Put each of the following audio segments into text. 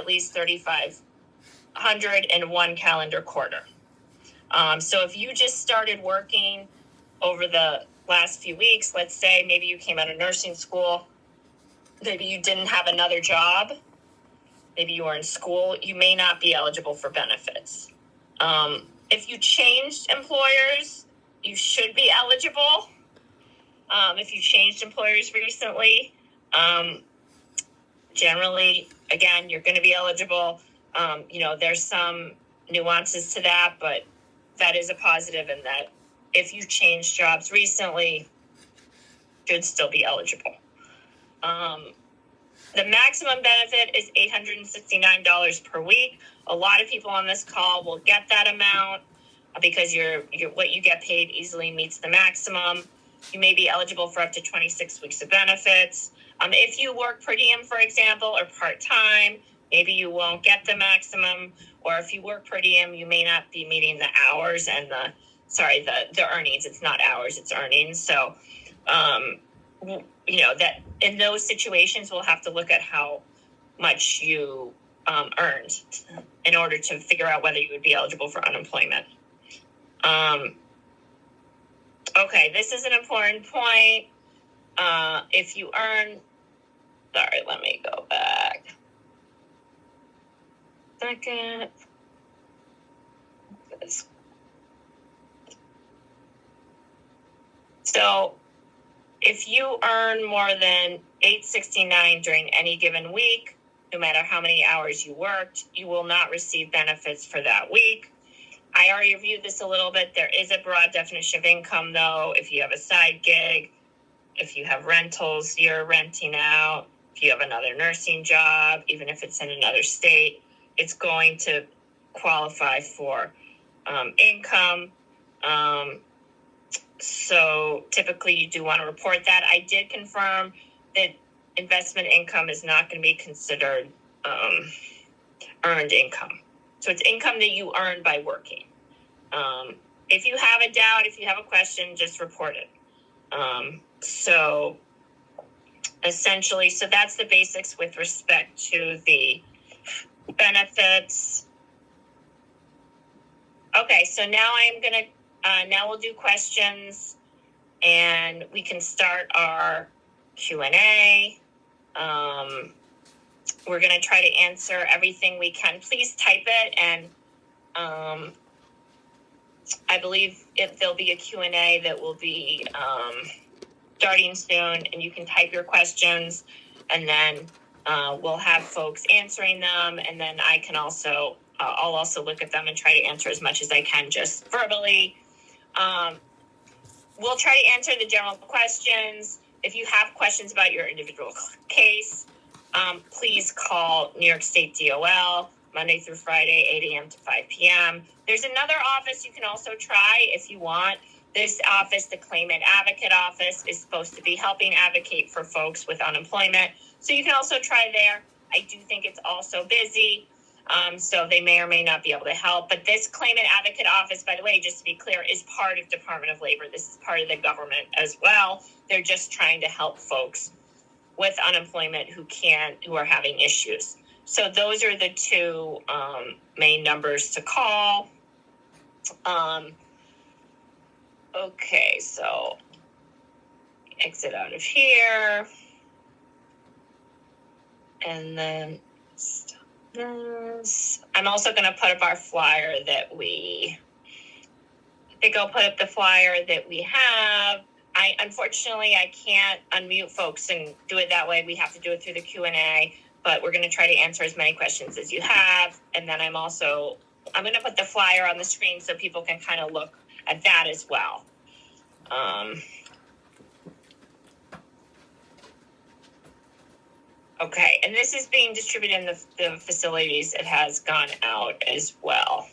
at least 3,500 in one calendar quarter. So if you just started working over the last few weeks, let's say maybe you came out of nursing school, maybe you didn't have another job, maybe you were in school, you may not be eligible for benefits. If you changed employers, you should be eligible. If you changed employers recently, generally, again, you're going to be eligible. There's some nuances to that, but that is a positive in that if you changed jobs recently, you should still be eligible. The maximum benefit is $869 per week. A lot of people on this call will get that amount because what you get paid easily meets the maximum. You may be eligible for up to 26 weeks of benefits. If you work per diem, for example, or part-time, maybe you won't get the maximum. Or if you work per diem, you may not be meeting the hours and the earnings. It's not hours, it's earnings. So, that in those situations, we'll have to look at how much you earned in order to figure out whether you would be eligible for unemployment. Okay, this is an important point. If you earn, let me go back. Second. So if you earn more than $869 during any given week, no matter how many hours you worked, you will not receive benefits for that week. I already reviewed this a little bit. There is a broad definition of income, though. If you have a side gig, if you have rentals you're renting out, if you have another nursing job, even if it's in another state, it's going to qualify for income. So typically you do want to report that. I did confirm that investment income is not going to be considered earned income. So it's income that you earn by working. If you have a doubt, if you have a question, just report it. So essentially, so that's the basics with respect to the benefits. Okay, so now now we'll do questions and we can start our Q&A. We're going to try to answer everything we can. Please type it, and I believe there'll be a Q&A that will be starting soon, and you can type your questions, and then we'll have folks answering them, and then I can also, I'll also look at them and try to answer as much as I can just verbally. We'll try to answer the general questions. If you have questions about your individual case, please call New York State DOL Monday through Friday, 8 a.m. to 5 p.m. There's another office you can also try if you want. This office, the Claimant Advocate Office, is supposed to be helping advocate for folks with unemployment. So you can also try there. I do think it's also busy, so they may or may not be able to help. But this Claimant Advocate Office, by the way, just to be clear, is part of Department of Labor. This is part of the government as well. They're just trying to help folks with unemployment who are having issues. So those are the two main numbers to call. Okay, so exit out of here. And then stop this. I'm also going to put up our flyer I think I'll put up the flyer that we have. Unfortunately, I can't unmute folks and do it that way. We have to do it through the Q&A, but we're going to try to answer as many questions as you have. And then I'm going to put the flyer on the screen so people can kind of look at that as well. Okay, and this is being distributed in the facilities. It has gone out as well.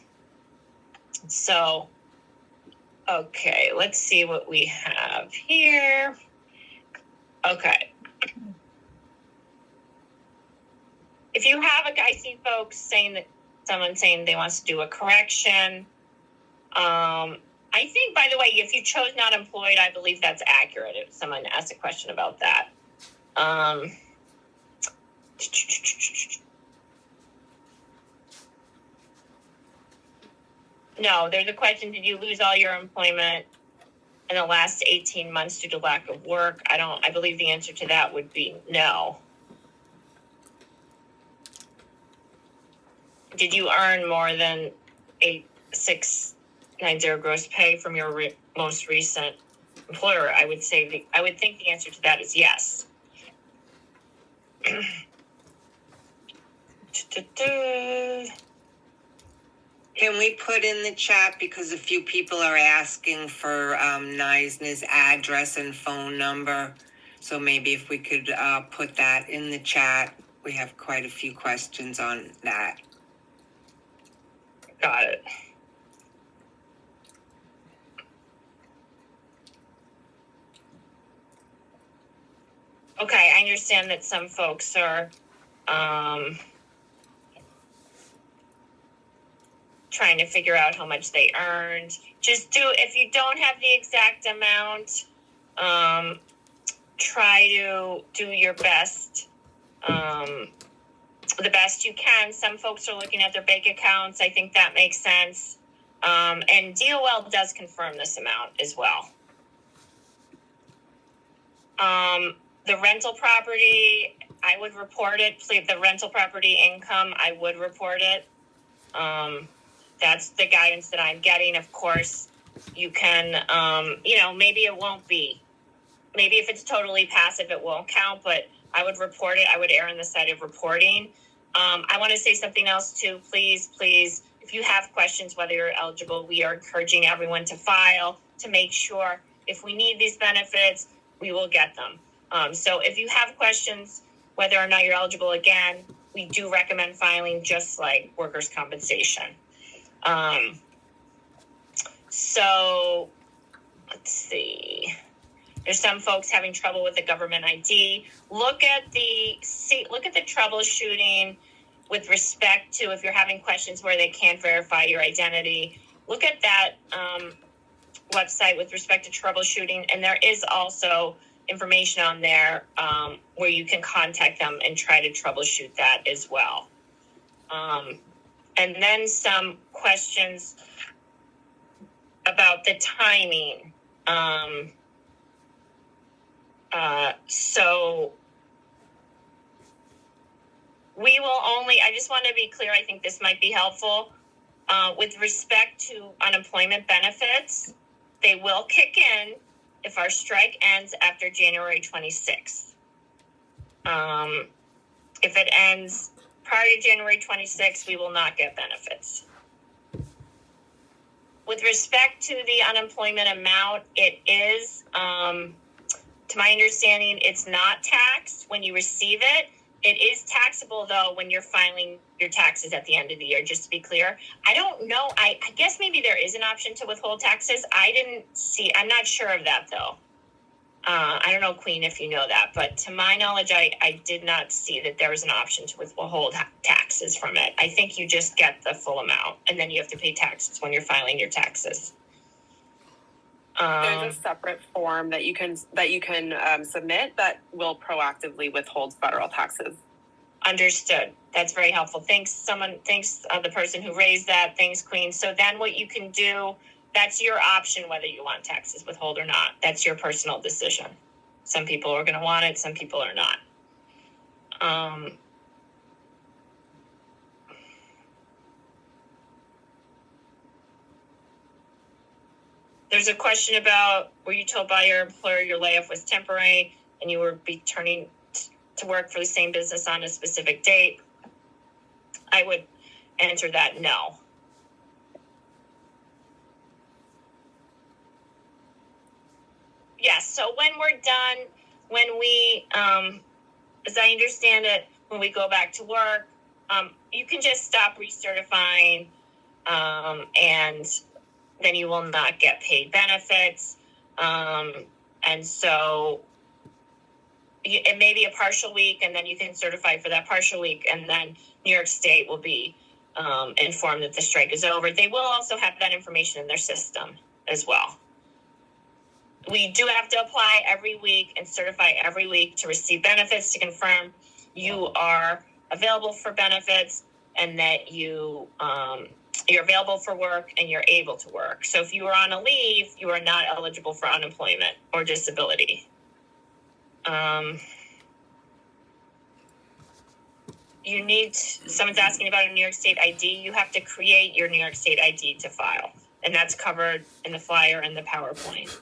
So, okay, let's see what we have here. Okay. If you have I see folks someone saying they want to do a correction. I think, by the way, if you chose not employed, I believe that's accurate. If someone asked a question about that. No, there's a question, did you lose all your employment in the last 18 months due to lack of work? I believe the answer to that would be no. Did you earn more than 8690 gross pay from your most recent employer? I would think the answer to that is yes. Can we put in the chat, because a few people are asking for Neisner's address and phone number, so maybe if we could put that in the chat. We have quite a few questions on that. Got it. Okay, I understand that some folks are trying to figure out how much they earned. If you don't have the exact amount, try to do your best, the best you can. Some folks are looking at their bank accounts. I think that makes sense. And DOL does confirm this amount as well. The rental property, I would report it. Please, the rental property income, I would report it. That's the guidance that I'm getting. Of course, you can, maybe it won't be. Maybe if it's totally passive, it won't count, but I would report it. I would err on the side of reporting. I want to say something else too. Please, if you have questions, whether you're eligible, we are encouraging everyone to file to make sure if we need these benefits, we will get them. So if you have questions, whether or not you're eligible, again, we do recommend filing just like workers' compensation. So let's see. There's some folks having trouble with the government ID. Look at the troubleshooting with respect to if you're having questions where they can't verify your identity. Look at that website with respect to troubleshooting, and there is also information on there where you can contact them and try to troubleshoot that as well. And then some questions about the timing. So we will only, I just want to be clear, I think this might be helpful. With respect to unemployment benefits, they will kick in if our strike ends after January 26th. If it ends prior to January 26th, we will not get benefits. With respect to the unemployment amount, it is, to my understanding, it's not taxed when you receive it. It is taxable, though, when you're filing your taxes at the end of the year, just to be clear. I don't know. I guess maybe there is an option to withhold taxes. I'm not sure of that, though. I don't know, Queen, if you know that. But to my knowledge, I did not see that there was an option to withhold taxes from it. I think you just get the full amount, and then you have to pay taxes when you're filing your taxes. There's a separate form that you can submit that will proactively withhold federal taxes. Understood. That's very helpful. Thanks, the person who raised that. Thanks, Queen. So then what you can do, that's your option whether you want taxes withhold or not. That's your personal decision. Some people are going to want it, some people are not. There's a question about, were you told by your employer your layoff was temporary and you were returning to work for the same business on a specific date? I would answer that no. Yes, so when we're done, when we, as I understand it, when we go back to work, you can just stop recertifying, and then you will not get paid benefits. And so it may be a partial week, and then you can certify for that partial week, and then New York State will be informed that the strike is over. They will also have that information in their system as well. We do have to apply every week and certify every week to receive benefits to confirm you are available for benefits and that you you're available for work and you're able to work. So if you are on a leave, you are not eligible for unemployment or disability. You need, someone's asking about a New York State ID. You have to create your New York State ID to file. And that's covered in the flyer and the PowerPoint.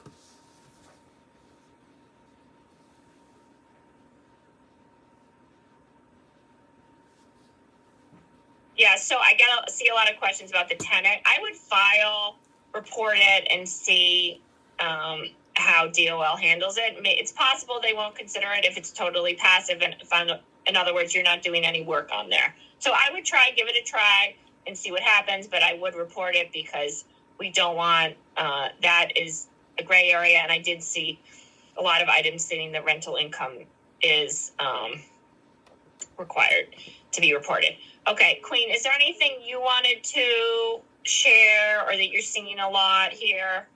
Yeah, so I see a lot of questions about the tenant. I would file, report it, and see how DOL handles it. It's possible they won't consider it if it's totally passive, and in other words, you're not doing any work on there. So I would give it a try and see what happens, but I would report it because we don't want, that is a gray area, and I did see a lot of items stating that rental income is required to be reported. Okay, Queen, is there anything you wanted to share or that you're seeing a lot here?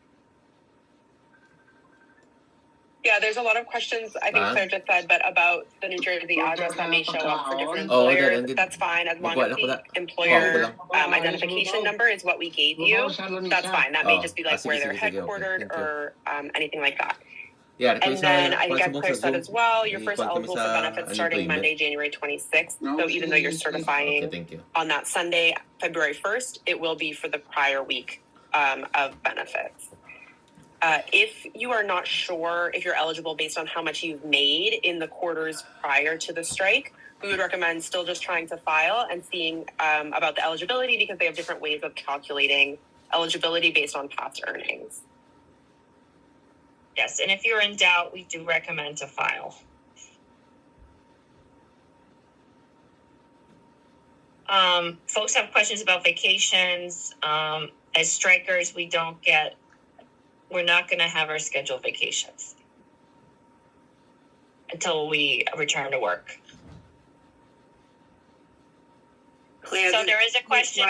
Yeah, there's a lot of questions, I think Claire just said, but about the New Jersey address that may show up for different employers. That's fine, as long as the employer identification number is what we gave you. That's fine. That may just be like where they're headquartered or anything like that. And then I think as Claire said as well, you're first eligible for benefits starting Monday, January 26th. So even though you're certifying on that Sunday, February 1st, it will be for the prior week of benefits. If you are not sure if you're eligible based on how much you've made in the quarters prior to the strike, we would recommend still just trying to file and seeing about the eligibility, because they have different ways of calculating eligibility based on past earnings. Yes, and if you're in doubt, we do recommend to file. Folks have questions about vacations. As strikers, we're not going to have our scheduled vacations until we return to work. Claire, so there is a question.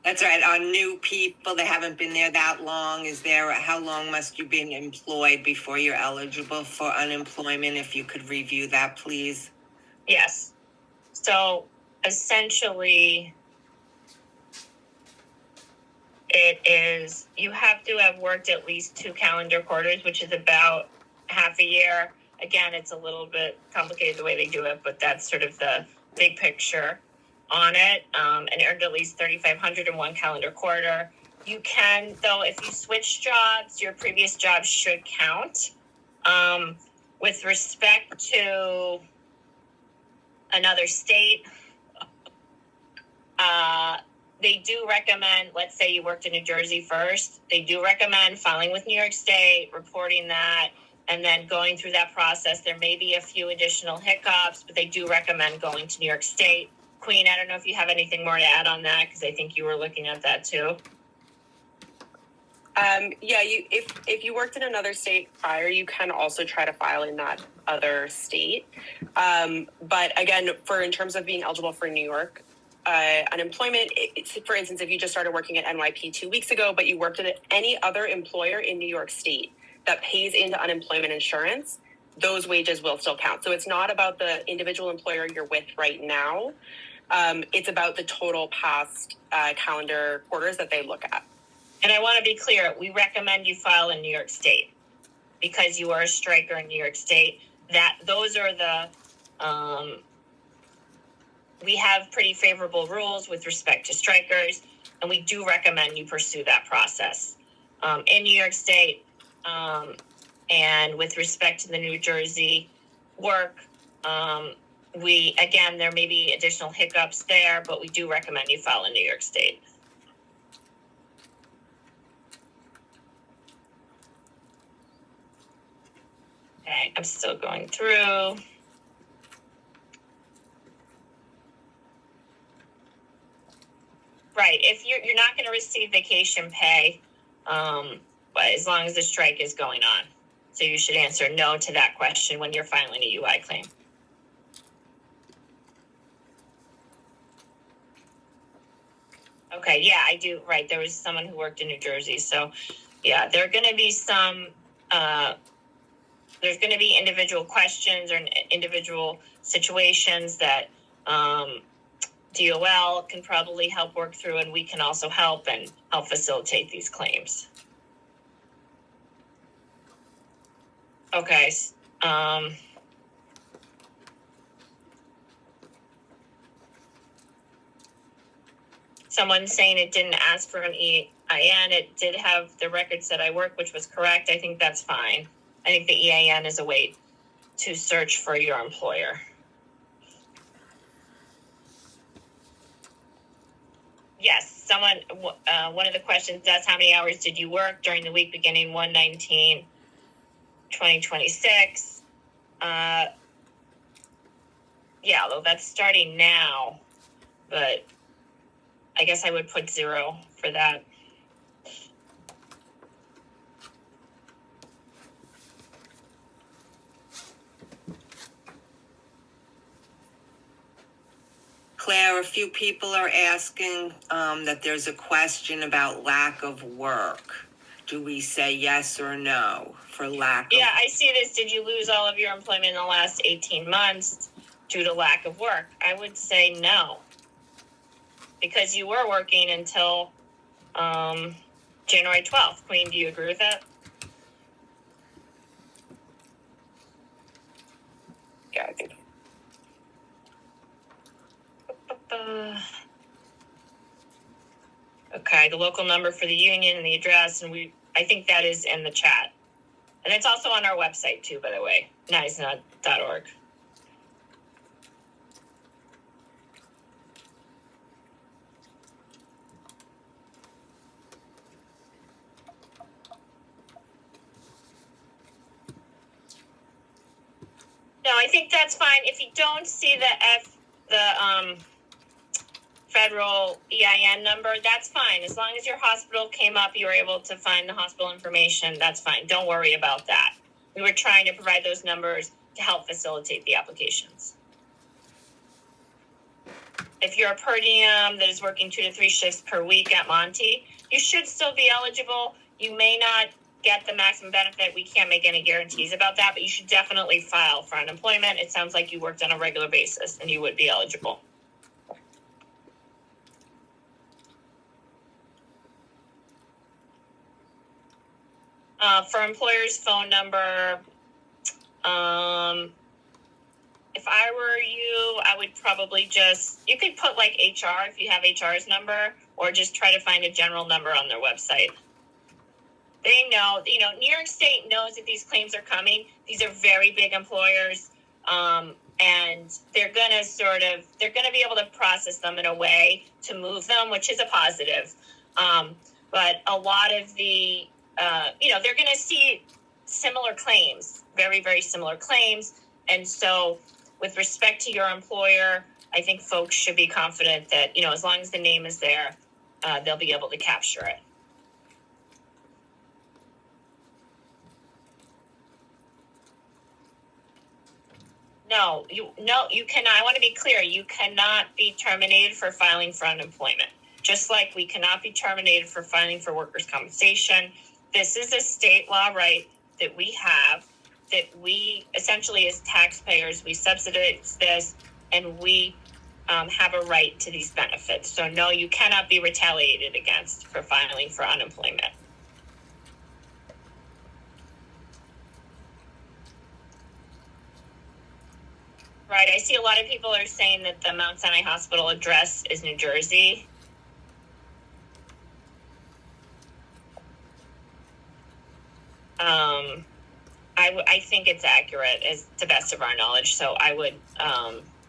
That's right. On new people that haven't been there that long, how long must you be employed before you're eligible for unemployment? If you could review that, please. Yes. So essentially, it is, you have to have worked at least 2 calendar quarters, which is about half a year. Again, it's a little bit complicated the way they do it, but that's sort of the big picture on it, and earned at least $3,500 in 1 calendar quarter. You can, though, if you switch jobs, your previous job should count. With respect to another state, they do recommend, let's say you worked in New Jersey first, they do recommend filing with New York State, reporting that, and then going through that process. There may be a few additional hiccups, but they do recommend going to New York State. Queen, I don't know if you have anything more to add on that, because I think you were looking at that too. If you worked in another state prior, you can also try to file in that other state. But again, in terms of being eligible for New York unemployment, for instance, if you just started working at NYP 2 weeks ago, but you worked at any other employer in New York State that pays into unemployment insurance, those wages will still count. So it's not about the individual employer you're with right now. It's about the total past calendar quarters that they look at. And I want to be clear, we recommend you file in New York State because you are a striker in New York State. Those are the, we have pretty favorable rules with respect to strikers, and we do recommend you pursue that process in New York State. And with respect to the New Jersey work, there may be additional hiccups there, but we do recommend you file in New York State. Okay, I'm still going through. Right, if you're not going to receive vacation pay, but as long as the strike is going on. So you should answer no to that question when you're filing a UI claim. Okay, yeah, I do. Right, there was someone who worked in New Jersey. So, yeah, there are going to be some, there's going to be individual questions or individual situations that DOL can probably help work through, and we can also help facilitate these claims. Okay. Someone saying it didn't ask for an EIN. It did have the records that I work, which was correct. I think that's fine. I think the EIN is a way to search for your employer. Yes, someone, one of the questions is how many hours did you work during the week beginning 1/19/2026? Yeah, although that's starting now, but I guess I would put 0 for that. Claire, a few people are asking that there's a question about lack of work. Do we say yes or no for lack of? Yeah, I see this. Did you lose all of your employment in the last 18 months due to lack of work? I would say no, because you were working until January 12th. Queen, do you agree with that? Yeah, I think. Okay, the local number for the union and the address, and I think that is in the chat. And it's also on our website too, by the way, NYSNA.org. No, I think that's fine. If you don't see the federal EIN number, that's fine. As long as your hospital came up, you were able to find the hospital information, that's fine. Don't worry about that. We were trying to provide those numbers to help facilitate the applications. If you're a per diem that is working 2 to 3 shifts per week at Monty, you should still be eligible. You may not get the maximum benefit. We can't make any guarantees about that, but you should definitely file for unemployment. It sounds like you worked on a regular basis and you would be eligible. For employer's phone number, if I were you, I would probably you could put like HR if you have HR's number, or just try to find a general number on their website. They know, New York State knows that these claims are coming. These are very big employers, and they're going to be able to process them in a way to move them, which is a positive. But a lot of the, they're going to see similar claims, very, very similar claims. And so with respect to your employer, I think folks should be confident that, as long as the name is there, they'll be able to capture it. No, you cannot. I want to be clear. You cannot be terminated for filing for unemployment. Just like we cannot be terminated for filing for workers' compensation. This is a state law right that we have, that we essentially as taxpayers, we subsidize this, and we have a right to these benefits. So no, you cannot be retaliated against for filing for unemployment. Right, I see a lot of people are saying that the Mount Sinai Hospital address is New Jersey. I think it's accurate as to the best of our knowledge. So I would,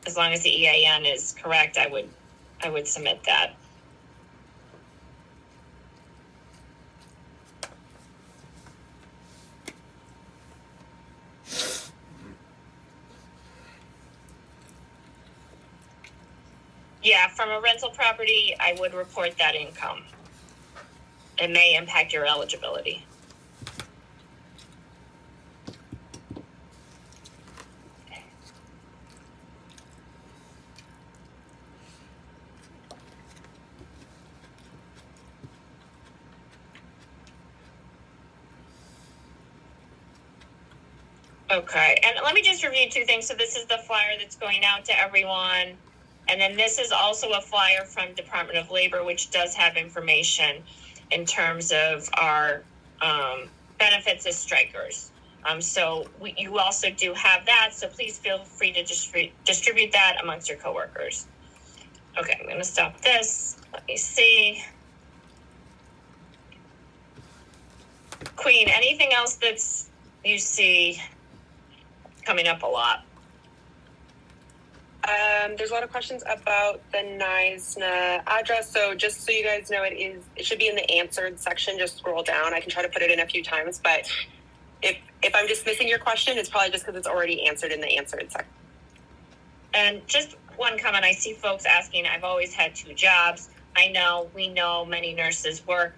as long as the EIN is correct, I would submit that. Yeah, from a rental property, I would report that income. It may impact your eligibility. Okay, and let me just review two things. So this is the flyer that's going out to everyone. And And then this is also a flyer from Department of Labor, which does have information in terms of our benefits as strikers. So you also do have that, so please feel free to distribute that amongst your coworkers. Okay, I'm going to stop this. Let me see. Queen, anything else that's you see coming up a lot? There's a lot of questions about the NISNA address. So just so you guys know, it should be in the answered section. Just scroll down. I can try to put it in a few times, but if I'm dismissing your question, it's probably just because it's already answered in the answered section. And just one comment, I see folks asking, I've always had 2 jobs. We know many nurses work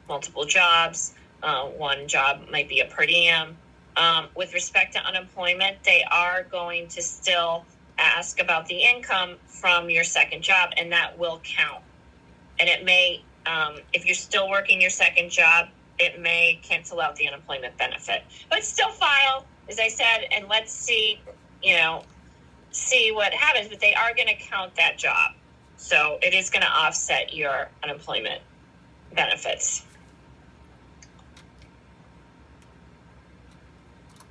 multiple jobs. One job might be a per diem. With respect to unemployment, they are going to still ask about the income from your second job, and that will count. And it may, if you're still working your second job, it may cancel out the unemployment benefit. But still file, as I said, and let's see, see what happens. But they are going to count that job. So it is going to offset your unemployment benefits.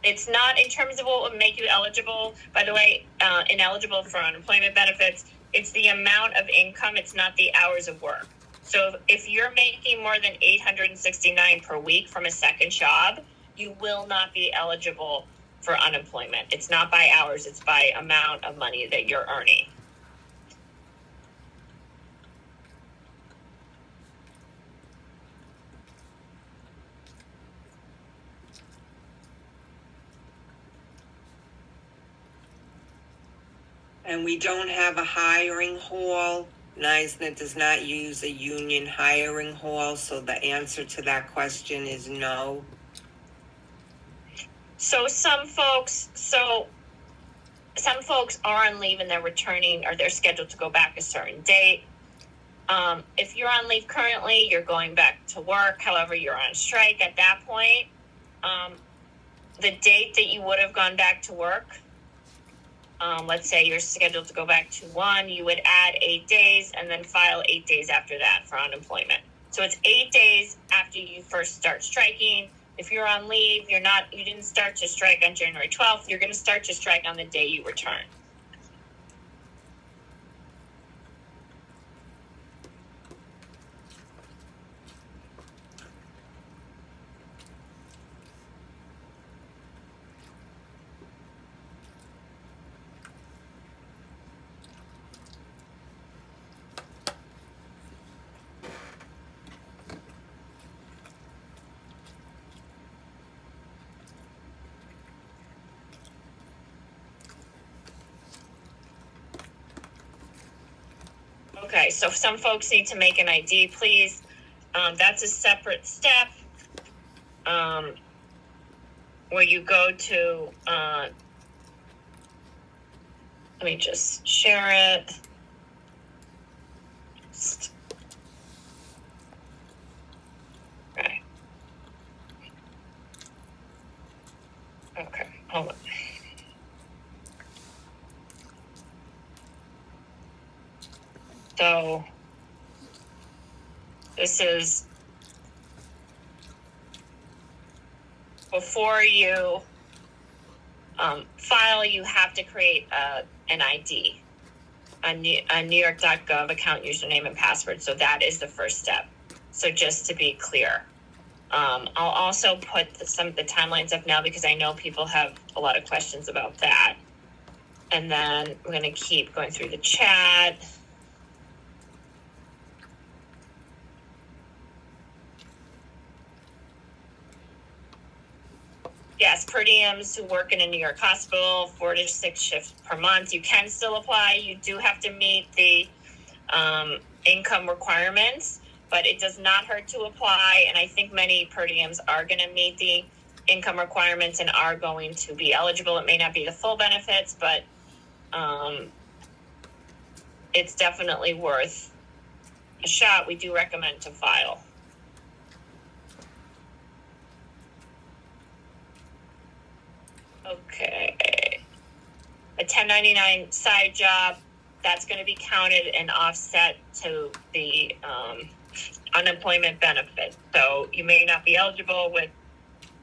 It's not in terms of what would make you eligible, by the way, ineligible for unemployment benefits. It's the amount of income. It's not the hours of work. So if you're making more than $869 per week from a second job, you will not be eligible for unemployment. It's not by hours. It's by amount of money that you're earning. And we don't have a hiring hall. NISNA does not use a union hiring hall, so the answer to that question is no. So some folks are on leave and they're returning, or they're scheduled to go back a certain date. If you're on leave currently, you're going back to work. However, you're on strike at that point. The date that you would have gone back to work, let's say you're scheduled to go back to 1, you would add 8 days and then file 8 days after that for unemployment. So it's 8 days after you first start striking. If you're on leave, you didn't start to strike on January 12th, you're going to start to strike on the day you return. Okay, so some folks need to make an ID, please. That's a separate step where you go to, let me just share it. Okay. Okay, hold on. So this is before you file, you have to create an ID, a NewYork.gov account username and password. So that is the first step. So just to be clear, I'll also put some of the timelines up now because I know people have a lot of questions about that. And then we're going to keep going through the chat. Yes, per diems who work in a New York hospital, 4 to 6 shifts per month. You can still apply. You do have to meet the income requirements, but it does not hurt to apply. And I think many per diems are going to meet the income requirements and are going to be eligible. It may not be the full benefits, but it's definitely worth a shot. We do recommend to file. Okay. A 1099 side job. that's going to be counted and offset to the unemployment benefit. So you may not be eligible with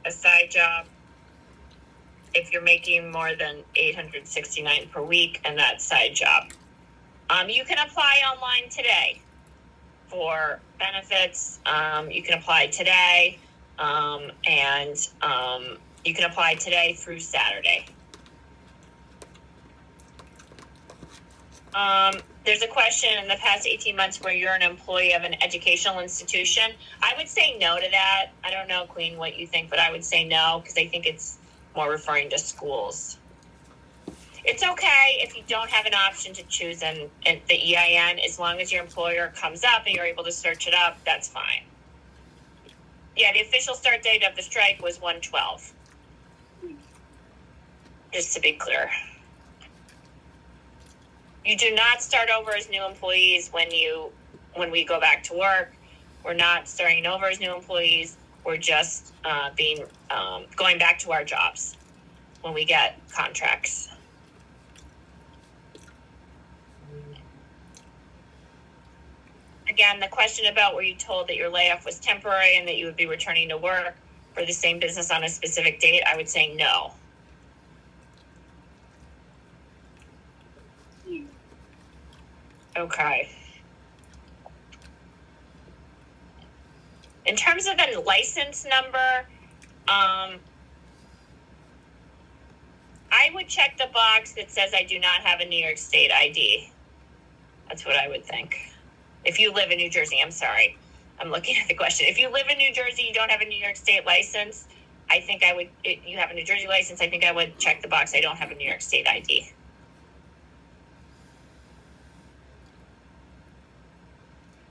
a side job if you're making more than $869 per week and that side job. You can apply online today for benefits. You can apply today, and you can apply today through Saturday. There's a question in the past 18 months where you're an employee of an educational institution. I would say no to that. I don't know, Queen, what you think, but I would say no because I think it's more referring to schools. It's okay if you don't have an option to choose the EIN, as long as your employer comes up and you're able to search it up, that's fine. Yeah, the official start date of the strike was 1/12. Just to be clear. You do not start over as new employees when we go back to work. We're not starting over as new employees. We're just going back to our jobs when we get contracts. Again, the question about were you told that your layoff was temporary and that you would be returning to work for the same business on a specific date, I would say no. Okay. In terms of the license number, I would check the box that says I do not have a New York State ID. That's what I would think. If you live in New Jersey, I'm sorry. I'm looking at the question. If you live in New Jersey, you don't have a New York State license, I think you have a New Jersey license, I think I would check the box, I don't have a New York State ID.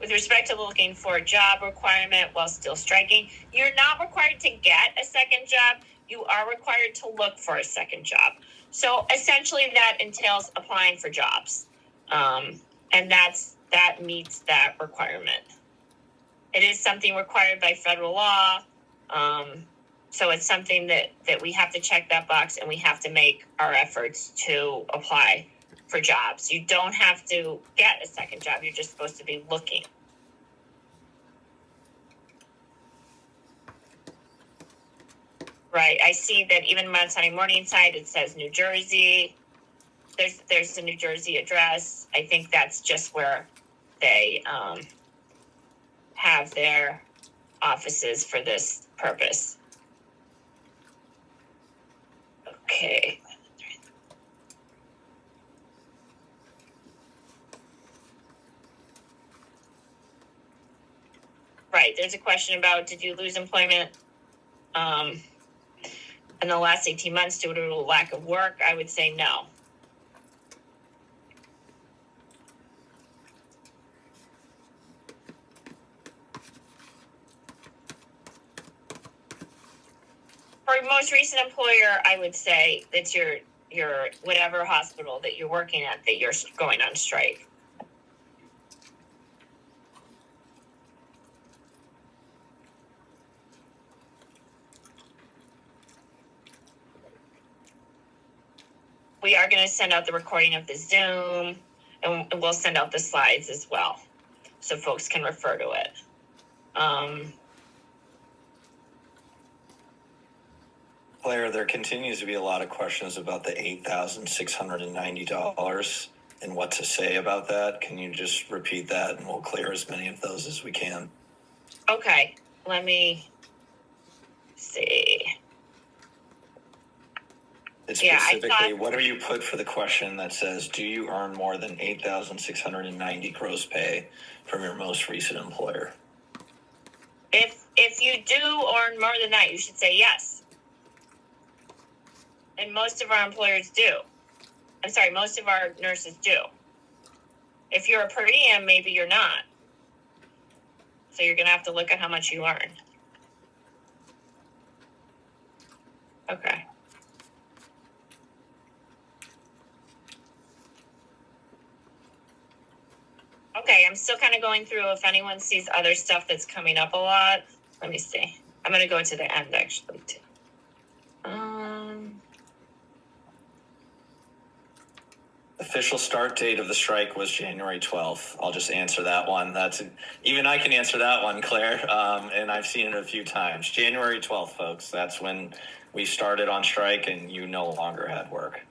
With respect to looking for a job requirement while still striking, you're not required to get a second job. You are required to look for a second job. So essentially that entails applying for jobs. And that meets that requirement. It is something required by federal law. So it's something that we have to check that box and we have to make our efforts to apply for jobs. You don't have to get a second job. You're just supposed to be looking. Right. I see that even Mount Sunny Morningside, it says New Jersey. There's a New Jersey address. I think that's just where they have their offices for this purpose. Okay. Right. There's a question about, did you lose employment in the last 18 months due to a lack of work? I would say no. For your most recent employer, I would say that's your whatever hospital that you're working at that you're going on strike. We are going to send out the recording of the Zoom, and we'll send out the slides as well, so folks can refer to it. Claire, there continues to be a lot of questions about the $8,690 and what to say about that. Can you just repeat that and we'll clear as many of those as we can? Okay, let me see. It's specifically, what do you put for the question that says, do you earn more than $8,690 gross pay from your most recent employer? If you do earn more than that, you should say yes. And most of our employers do. I'm sorry, most of our nurses do. If you're a per diem, maybe you're not. So you're going to have to look at how much you earn. Okay. Okay, I'm still kind of going through if anyone sees other stuff that's coming up a lot. Let me see. I'm going to go to the end, actually, too. Official start date of the strike was January 12th. I'll just answer that one. Even I can answer that one, Claire. And I've seen it a few times. January 12th, folks. That's when we started on strike and you no longer had work.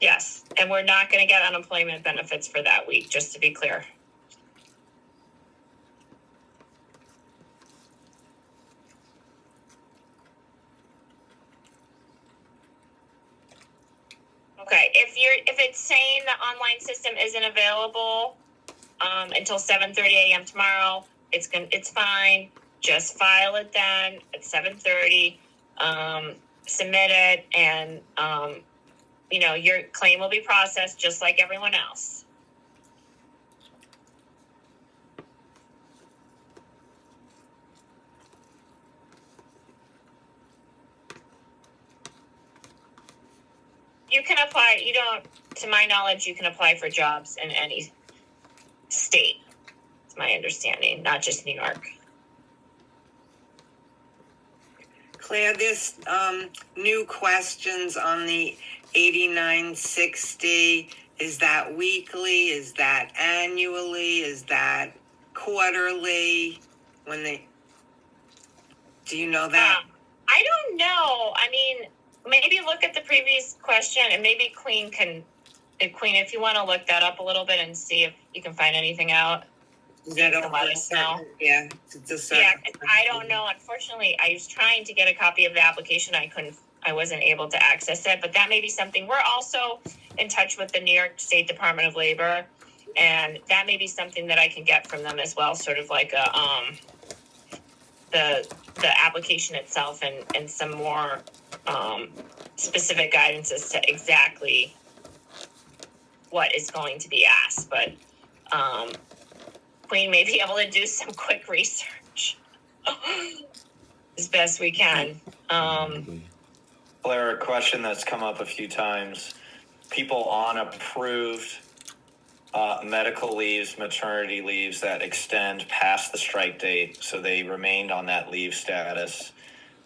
Yes, and we're not going to get unemployment benefits for that week, just to be clear. Okay, if it's saying the online system isn't available until 7:30 a.m. tomorrow, it's fine. Just file it then at 7:30. Submit it, and your claim will be processed just like everyone else. You can apply. To my knowledge, you can apply for jobs in any state. It's my understanding, not just New York. Claire, there's new questions on the 8960. Is that weekly? Is that annually? Is that quarterly? Do you know that? I don't know. I mean, maybe look at the previous question, and maybe Queen, if you want to look that up a little bit and see if you can find anything out. Is that let us know. Yeah, I don't know. Unfortunately, I was trying to get a copy of the application. I wasn't able to access it, but that may be something. We're also in touch with the New York State Department of Labor, and that may be something that I can get from them as well, sort of like the application itself and some more specific guidance as to exactly what is going to be asked. But Queen may be able to do some quick research as best we can. Claire, a question that's come up a few times. People on approved medical leaves, maternity leaves that extend past the strike date, so they remained on that leave status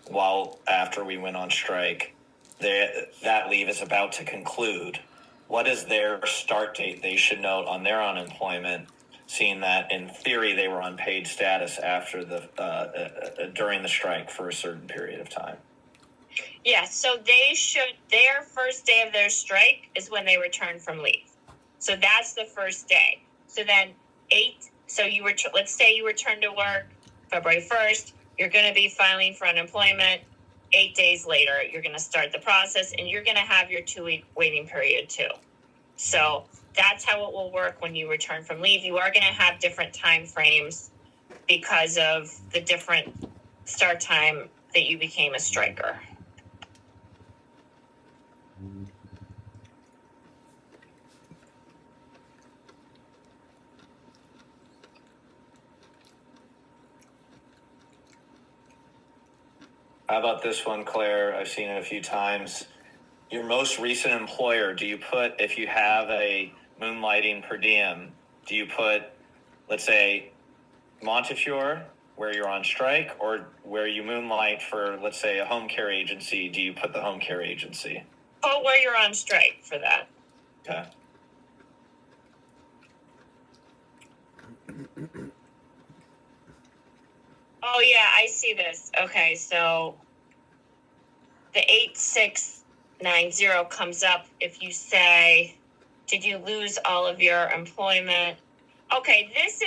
while after we went on strike. That leave is about to conclude. What is their start date they should note on their unemployment, seeing that in theory they were on paid status after during the strike for a certain period of time? Yeah, so their first day of their strike is when they return from leave. So that's the first day. So then let's say you return to work February 1st, you're going to be filing for unemployment. 8 days later, you're going to start the process, and you're going to have your 2-week waiting period too. So that's how it will work when you return from leave. You are going to have different time frames because of the different start time that you became a striker. How about this one, Claire? I've seen it a few times. Your most recent employer, do you put, if you have a moonlighting per diem, do you put, let's say, Montefiore, where you're on strike, or where you moonlight for, let's say, a home care agency, do you put the home care agency? Oh, where you're on strike for that. Okay. Oh, yeah, I see this. Okay, so the 8690 comes up if you say, did you lose all of your employment? Okay, this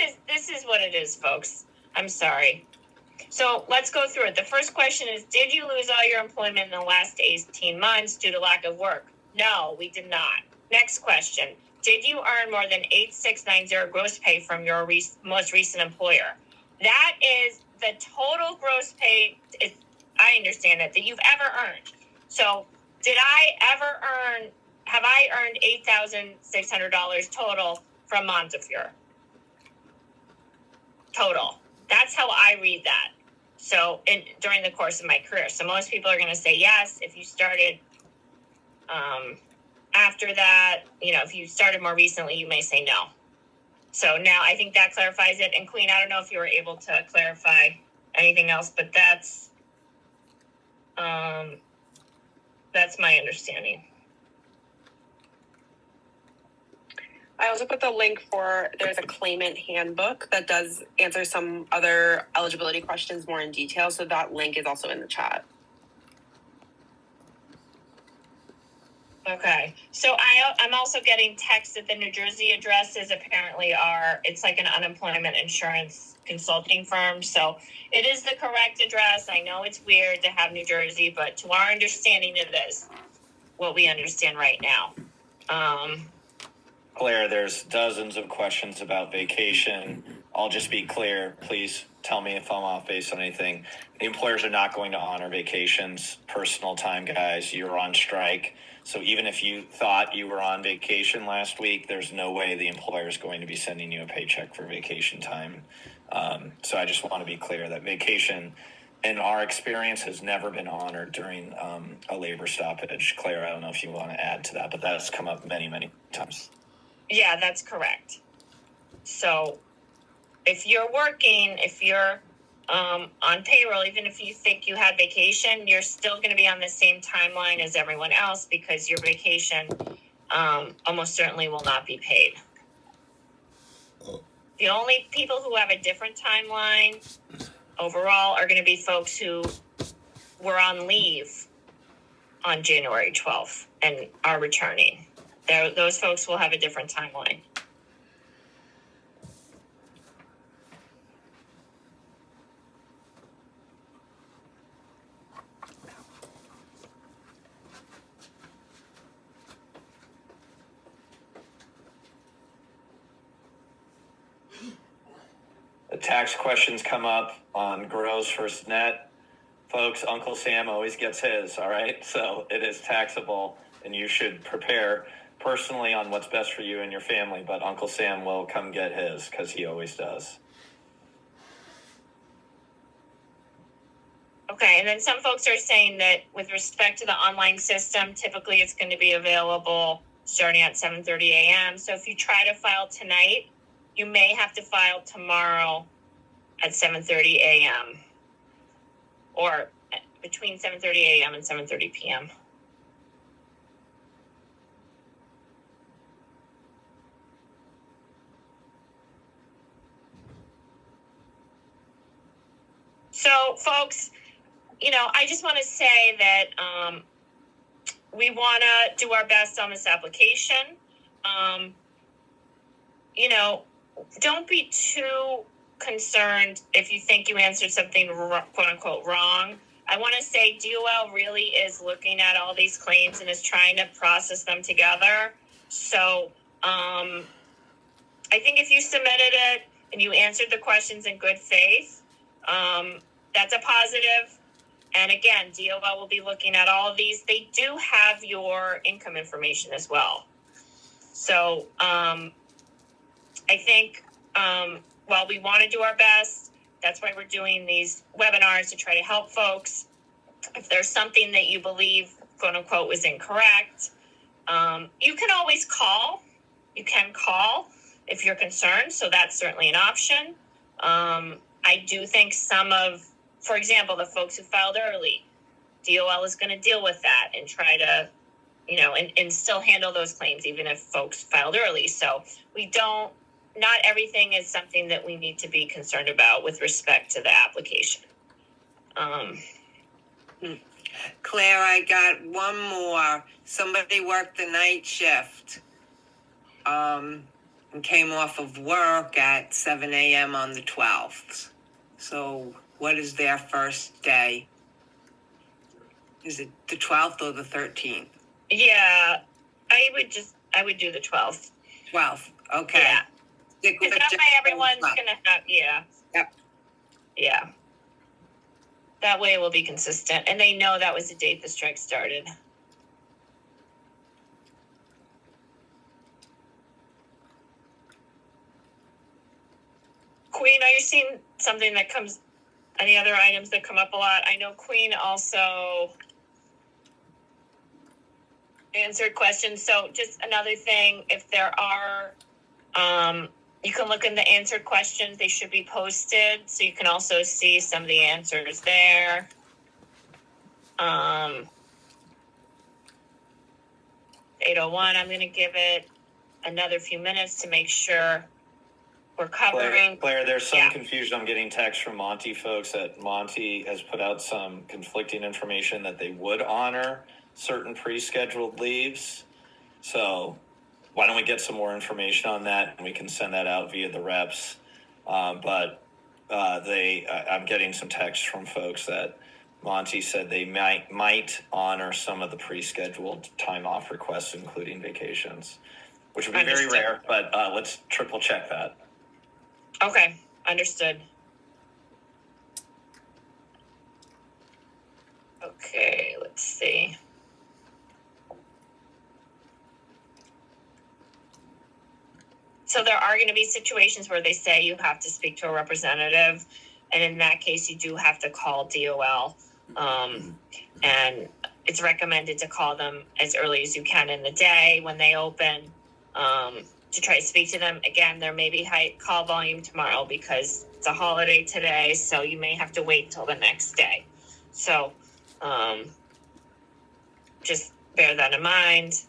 is what it is, folks. I'm sorry. So let's go through it. The first question is, did you lose all your employment in the last 18 months due to lack of work? No, we did not. Next question. Did you earn more than 8690 gross pay from your most recent employer? That is the total gross pay, I understand that you've ever earned. So have I earned $8,600 total from Montefiore? Total. That's how I read that. So during the course of my career. So most people are going to say yes. If you started after that, if you started more recently, you may say no. So now I think that clarifies it. And Queen, I don't know if you were able to clarify anything else, but that's my understanding. I also put the link for, there's a claimant handbook that does answer some other eligibility questions more in detail. So that link is also in the chat. Okay, so I'm also getting texts that the New Jersey addresses apparently are, it's like an unemployment insurance consulting firm. So it is the correct address. I know it's weird to have New Jersey, but to our understanding, it is what we understand right now. Claire, there's dozens of questions about vacation. I'll just be clear. Please tell me if I'm off base on anything. The employers are not going to honor vacations, personal time, guys. You're on strike. So even if you thought you were on vacation last week, there's no way the employer is going to be sending you a paycheck for vacation time. So I just want to be clear that vacation, in our experience, has never been honored during a labor stoppage. Claire, I don't know if you want to add to that, but that has come up many, many times. Yeah, that's correct. So if you're working, if you're on payroll, even if you think you had vacation, you're still going to be on the same timeline as everyone else because your vacation almost certainly will not be paid. The only people who have a different timeline overall are going to be folks who were on leave on January 12th and are returning. Those folks will have a different timeline. The tax questions come up on Grows First Net. Folks, Uncle Sam always gets his, all right? So it is taxable, and you should prepare personally on what's best for you and your family, but Uncle Sam will come get his because he always does. Okay, and then some folks are saying that with respect to the online system, typically it's going to be available starting at 7:30 a.m. So if you try to file tonight, you may have to file tomorrow at 7:30 a.m. or between 7:30 a.m. and 7:30 p.m. So, folks, I just want to say that we want to do our best on this application. Don't be too concerned if you think you answered something quote unquote wrong. I want to say DOL really is looking at all these claims and is trying to process them together. So I think if you submitted it and you answered the questions in good faith, that's a positive. And again, DOL will be looking at all of these. They do have your income information as well. So I think while we want to do our best, that's why we're doing these webinars to try to help folks. If there's something that you believe, quote unquote, was incorrect, you can always call. You can call if you're concerned. So that's certainly an option. I do think for example, the folks who filed early, DOL is going to deal with that and try to, and still handle those claims, even if folks filed early. So not everything is something that we need to be concerned about with respect to the application. Claire, I got one more. Somebody worked the night shift and came off of work at 7 a.m. on the 12th. So what is their first day? Is it the 12th or the 13th? Yeah, I would do the 12th. 12th, okay. Yeah. Because that way everyone's going to have, yeah. Yep. Yeah. That way it will be consistent. And they know that was the date the strike started. Queen, are you seeing something that any other items that come up a lot? I know Queen also answered questions. So just another thing, if there are, you can look in the answered questions. They should be posted. So you can also see some of the answers there. 801, I'm going to give it another few minutes to make sure we're covering. Claire, there's some Yeah. confusion. I'm getting texts from Monty folks that Monty has put out some conflicting information that they would honor certain pre-scheduled leaves. So why don't we get some more information on that and we can send that out via the reps. I'm getting some texts from folks that Monty said they might honor some of the pre-scheduled time off requests, including vacations, which would be Understood. very rare, but let's triple check that. Okay, understood. Okay, let's see. So there are going to be situations where they say you have to speak to a representative, and in that case, you do have to call DOL. And it's recommended to call them as early as you can in the day when they open, to try to speak to them. Again, there may be high call volume tomorrow because it's a holiday today, so you may have to wait till the next day. So just bear that in mind.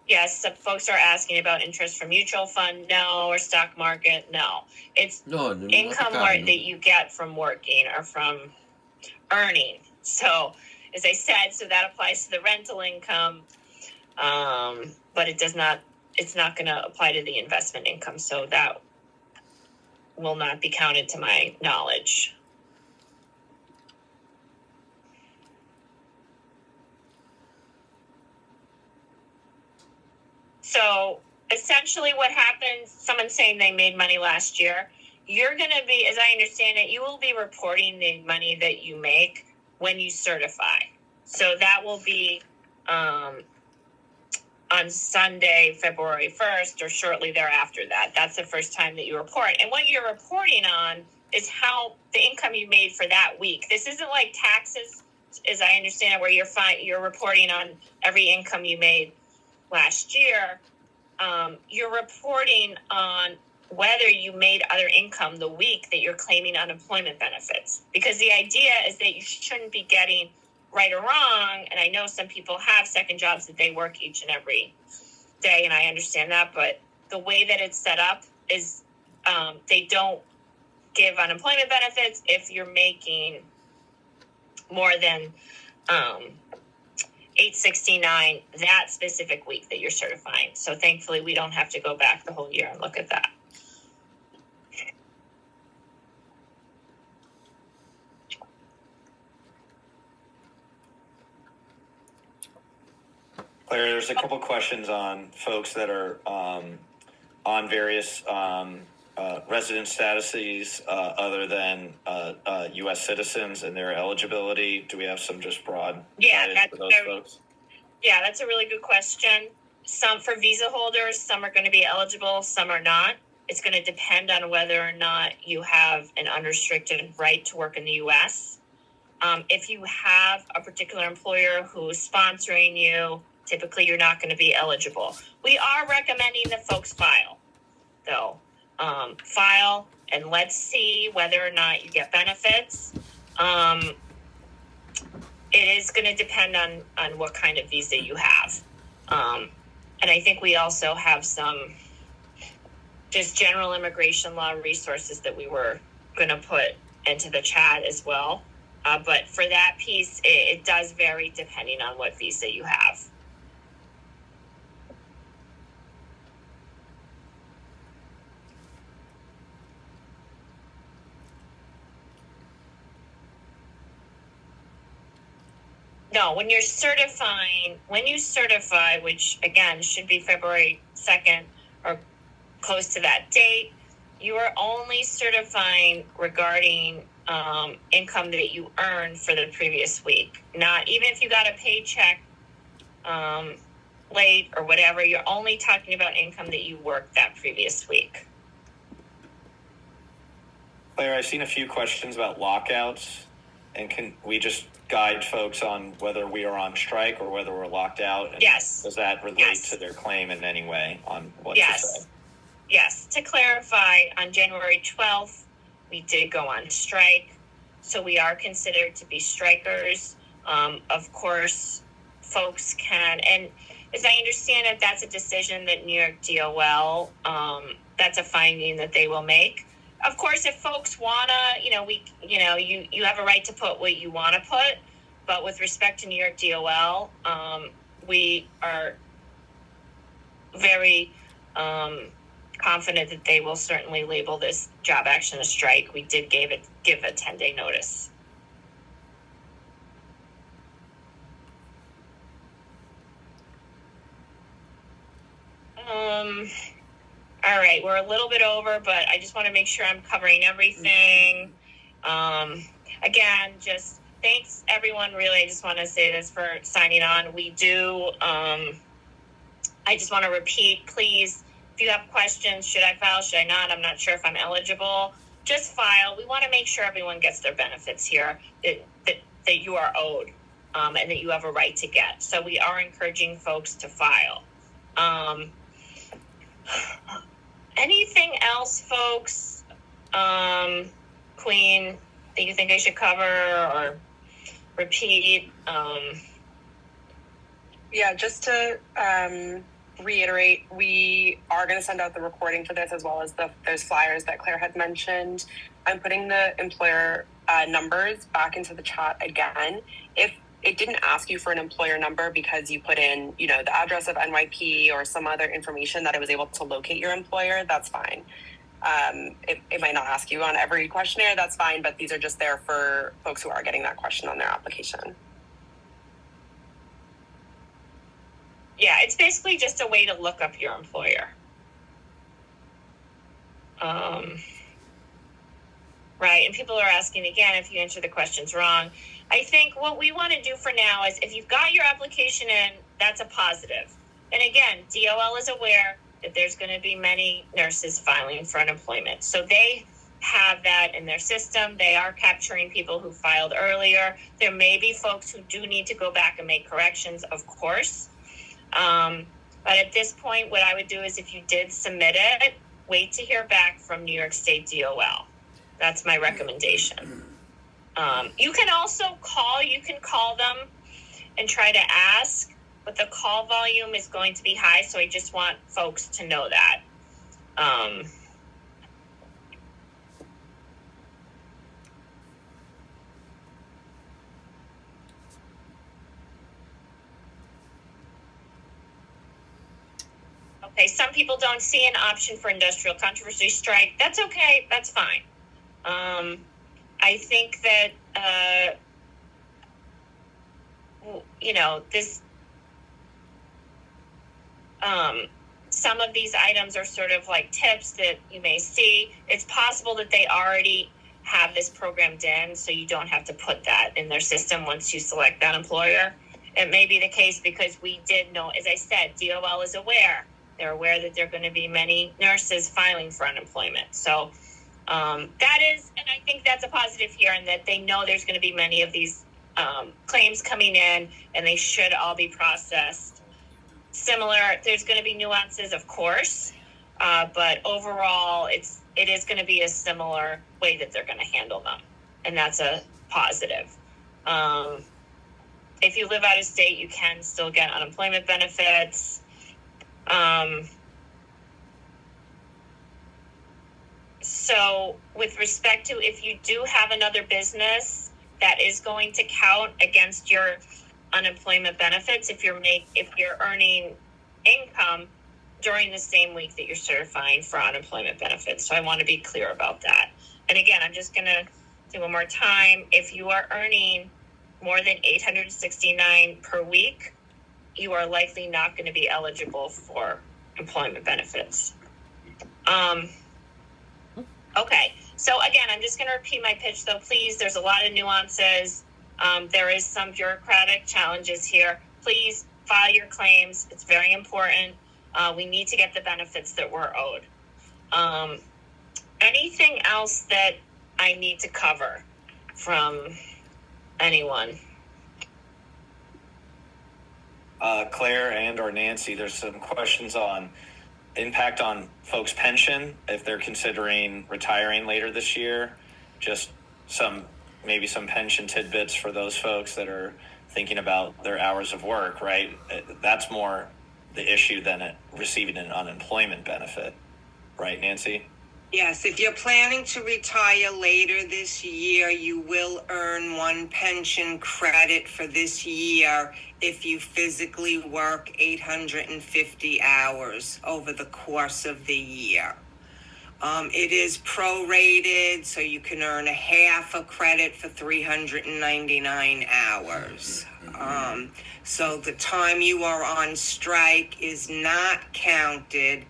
Yes, some folks are asking about interest from mutual fund. No, or stock market. No, it's income that you get from working or from earning. So, as I said, so that applies to the rental income, but it does not. It's not going to apply to the investment income. So that will not be counted to my knowledge. So essentially what happens, someone's saying they made money last year. You're going to be, as I understand it, you will be reporting the money that you make when you certify. So that will be on Sunday, February 1st, or shortly thereafter that. That's the first time that you report. And what you're reporting on is how the income you made for that week. This isn't like taxes, as I understand it, where you're reporting on every income you made last year. You're reporting on whether you made other income the week that you're claiming unemployment benefits. Because the idea is that you shouldn't be getting, right or wrong, and I know some people have second jobs that they work each and every day, and I understand that, but the way that it's set up is they don't give unemployment benefits if you're making more than $869 that specific week that you're certifying. So thankfully, we don't have to go back the whole year and look at that. Claire, there's a couple questions on folks that are on various resident statuses other than U.S. citizens and their eligibility. Do we have some just broad guidance for those folks? Yeah, that's a really good question. Some for visa holders, some are going to be eligible, some are not. It's going to depend on whether or not you have an unrestricted right to work in the U.S. If you have a particular employer who's sponsoring you, typically you're not going to be eligible. We are recommending that folks file, though. File and let's see whether or not you get benefits. It is going to depend on what kind of visa you have. And I think we also have some just general immigration law resources that we were going to put into the chat as well. But for that piece, it does vary depending on what visa you have. No, when you certify, which again should be February 2nd or close to that date, you are only certifying regarding income that you earned for the previous week. Not even if you got a paycheck late or whatever, you're only talking about income that you worked that previous week. Claire, I've seen a few questions about lockouts, and can we just guide folks on whether we are on strike or whether we're locked out? And yes. Does that relate to their claim in any way on what to say? Yes. To clarify, on January 12th, we did go on strike. So we are considered to be strikers. Of course, folks can, and as I understand it, that's a decision that New York DOL, that's a finding that they will make. Of course, if folks wanna, you have a right to put what you want to put, but with respect to New York DOL, we are very confident that they will certainly label this job action a strike. We did give a 10-day notice. All right, we're a little bit over, but I just want to make sure I'm covering everything. Again, just thanks everyone. Really, I just want to say this for signing on. We do, I just want to repeat, please, if you have questions, should I file, should I not? I'm not sure if I'm eligible. Just file. We want to make sure everyone gets their benefits here that you are owed, and that you have a right to get. So we are encouraging folks to file. Anything else, folks? Queen, that you think I should cover or repeat? Yeah, just to reiterate, we are going to send out the recording for this, as well as those flyers that Claire had mentioned. I'm putting the employer numbers back into the chat again. If it didn't ask you for an employer number because you put in, the address of NYP or some other information that it was able to locate your employer, that's fine. It might not ask you on every questionnaire, that's fine, but these are just there for folks who are getting that question on their application. Yeah, it's basically just a way to look up your employer. Right, and people are asking again if you answer the questions wrong. I think what we want to do for now is if you've got your application in, that's a positive. And again, DOL is aware that there's going to be many nurses filing for unemployment. So they have that in their system. They are capturing people who filed earlier. There may be folks who do need to go back and make corrections, of course. But at this point, what I would do is if you did submit it, wait to hear back from New York State DOL. That's my recommendation. You can also call. You can call them and try to ask, but the call volume is going to be high, so I just want folks to know that. Okay, some people don't see an option for industrial controversy strike. That's okay. That's fine. I think that, this, some of these items are sort of like tips that you may see. It's possible that they already have this programmed in, so you don't have to put that in their system once you select that employer. It may be the case because we did know, as I said, DOL is aware. They're aware that there are going to be many nurses filing for unemployment. So that is, and I think that's a positive here, in that they know there's going to be many of these claims coming in, and they should all be processed. Similar, there's going to be nuances, of course, but overall, it is going to be a similar way that they're going to handle them, and that's a positive. If you live out of state, you can still get unemployment benefits. So with respect to if you do have another business, that is going to count against your unemployment benefits if you're earning income during the same week that you're certifying for unemployment benefits. So I want to be clear about that. And again, I'm just going to do one more time. If you are earning more than $869 per week, you are likely not going to be eligible for employment benefits. Okay, so again, I'm just going to repeat my pitch, though. Please, there's a lot of nuances. There is some bureaucratic challenges here. Please file your claims. It's very important. We need to get the benefits that we're owed. Anything else that I need to cover from anyone? Claire and or Nancy, there's some questions on impact on folks' pension if they're considering retiring later this year. Just maybe some pension tidbits for those folks that are thinking about their hours of work, right? That's more the issue than receiving an unemployment benefit, right, Nancy? Yes, if you're planning to retire later this year, you will earn one pension credit for this year if you physically work 850 hours over the course of the year. It is prorated, so you can earn a half a credit for 399 hours. So the time you are on strike is not counted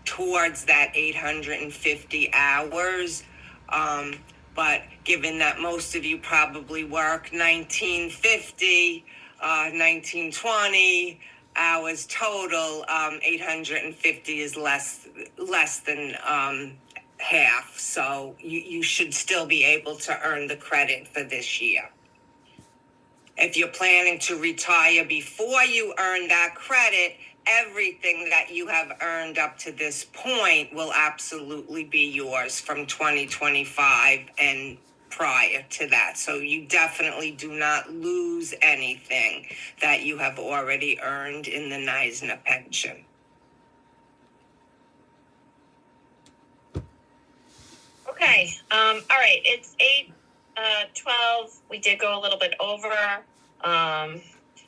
towards that 850 hours. But given that most of you probably work 1950, 1920 hours total, 850 is less than half. So you should still be able to earn the credit for this year. If you're planning to retire before you earn that credit, everything that you have earned up to this point will absolutely be yours from 2025 and prior to that. So you definitely do not lose anything that you have already earned in the NISNA pension. Okay, all right, it's 8:12. We did go a little bit over.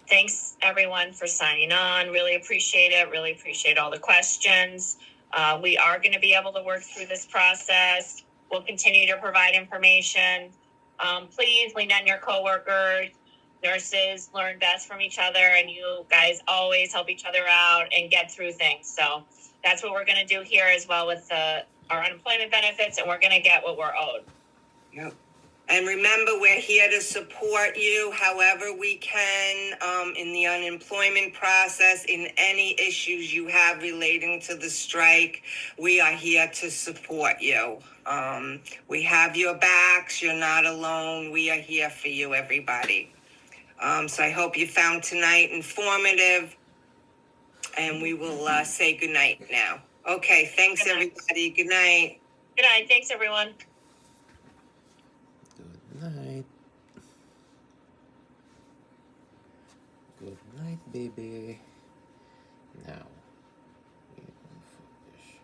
Thanks everyone for signing on. Really appreciate it. Really appreciate all the questions. We are going to be able to work through this process. We'll continue to provide information. Please lean on your coworkers. Nurses learn best from each other, and you guys always help each other out and get through things. So that's what we're going to do here as well with our unemployment benefits, and we're going to get what we're owed. Yep. And remember, we're here to support you however we can in the unemployment process, in any issues you have relating to the strike. We are here to support you. We have your backs. You're not alone. We are here for you, everybody. So I hope you found tonight informative. And we will say good night now. Okay, thanks, everybody. Good night. Good night. Thanks, everyone. Good night. Good night, baby. Now, we can finish it.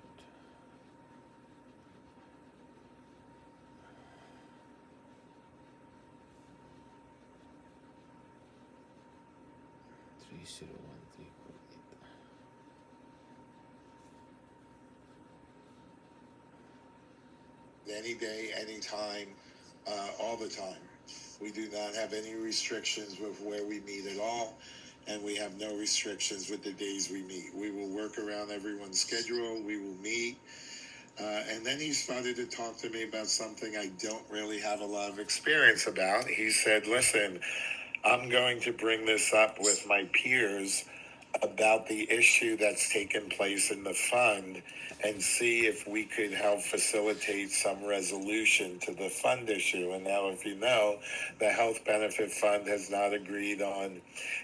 Three 01348. Any day, anytime, all the time. We do not have any restrictions with where we meet at all, and we have no restrictions with the days we meet. We will work around everyone's schedule. We will meet. And then he started to talk to me about something I don't really have a lot of experience about. He said, listen, I'm going to bring this up with my peers about the issue that's taken place in the fund and see if we could help facilitate some resolution to the fund issue. And now, if you know, the Health Benefit Fund has not agreed on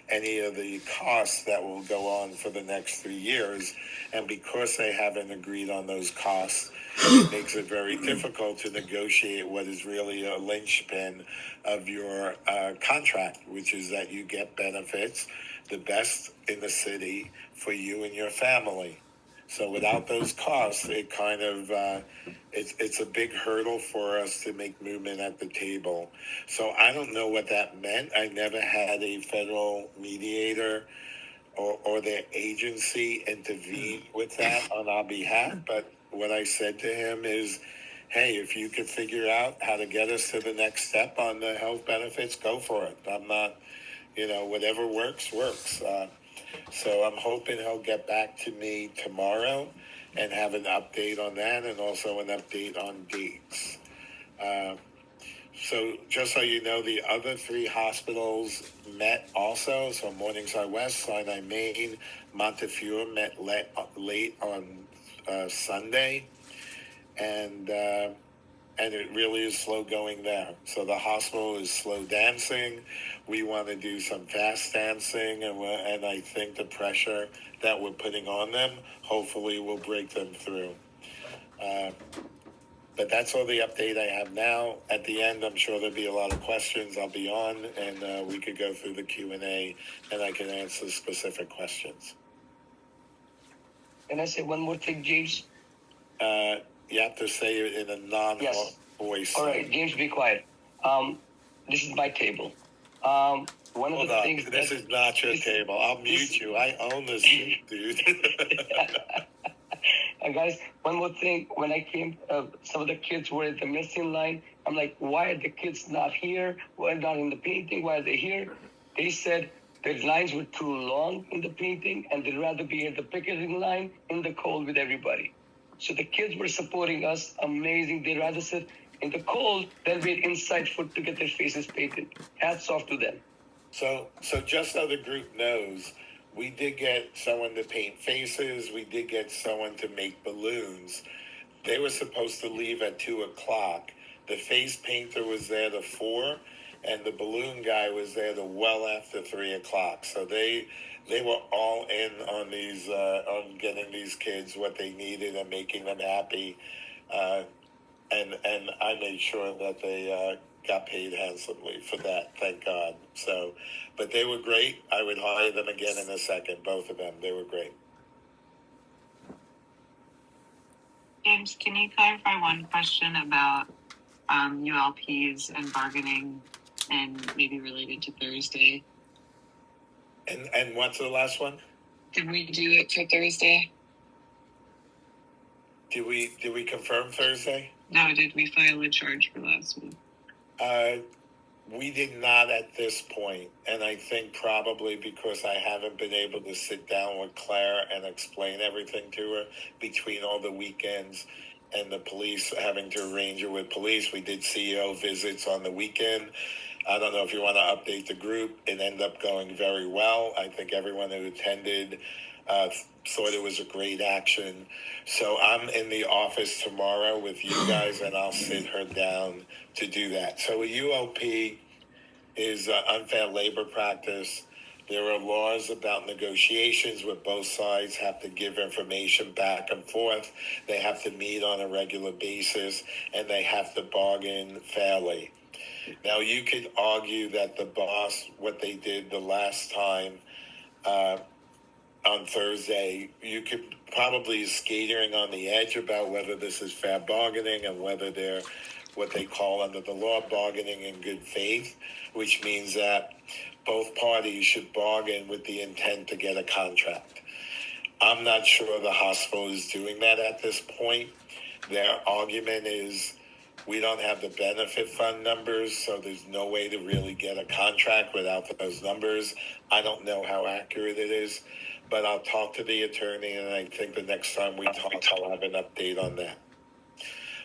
any of the costs that will go on for the next 3 years. And because they haven't agreed on those costs, it makes it very difficult to negotiate what is really a linchpin of your contract, which is that you get benefits, the best in the city for you and your family. So without those costs, it kind of, it's a big hurdle for us to make movement at the table. So I don't know what that meant. I never had a federal mediator or their agency intervene with that on our behalf. But what I said to him is, hey, if you could figure out how to get us to the next step on the health benefits, go for it. I'm not, whatever works. So I'm hoping he'll get back to me tomorrow and have an update on that, and also an update on dates. So just so you know, the other 3 hospitals met also. So Morningside West, Sinai, Maine, Montefiore met late on Sunday. And it really is slow going there. So the hospital is slow dancing. We want to do some fast dancing, and I think the pressure that we're putting on them hopefully will break them through. But that's all the update I have now. At the end, I'm sure there'll be a lot of questions. I'll be on, and we could go through the Q&A, and I can answer specific questions. Can I say one more thing, James? You have to say it in a non-voice. Yes. All right, James, be quiet. This is my table. One of the things. This is not your table. I'll mute you. I own this thing, dude. Guys, one more thing. When I came, some of the kids were at the missing line. I'm like, why are the kids not here? Why not in the painting? Why are they here? They said the lines were too long in the painting, and they'd rather be at the picketing line in the cold with everybody. So the kids were supporting us. Amazing. They'd rather sit in the cold than wait inside to get their faces painted. Hats off to them. So just so the group knows, we did get someone to paint faces. We did get someone to make balloons. They were supposed to leave at 2:00. The face painter was there to 4, and the balloon guy was there to well after 3:00. So they were all in on these on getting these kids what they needed and making them happy. And I made sure that they got paid handsomely for that, thank God. So, but they were great. I would hire them again in a second, both of them. They were great. James, can you clarify one question about ULPs and bargaining and maybe related to Thursday? And what's the last one? Did we do it for Thursday? Did we confirm Thursday? No, did we file a charge for last week? We did not at this point, and I think probably because I haven't been able to sit down with Claire and explain everything to her between all the weekends and the police having to arrange it with police. We did CEO visits on the weekend. I don't know if you want to update the group. It ended up going very well. I think everyone who attended thought it was a great action. So I'm in the office tomorrow with you guys, and I'll sit her down to do that. So a ULP is unfair labor practice. There are laws about negotiations where both sides have to give information back and forth. They have to meet on a regular basis, and they have to bargain fairly. Now, you could argue that the boss, what they did the last time on Thursday, you could probably skatering on the edge about whether this is fair bargaining and whether they're what they call under the law bargaining in good faith, which means that both parties should bargain with the intent to get a contract. I'm not sure the hospital is doing that at this point. Their argument is we don't have the benefit fund numbers, so there's no way to really get a contract without those numbers. I don't know how accurate it is, but I'll talk to the attorney, and I think the next time we talk, I'll have an update on that.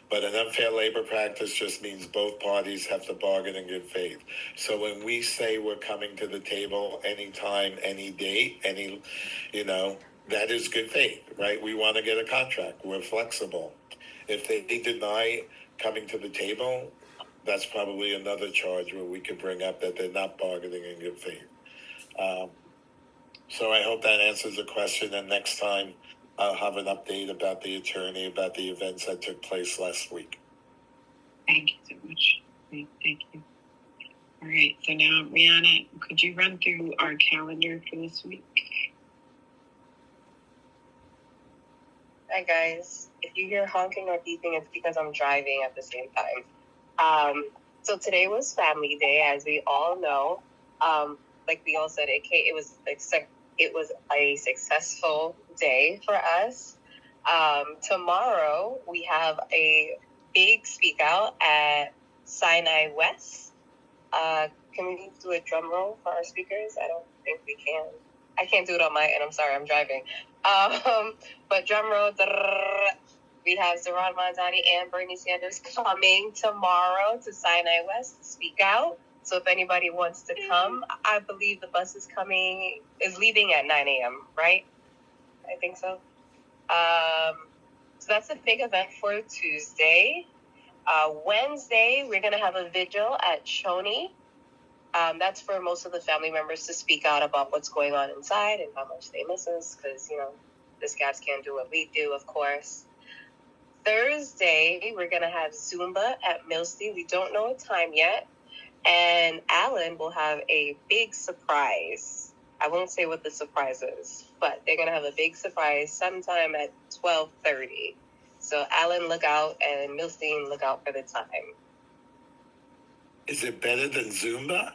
But an unfair labor practice just means both parties have to bargain in good faith. So when we say we're coming to the table anytime, any date, that is good faith, right? We want to get a contract. We're flexible. If they deny coming to the table, that's probably another charge where we could bring up that they're not bargaining in good faith. So I hope that answers the question. And next time I'll have an update about the attorney, about the events that took place last week. Thank you so much. Thank you. All right. So now, Rihanna, could you run through our calendar for this week? Hi, guys. If you hear honking or beeping, it's because I'm driving at the same time. So today was Family Day, as we all know. Like we all said, it was a successful day for us. Tomorrow, we have a big speak out at Sinai West. Can we do a drum roll for our speakers? I don't think we can. I can't do it on my end. I'm sorry, I'm driving. But drum roll, we have Zeron Manzani and Bernie Sanders coming tomorrow to Sinai West to speak out. So if anybody wants to come, I believe the bus is leaving at 9 a.m., right? I think so. So that's a big event for Tuesday. Wednesday, we're going to have a vigil at Choney. That's for most of the family members to speak out about what's going on inside and how much they miss us because, the scabs can't do what we do, of course. Thursday, we're going to have Zumba at Millstein. We don't know a time yet. And Alan will have a big surprise. I won't say what the surprise is, but they're going to have a big surprise sometime at 12:30. So Alan, look out, and Millstein, look out for the time. Is it better than Zumba?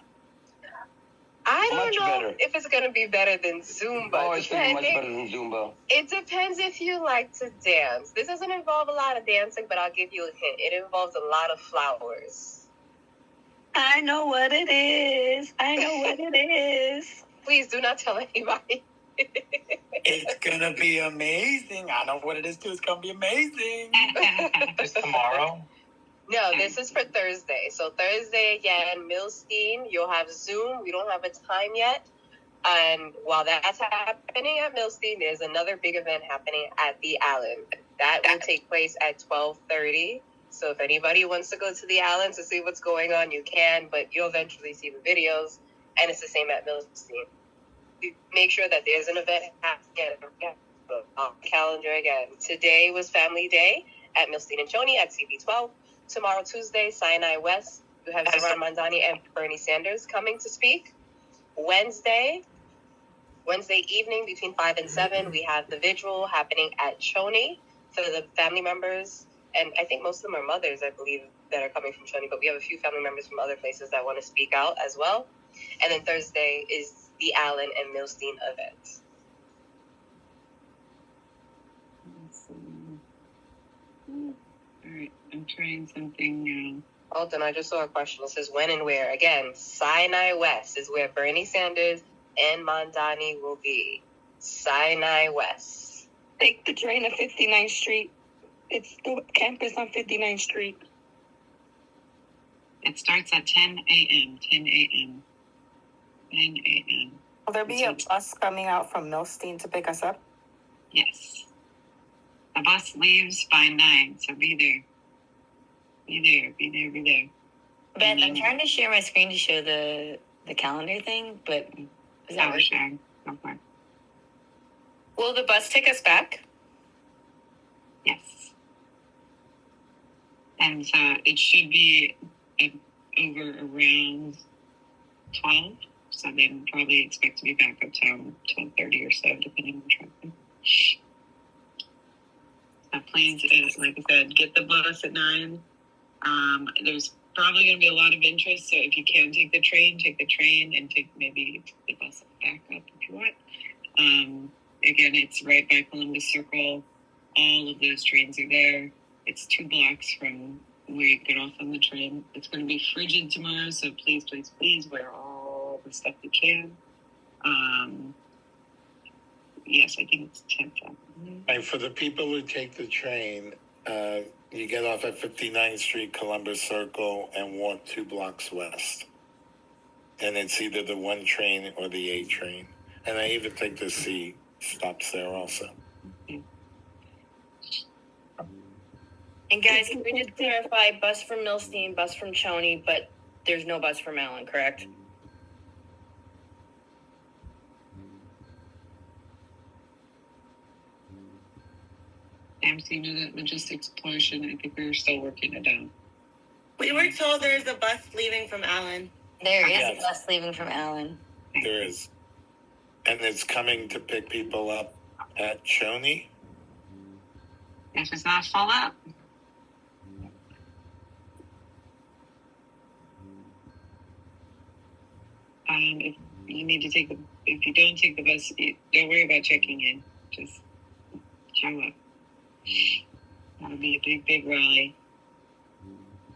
I don't Much know better. if it's going to be better than Zumba. Oh, it's gonna be much better than Zumba. It depends if you like to dance. This doesn't involve a lot of dancing, but I'll give you a hint. It involves a lot of flowers. I know what it is. I know what it is. Please do not tell anybody. It's gonna be amazing. I know what it is too. It's gonna be amazing. It's tomorrow. No, this is for Thursday. So Thursday again, Millstein. You'll have Zoom. We don't have a time yet. And while that's happening at Millstein, there's another big event happening at the Allen. That will take place at 12:30. So if anybody wants to go to the Allen to see what's going on, you can. But you'll eventually see the videos. And it's the same at Millstein. Make sure that there's an event happening on the calendar again. Today was Family Day at Millstein and Choney at CB12. Tomorrow, Tuesday, Sinai West. You have Zoran Mandani and Bernie Sanders coming to speak. Wednesday evening between 5 and 7, we have the vigil happening at Choney for the family members. And I think most of them are mothers, I believe, that are coming from Choney. But we have a few family members from other places that want to speak out as well. And then Thursday is the Allen and Millstein event. All right, I'm trying something now. Hold on, I just saw a question. It says when and where. Again, Sinai West is where Bernie Sanders and Mandani will be. Sinai West. Take the train to 59th Street. It's the campus on 59th Street. It starts at 10 a.m. 10 a.m. 10 a.m. Will there be a bus coming out from Millstein to pick us up? Yes. The bus leaves by 9, so be there. Be there. Beth, I'm trying to share my screen to show the calendar thing, but is that sharing? Okay. Will the bus take us back? Yes. And so it should be over around 12. So they probably expect to be back up to 12:30 or so, depending on traffic. So please, like I said, get the bus at 9. There's probably going to be a lot of interest, so if you can take the train and take maybe the bus back up if you want. Again, it's right by Columbus Circle. All of those trains are there. It's 2 blocks from where you get off on the train. It's going to be frigid tomorrow, so please wear all the stuff you can. Yes, I think it's 10th. And for the people who take the train, you get off at 59th Street, Columbus Circle, and walk 2 blocks west. And it's either the 1 train or the A train. And I even think the C stops there also. And guys, can we just clarify, bus from Millstein, bus from Choney, but there's no bus from Allen, correct? So you know that logistics portion, I think we're still working it out. We were told there's a bus leaving from Allen. There is Yes. a bus leaving from Allen. There is. And it's coming to pick people up at Choney. If it's not full up. If you need to take if you don't take the bus, don't worry about checking in. Just show up. That'll be a big rally.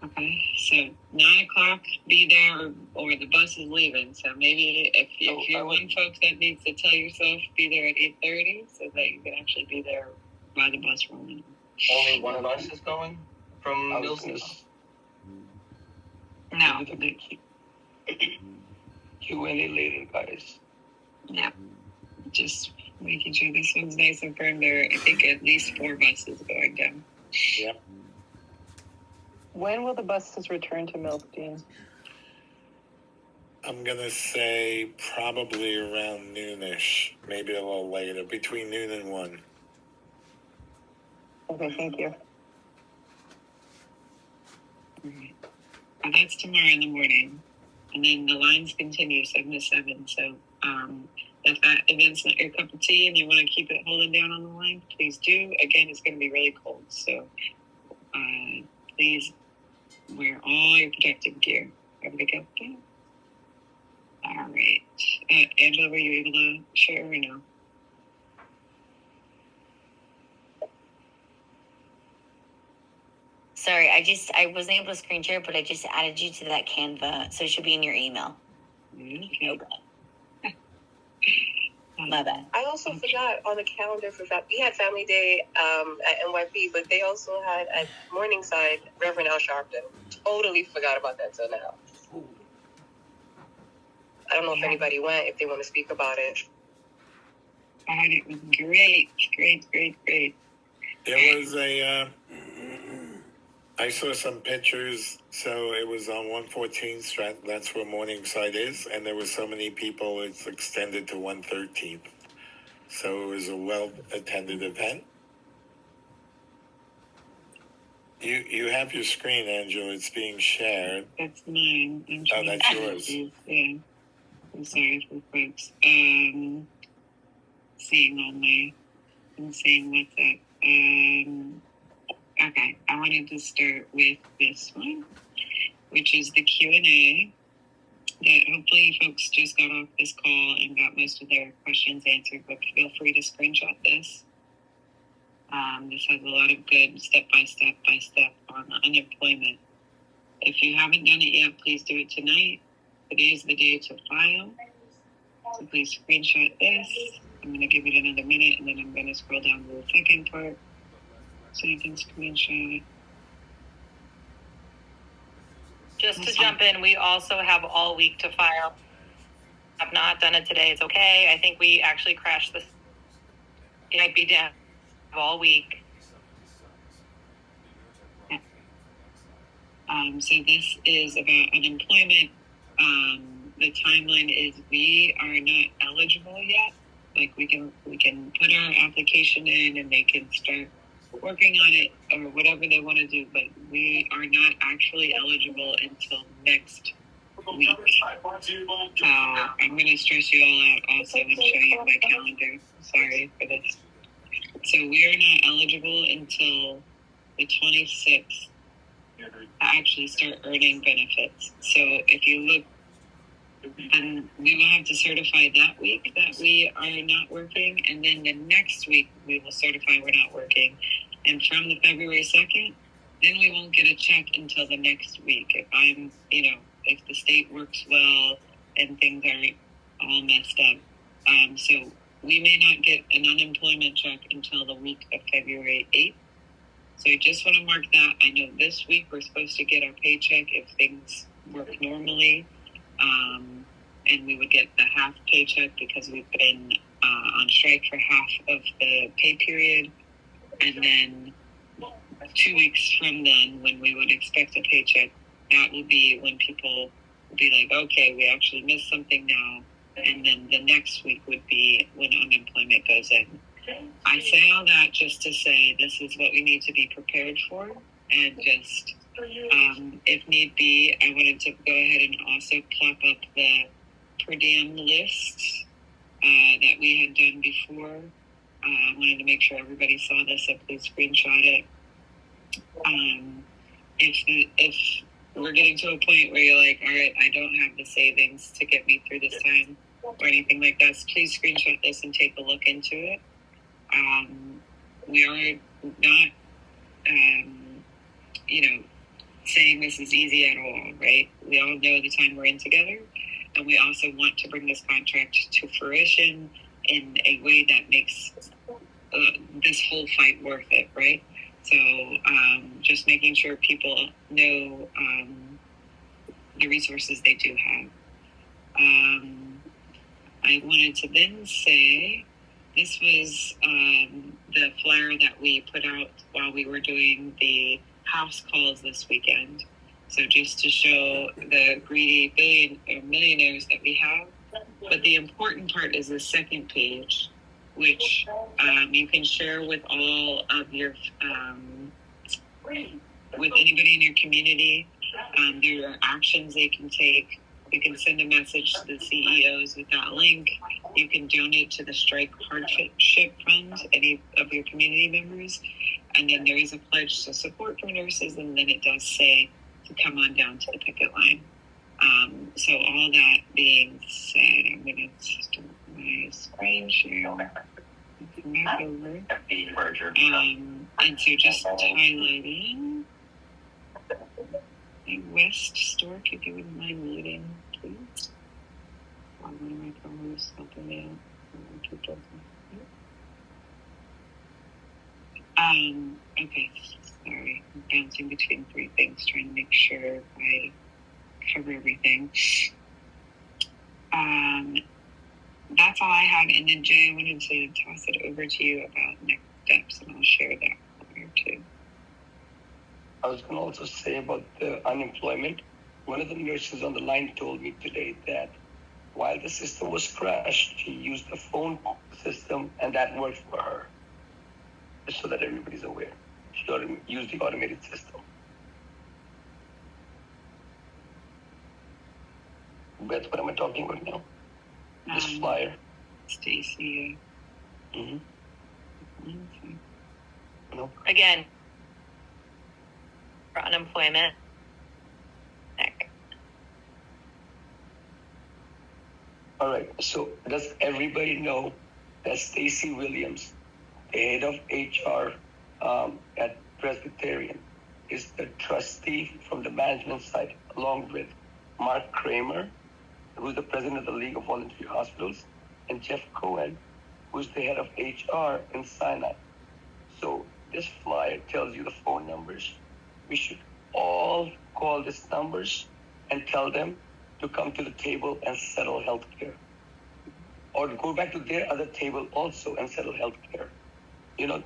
Okay, so 9:00, be there, or the bus is leaving. So maybe if you're one folks that needs to tell yourself, be there at 8:30, so that you can actually be there by the bus rolling. Only one of us is going from Millstein. No. Q&A later, guys. Yeah. Just making sure this one's nice and firm. There, I think at least 4 buses going down. Yep. When will the buses return to Millstein? I'm going to say probably around noonish, maybe a little later, between noon and 1. Okay, thank you. Right. Well, that's tomorrow in the morning. And then the lines continue 7 to 7. So if that event's not your cup of tea and you want to keep it holding down on the line, please do. Again, it's going to be really cold. So please wear all your protective gear. Everybody go? Okay. All right. Angela, were you able to share or no? Sorry, I wasn't able to screen share, but I just added you to that Canva, so it should be in your email. Okay. My bad. I also forgot on the calendar for we had Family Day at NYP, but they also had at Morningside Reverend Al Sharpton. Totally forgot about that till now. I don't know if anybody went, if they want to speak about it. And it was great. There was I saw some pictures. So it was on 114th. That's where Morningside is. And there were so many people, it's extended to 113th. So it was a well-attended event. You have your screen, Angela. It's being shared. That's mine. Oh, that's yours. Yeah. I'm sorry for folks. Seeing what's up. Okay, I wanted to start with this one, which is the Q&A that hopefully folks just got off this call and got most of their questions answered, but feel free to screenshot this. This has a lot of good step-by-step on unemployment. If you haven't done it yet, please do it tonight. Today is the day to file. So please screenshot this. I'm going to give it another minute, and then I'm going to scroll down to the second part so you can screenshot it. Just to jump in, we also have all week to file. I've not done it today. It's okay. I think we actually crashed this. It might be down all week. So this is about unemployment. The timeline is we are not eligible yet. Like we can put our application in and they can start working on it or whatever they want to do, but we are not actually eligible until next week. I'm going to stress you all out also and show you my calendar. Sorry for this. So we are not eligible until the 26th to actually start earning benefits. So if you look, then we will have to certify that week that we are not working, and then the next week we will certify we're not working. And from the February 2nd, then we won't get a check until the next week. If the state works well and things aren't all messed up. So we may not get an unemployment check until the week of February 8th. So I just want to mark that. I know this week we're supposed to get our paycheck if things work normally. And we would get the half paycheck because we've been on strike for half of the pay period. And then 2 weeks from then, when we would expect a paycheck, that will be when people will be like, okay, we actually missed something now. And then the next week would be when unemployment goes in. I say all that just to say this is what we need to be prepared for. And just, if need be, I wanted to go ahead and also plop up the per diem list that we had done before. I wanted to make sure everybody saw this, so please screenshot it. If we're getting to a point where you're like, all right, I don't have the savings to get me through this time or anything like that, please screenshot this and take a look into it. We are not, saying this is easy at all, right? We all know the time we're in together, and we also want to bring this contract to fruition in a way that makes this whole fight worth it, right? So just making sure people know the resources they do have. I wanted to then say this was the flyer that we put out while we were doing the house calls this weekend. So just to show the greedy millionaires that we have. But the important part is the second page, which you can share with all of your, with anybody in your community. There are actions they can take. You can send a message to the CEOs with that link. You can donate to the Strike Hardship Fund, any of your community members. And then there is a pledge to support for nurses, and then it does say to come on down to the picket line. So all that being said, I'm going to start my screen share. Come back over. And so just highlighting the West Stork, if you wouldn't mind muting, please. One of my co-hosts helping me out. Okay, sorry, I'm bouncing between three things, trying to make sure I cover everything. That's all I had, and then Jay, I wanted to toss it over to you about next steps, and I'll share that later too. I was going to also say about the unemployment. One of the nurses on the line told me today that while the system was crashed, she used the phone system, and that worked for her. Just so that everybody's aware. She used the automated system. Beth, what am I talking about now? This flyer. Stacy. No. Again, for unemployment. Nick. All right. So does everybody know that Stacy Williams, the head of HR at Presbyterian, is the trustee from the management side, along with Mark Kramer, who's the president of the League of Voluntary Hospitals, and Jeff Cohen, who's the head of HR in Sinai. So this flyer tells you the phone numbers. We should all call these numbers and tell them to come to the table and settle healthcare. Or go back to their other table also and settle healthcare. You know,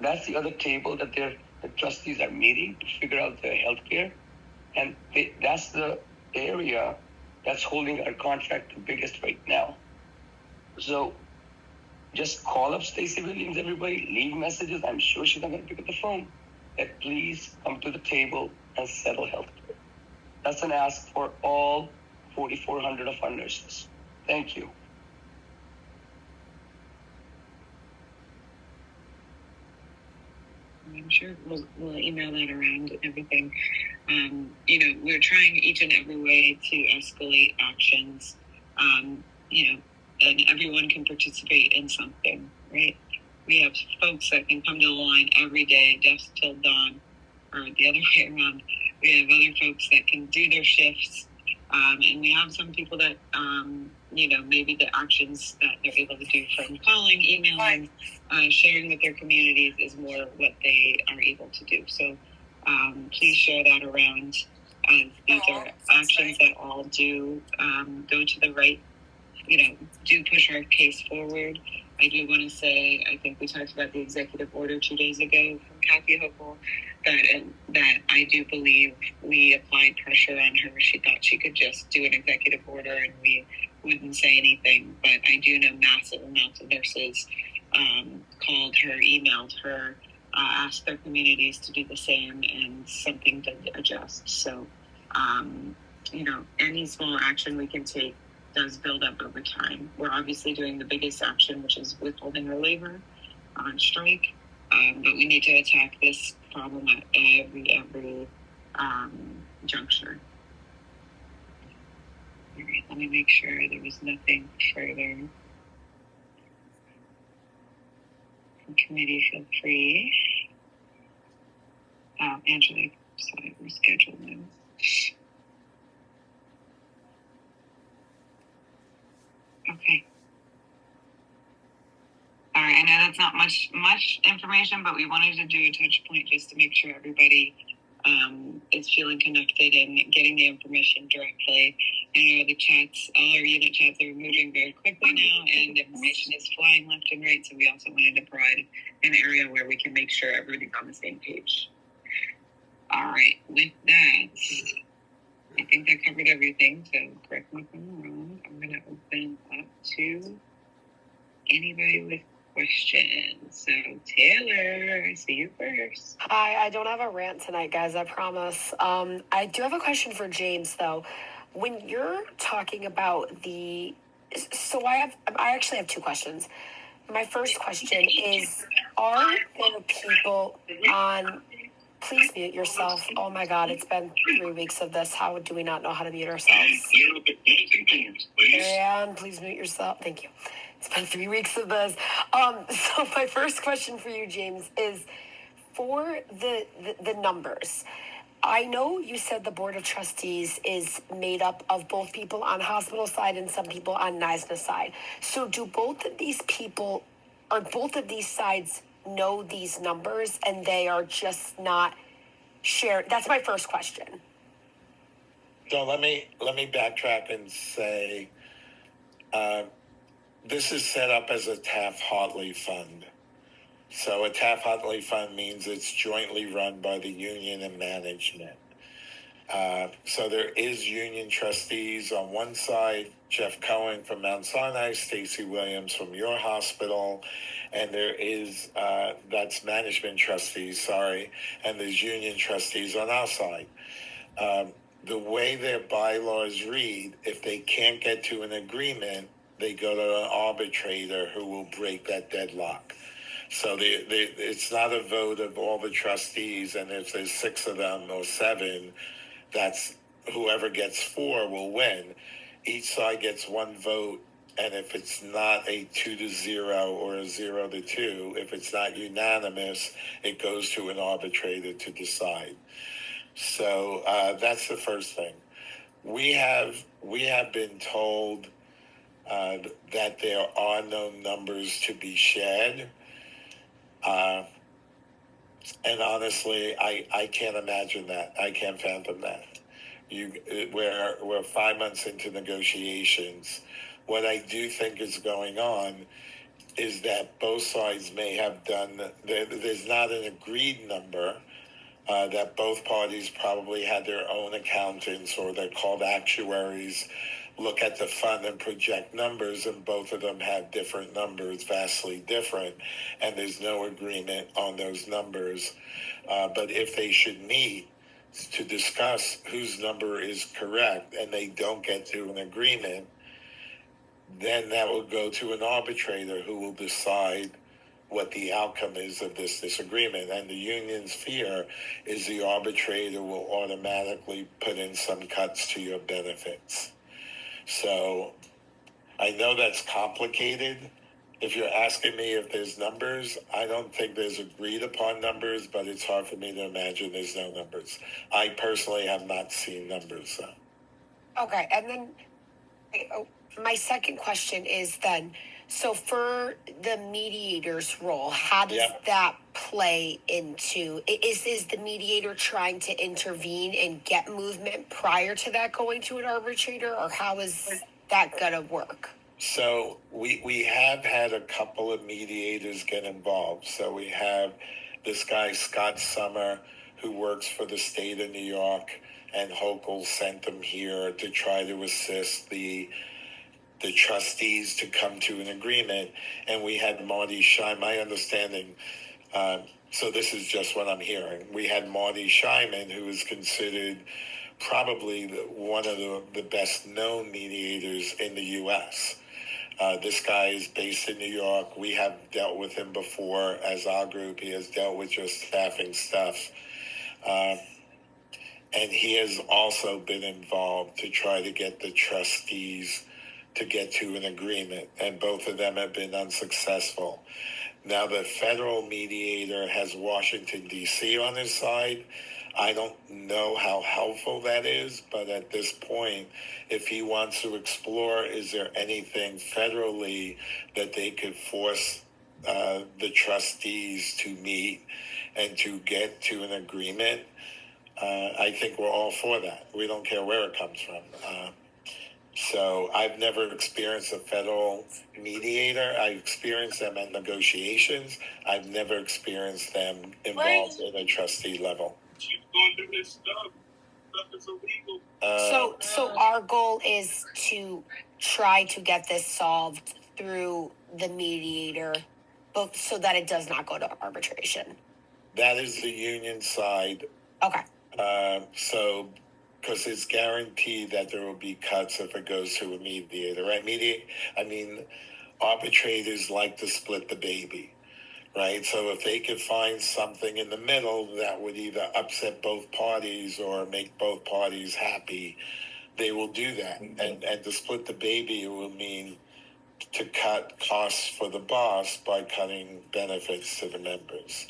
that's the other table that the trustees are meeting to figure out the healthcare. And that's the area that's holding our contract the biggest right now. So just call up Stacy Williams, everybody, leave messages. I'm sure she's not going to pick up the phone. That please come to the table and settle healthcare. That's an ask for all 4,400 of our nurses. Thank you. I'm sure we'll email that around and everything. We're trying each and every way to escalate actions, and everyone can participate in something, right? We have folks that can come to the line every day, dusk till dawn, or the other way around. We have other folks that can do their shifts, and we have some people that, maybe the actions that they're able to do from calling, emailing, sharing with their communities is more what they are able to do. So please share that around. These are actions that all do go to the right, do push our case forward. I do want to say, I think we talked about the executive order 2 days ago from Kathy Hochul, that I do believe we applied pressure on her. She thought she could just do an executive order and we wouldn't say anything. But I do know massive amounts of nurses called her, emailed her, asked their communities to do the same, and something did adjust. So, any small action we can take does build up over time. We're obviously doing the biggest action, which is withholding our labor on strike, but we need to attack this problem at every juncture. All right, let me make sure there was nothing further. Committee, feel free. Angela, sorry, we're scheduled now. Okay. All right, I know that's not much information, but we wanted to do a touch point just to make sure everybody is feeling connected and getting the information directly. I know the chats, all our unit chats are moving very quickly now, and information is flying left and right, so we also wanted to provide an area where we can make sure everybody's on the same page. All right, with that, I think that covered everything, so correct me if I'm wrong. I'm going to open up to anybody with questions. So Taylor, I see you first. Hi, I don't have a rant tonight, guys, I promise. I do have a question for James, though. When you're talking about so I actually have two questions. My first question is, are there people on, please mute yourself. Oh my God, it's been 3 weeks of this. How do we not know how to mute ourselves? Marianne, please mute yourself. Thank you. It's been 3 weeks of this. So my first question for you, James, is for the numbers. I know you said the Board of Trustees is made up of both people on hospital side and some people on NISNA side. So do both of these people, or both of these sides know these numbers and they are just not shared? That's my first question. So let me backtrack and say, this is set up as a Taft-Hartley fund. So a Taft-Hartley fund means it's jointly run by the union and management. So there is union trustees on one side, Jeff Cohen from Mount Sinai, Stacy Williams from your hospital, and there is, that's management trustees, sorry, and there's union trustees on our side. The way their bylaws read, if they can't get to an agreement, they go to an arbitrator who will break that deadlock. So it's not a vote of all the trustees, and if there's 6 of them or 7, that's whoever gets 4 will win. Each side gets 1 vote, and if it's not a 2-0 or a 0-2, if it's not unanimous, it goes to an arbitrator to decide. So that's the first thing. We have been told that there are no numbers to be shared. And honestly, I can't imagine that. I can't fathom that. We're 5 months into negotiations. What I do think is going on is that both sides may have done, there's not an agreed number, that both parties probably had their own accountants, or they're called actuaries, look at the fund and project numbers, and both of them have different numbers, vastly different, and there's no agreement on those numbers. But if they should meet to discuss whose number is correct and they don't get to an agreement, then that will go to an arbitrator who will decide what the outcome is of this disagreement. And the union's fear is the arbitrator will automatically put in some cuts to your benefits. So I know that's complicated. If you're asking me if there's numbers, I don't think there's agreed upon numbers, but it's hard for me to imagine there's no numbers. I personally have not seen numbers. So. Okay, and then my second question is then, so for the mediator's role, how does that play into, is the mediator trying to intervene and get movement prior to that going to an arbitrator, or how is that going to work? So we have had a couple of mediators get involved. So we have this guy, Scott Summer, who works for the state of New York, and Hochul sent him here to try to assist the trustees to come to an agreement. And we had Marty Scheiman, my understanding, so this is just what I'm hearing. We had Marty Scheiman, who is considered probably one of the best known mediators in the U.S. This guy is based in New York. We have dealt with him before as our group. He has dealt with your staffing stuff. And he has also been involved to try to get the trustees to get to an agreement, and both of them have been unsuccessful. Now, the federal mediator has Washington, D.C. on his side. I don't know how helpful that is, but at this point, if he wants to explore, is there anything federally that they could force the trustees to meet and to get to an agreement, I think we're all for that. We don't care where it comes from. So I've never experienced a federal mediator. I've experienced them at negotiations. I've never experienced them involved at a trustee level. She's going to do this stuff. Stuff is illegal. So our goal is to try to get this solved through the mediator but so that it does not go to arbitration. That is the union side. Okay. So, because it's guaranteed that there will be cuts if it goes to a mediator, right? Arbitrators like to split the baby, right? So if they could find something in the middle that would either upset both parties or make both parties happy, they will do that. And to split the baby, it will mean to cut costs for the boss by cutting benefits to the members.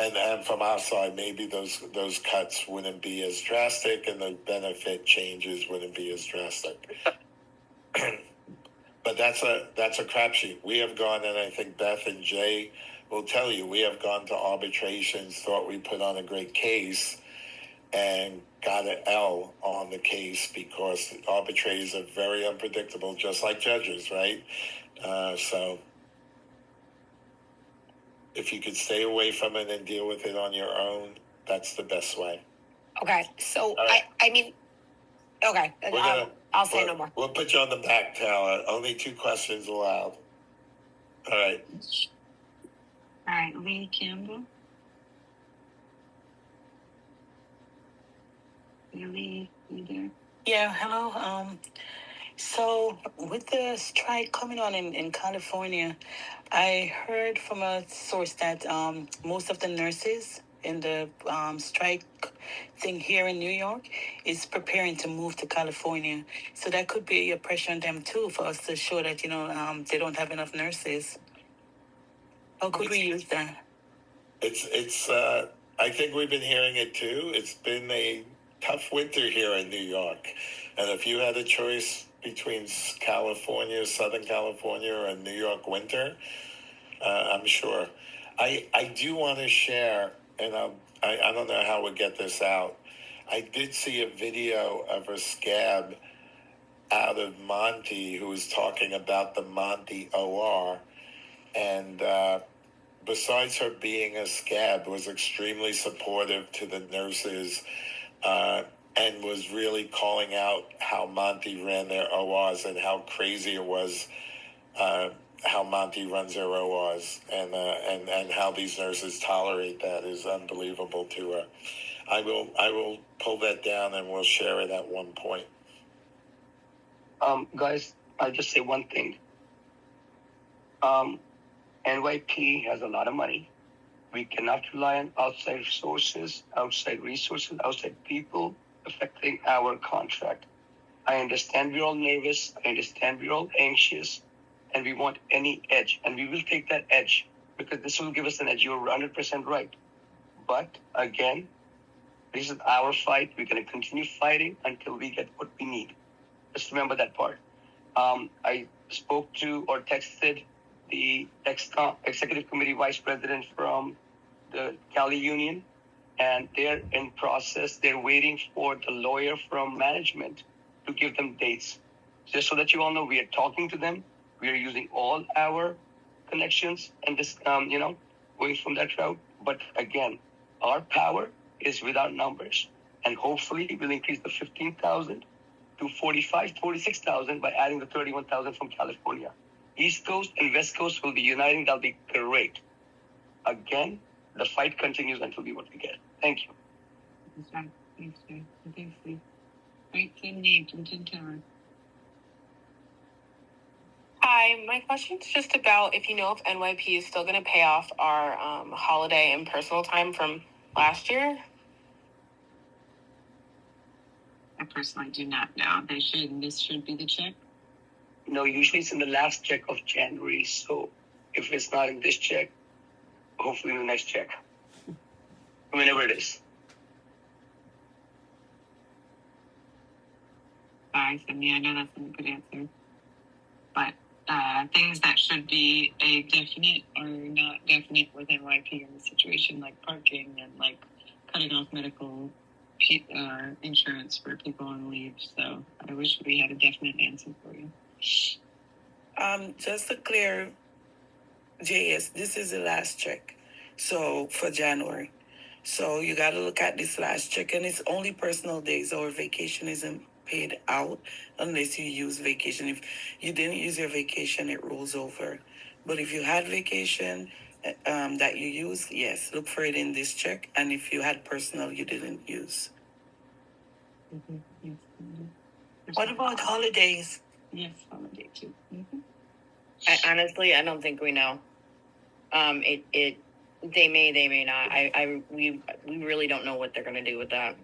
And from our side, maybe those cuts wouldn't be as drastic, and the benefit changes wouldn't be as drastic. But that's a crapshoot. We have gone, and I think Beth and Jay will tell you, we have gone to arbitrations, thought we put on a great case, and got an L on the case because arbitrators are very unpredictable, just like judges, right? So if you could stay away from it and deal with it on your own, that's the best way. Okay. So, right. Okay. I'll say no more. We'll put you on the back, Tyler. Only 2 questions allowed. All right. All right, Lee Campbell. Lee, you there? Yeah, hello. So with the strike coming on in California, I heard from a source that most of the nurses in the strike thing here in New York is preparing to move to California. So that could be a pressure on them too, for us to show that, they don't have enough nurses. How could we use that? It's I think we've been hearing it too. It's been a tough winter here in New York. And if you had a choice between California, Southern California, and New York winter, I'm sure. I do want to share, and I don't know how we'll get this out. I did see a video of a scab out of Monty who was talking about the Monty OR, and besides her being a scab, was extremely supportive to the nurses, and was really calling out how Monty ran their ORs and how crazy it was how Monty runs their ORs, and how these nurses tolerate that is unbelievable to her. I will pull that down and we'll share it at one point. Guys, I'll just say one thing. NYP has a lot of money. We cannot rely on outside sources, outside resources, outside people affecting our contract. I understand we're all nervous. I understand we're all anxious, and we want any edge, and we will take that edge because this will give us an edge. You're 100% right. But again, this is our fight. We're going to continue fighting until we get what we need. Just remember that part. I spoke to or texted the executive committee vice president from the Cali Union, and they're in process. They're waiting for the lawyer from management to give them dates. Just so that you all know, we are talking to them. We are using all our connections and just, going from that route. But again, our power is without numbers, and hopefully we'll increase the 15,000 to 46,000 by adding the 31,000 from California. East Coast and West Coast will be uniting. That'll be great. Again, the fight continues until we what we get. Thank you. Thanks, sir. Thanks, Lee. Right, same name from Tin Tower. Hi, my question's just about if you know if NYP is still going to pay off our holiday and personal time from last year. I personally do not know. This should be the check. No, usually it's in the last check of January. So if it's not in this check, hopefully in the next check. Whenever it is. Sorry, Sydney, I know that's not a good answer. But things that should be a definite or not definite with NYP in the situation, like parking and like cutting off medical insurance for people on leave. So I wish we had a definite answer for you. Just to clear, JS, this is the last check. So for January. So you got to look at this last check, and it's only personal days or vacation isn't paid out unless you use vacation. If you didn't use your vacation, it rolls over. But if you had vacation that you used, yes, look for it in this check. And if you had personal you didn't use. What about holidays? Yes, holiday too. I don't think we know. They may not. We really don't know what they're gonna do with that.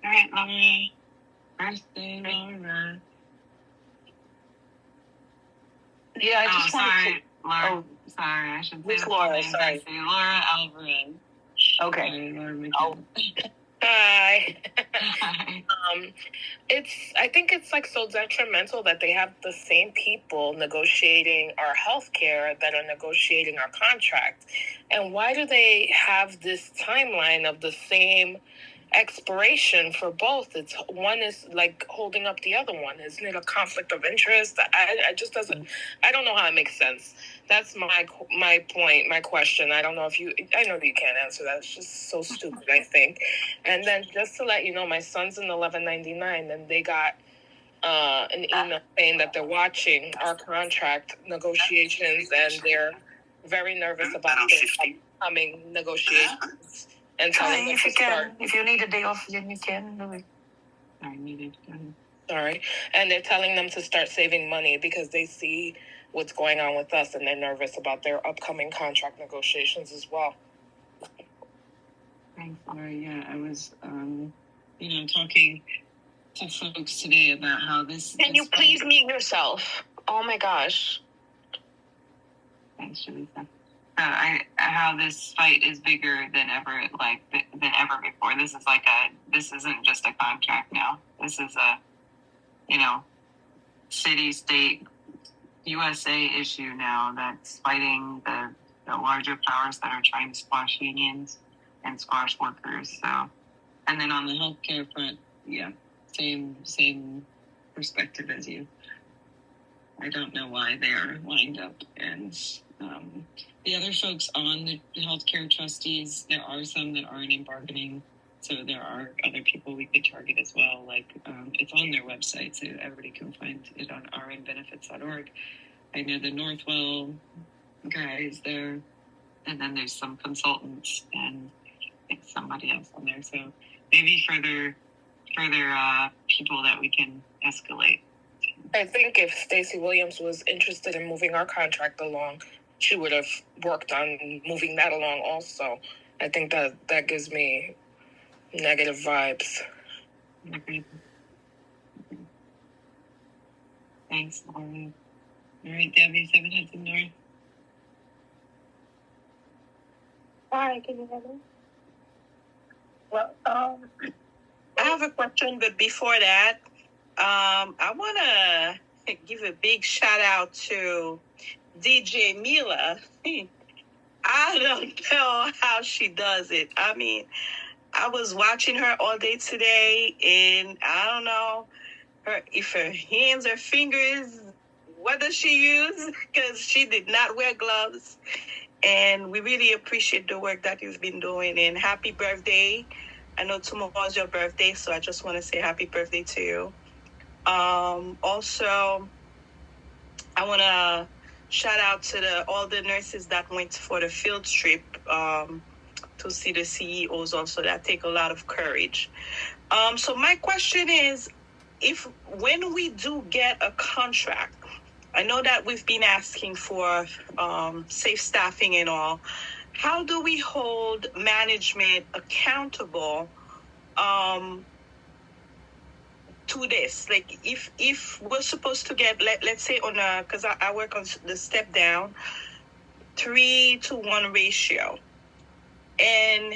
All right, Laura. Birthday, Laura. Yeah, I just sorry, Laura. Sorry, I should say Which Laura? Sorry. Laura Alvarez. Okay. Sorry, Laura McKinnon. Hi. I think it's like so detrimental that they have the same people negotiating our health care that are negotiating our contract. And why do they have this timeline of the same expiration for both? It's one is like holding up the other one. Isn't it a conflict of interest? I just doesn't. I don't know how it makes sense. That's my point, my question. I don't know if I know you can't answer that. It's just so stupid, I think. And then just to let you know, my son's in 1199, and they got an email saying that they're watching our contract negotiations, and they're very nervous about the upcoming negotiations. And telling them to start. If you need a day off, then you can do it. Sorry. And they're telling them to start saving money because they see what's going on with us, and they're nervous about their upcoming contract negotiations as well. Thanks, Laura. Yeah, I was, talking to folks today about how this. Can you please mute yourself? Oh my gosh. Thanks, Teresa. How this fight is bigger than ever, than ever before. This isn't just a contract now. This is a, city, state, USA issue now that's fighting the larger powers that are trying to squash unions and squash workers. So, and then on the healthcare front, yeah, same perspective as you. I don't know why they're lined up. And the other folks on the healthcare trustees, there are some that aren't in bargaining. So there are other people we could target as well. It's on their website, so everybody can find it on rnbenefits.org. I know the Northwell guys there, and then there's some consultants and I think somebody else on there. So maybe further people that we can escalate. I think if Stacey Williams was interested in moving our contract along, she would have worked on moving that along also. I think that gives me negative vibes. Okay. Thanks, Lauren. All right, Debbie, 7 Hudson North. Hi, can you hear me? Well, I have a question, but before that, I want to give a big shout out to DJ Mila. I don't know how she does it. I mean, I was watching her all day today, and I don't know if her hands or fingers, what does she use? Because she did not wear gloves. And we really appreciate the work that you've been doing. And happy birthday. I know tomorrow's your birthday, so I just want to say happy birthday to you. Also, I want to shout out to all the nurses that went for the field trip to see the CEOs also. That take a lot of courage. So my question is, when we do get a contract, I know that we've been asking for safe staffing and all. How do we hold management accountable to this? Like if we're supposed to get, let's say because I work on the step down, 3-to-1 ratio, and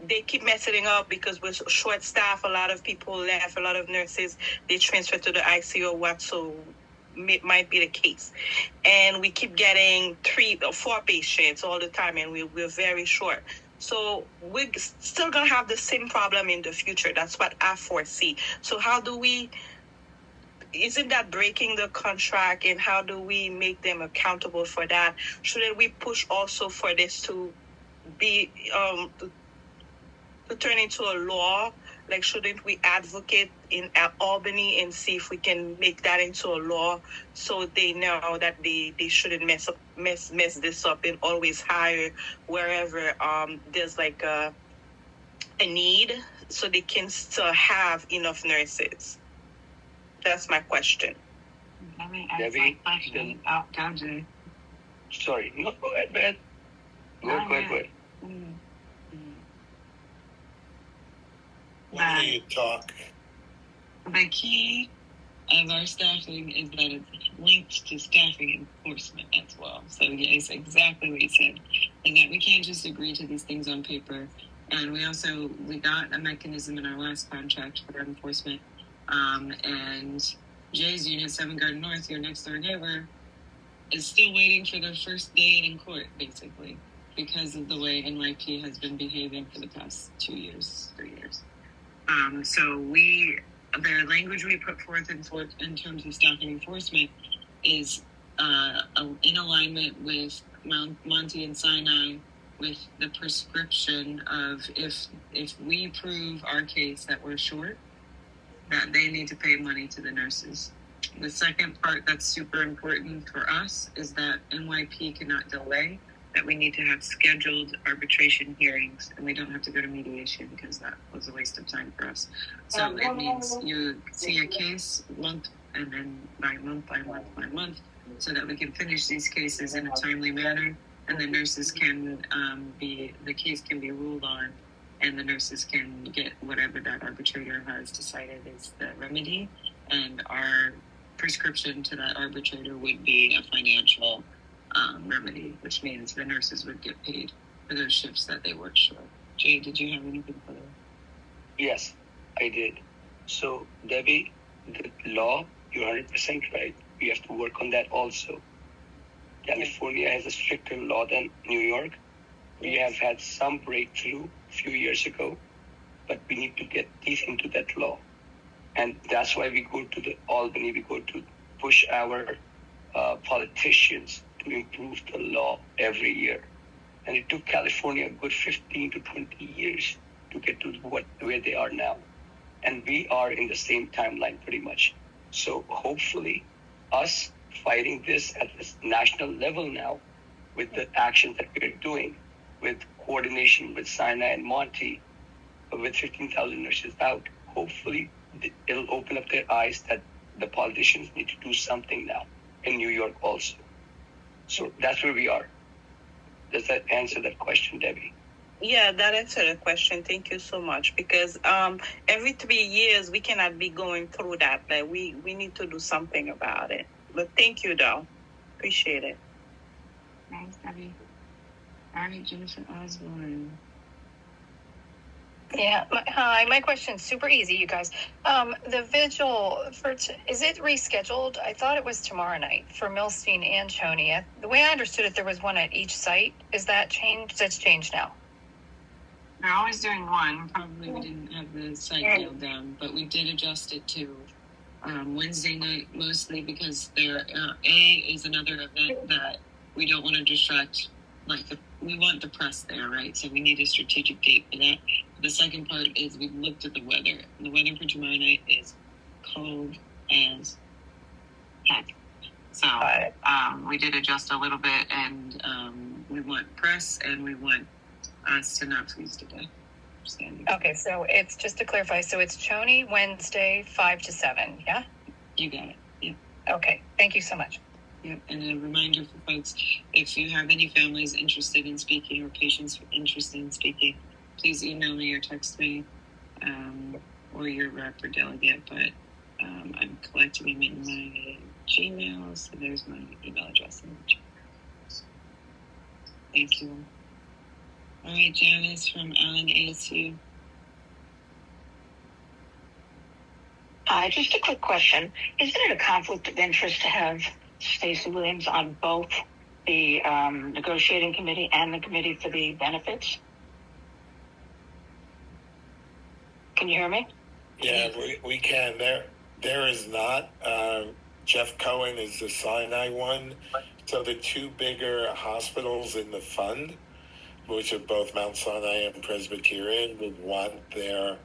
they keep messing up because we're short staff. A lot of people left, a lot of nurses, they transfer to the ICU or what, so might be the case. And we keep getting 3 or 4 patients all the time, and we're very short. So we're still going to have the same problem in the future. That's what I foresee. So how do we, isn't that breaking the contract, and how do we make them accountable for that? Shouldn't we push also for this to be, to turn into a law Like, shouldn't we advocate in Albany and see if we can make that into a law so they know that they shouldn't mess this up and always hire wherever there's like a need, so they can still have enough nurses. That's my question. Let me ask Debbie, my question. Oh, go, Jay. Sorry, no, go ahead, man. Go ahead. Why don't you talk? The key of our staffing is that it's linked to staffing enforcement as well. So yes, exactly what you said. And that we can't just agree to these things on paper. And we got a mechanism in our last contract for enforcement. And Jay's unit, 7 Garden North, your next door neighbor, is still waiting for their first day in court, basically, because of the way NYP has been behaving for the past 2 years, 3 years. So the language we put forth in terms of staffing enforcement is in alignment with Monty and Sinai, with the prescription of if we prove our case that we're short, that they need to pay money to the nurses. The second part that's super important for us is that NYP cannot delay, that we need to have scheduled arbitration hearings, and we don't have to go to mediation because that was a waste of time for us. So it means you see a case month and then by month, so that we can finish these cases in a timely manner, and the nurses can the case can be ruled on, and the nurses can get whatever that arbitrator has decided is the remedy, and our prescription to that arbitrator would be a financial remedy, which means the nurses would get paid for those shifts that they work short. Jay, did you have anything for that? Yes, I did. So, Debbie, the law, you're 100% right. We have to work on that also. California has a stricter law than New York. We have had some breakthrough a few years ago, but we need to get teeth into that law. And that's why we go to the Albany, we go to push our politicians to improve the law every year. And it took California a good 15 to 20 years to get to where they are now. And we are in the same timeline pretty much. So hopefully us fighting this at this national level now with the actions that we're doing, with coordination with Sinai and Monty, with 15,000 nurses out, hopefully it'll open up their eyes that the politicians need to do something now in New York also. So that's where we are. Does that answer that question, Debbie? Yeah, that answered the question. Thank you so much. Because every 3 years we cannot be going through that. Like we need to do something about it. But thank you, though. Appreciate it. Thanks, Debbie. All right, Jennifer Osborne. Yeah, hi. My question's super easy, you guys. The vigil is it rescheduled? I thought it was tomorrow night for Milstein and Chonia. The way I understood it, there was one at each site. Is that changed? That's changed now. They're always doing one. Probably we didn't have the site nailed down, but we did adjust it to Wednesday night mostly because there is another event that we don't want to distract. We want the press there, right? So we need a strategic date for that. The second part is we looked at the weather. The weather for tomorrow night is cold as heck. So we did adjust a little bit, and we want press, and we want us to not freeze to death. Okay, so it's just to clarify. So it's Choney Wednesday, 5 to 7. Yeah. You got it. Yeah. Okay. Thank you so much. Yep, and a reminder for folks, if you have any families interested in speaking or patients interested in speaking, please email me or text me, or your rep or delegate, but I'm collecting them in my Gmail, so there's my email address in the chat. Thank you. All right, Janice from Allen ASU. Hi, just a quick question. Isn't it a conflict of interest to have Stacey Williams on both the negotiating committee and the committee for the benefits? Can you hear me? Yeah, we can. There is not. Jeff Cohen is the Sinai one. So the two bigger hospitals in the fund, which are both Mount Sinai and Presbyterian, would want their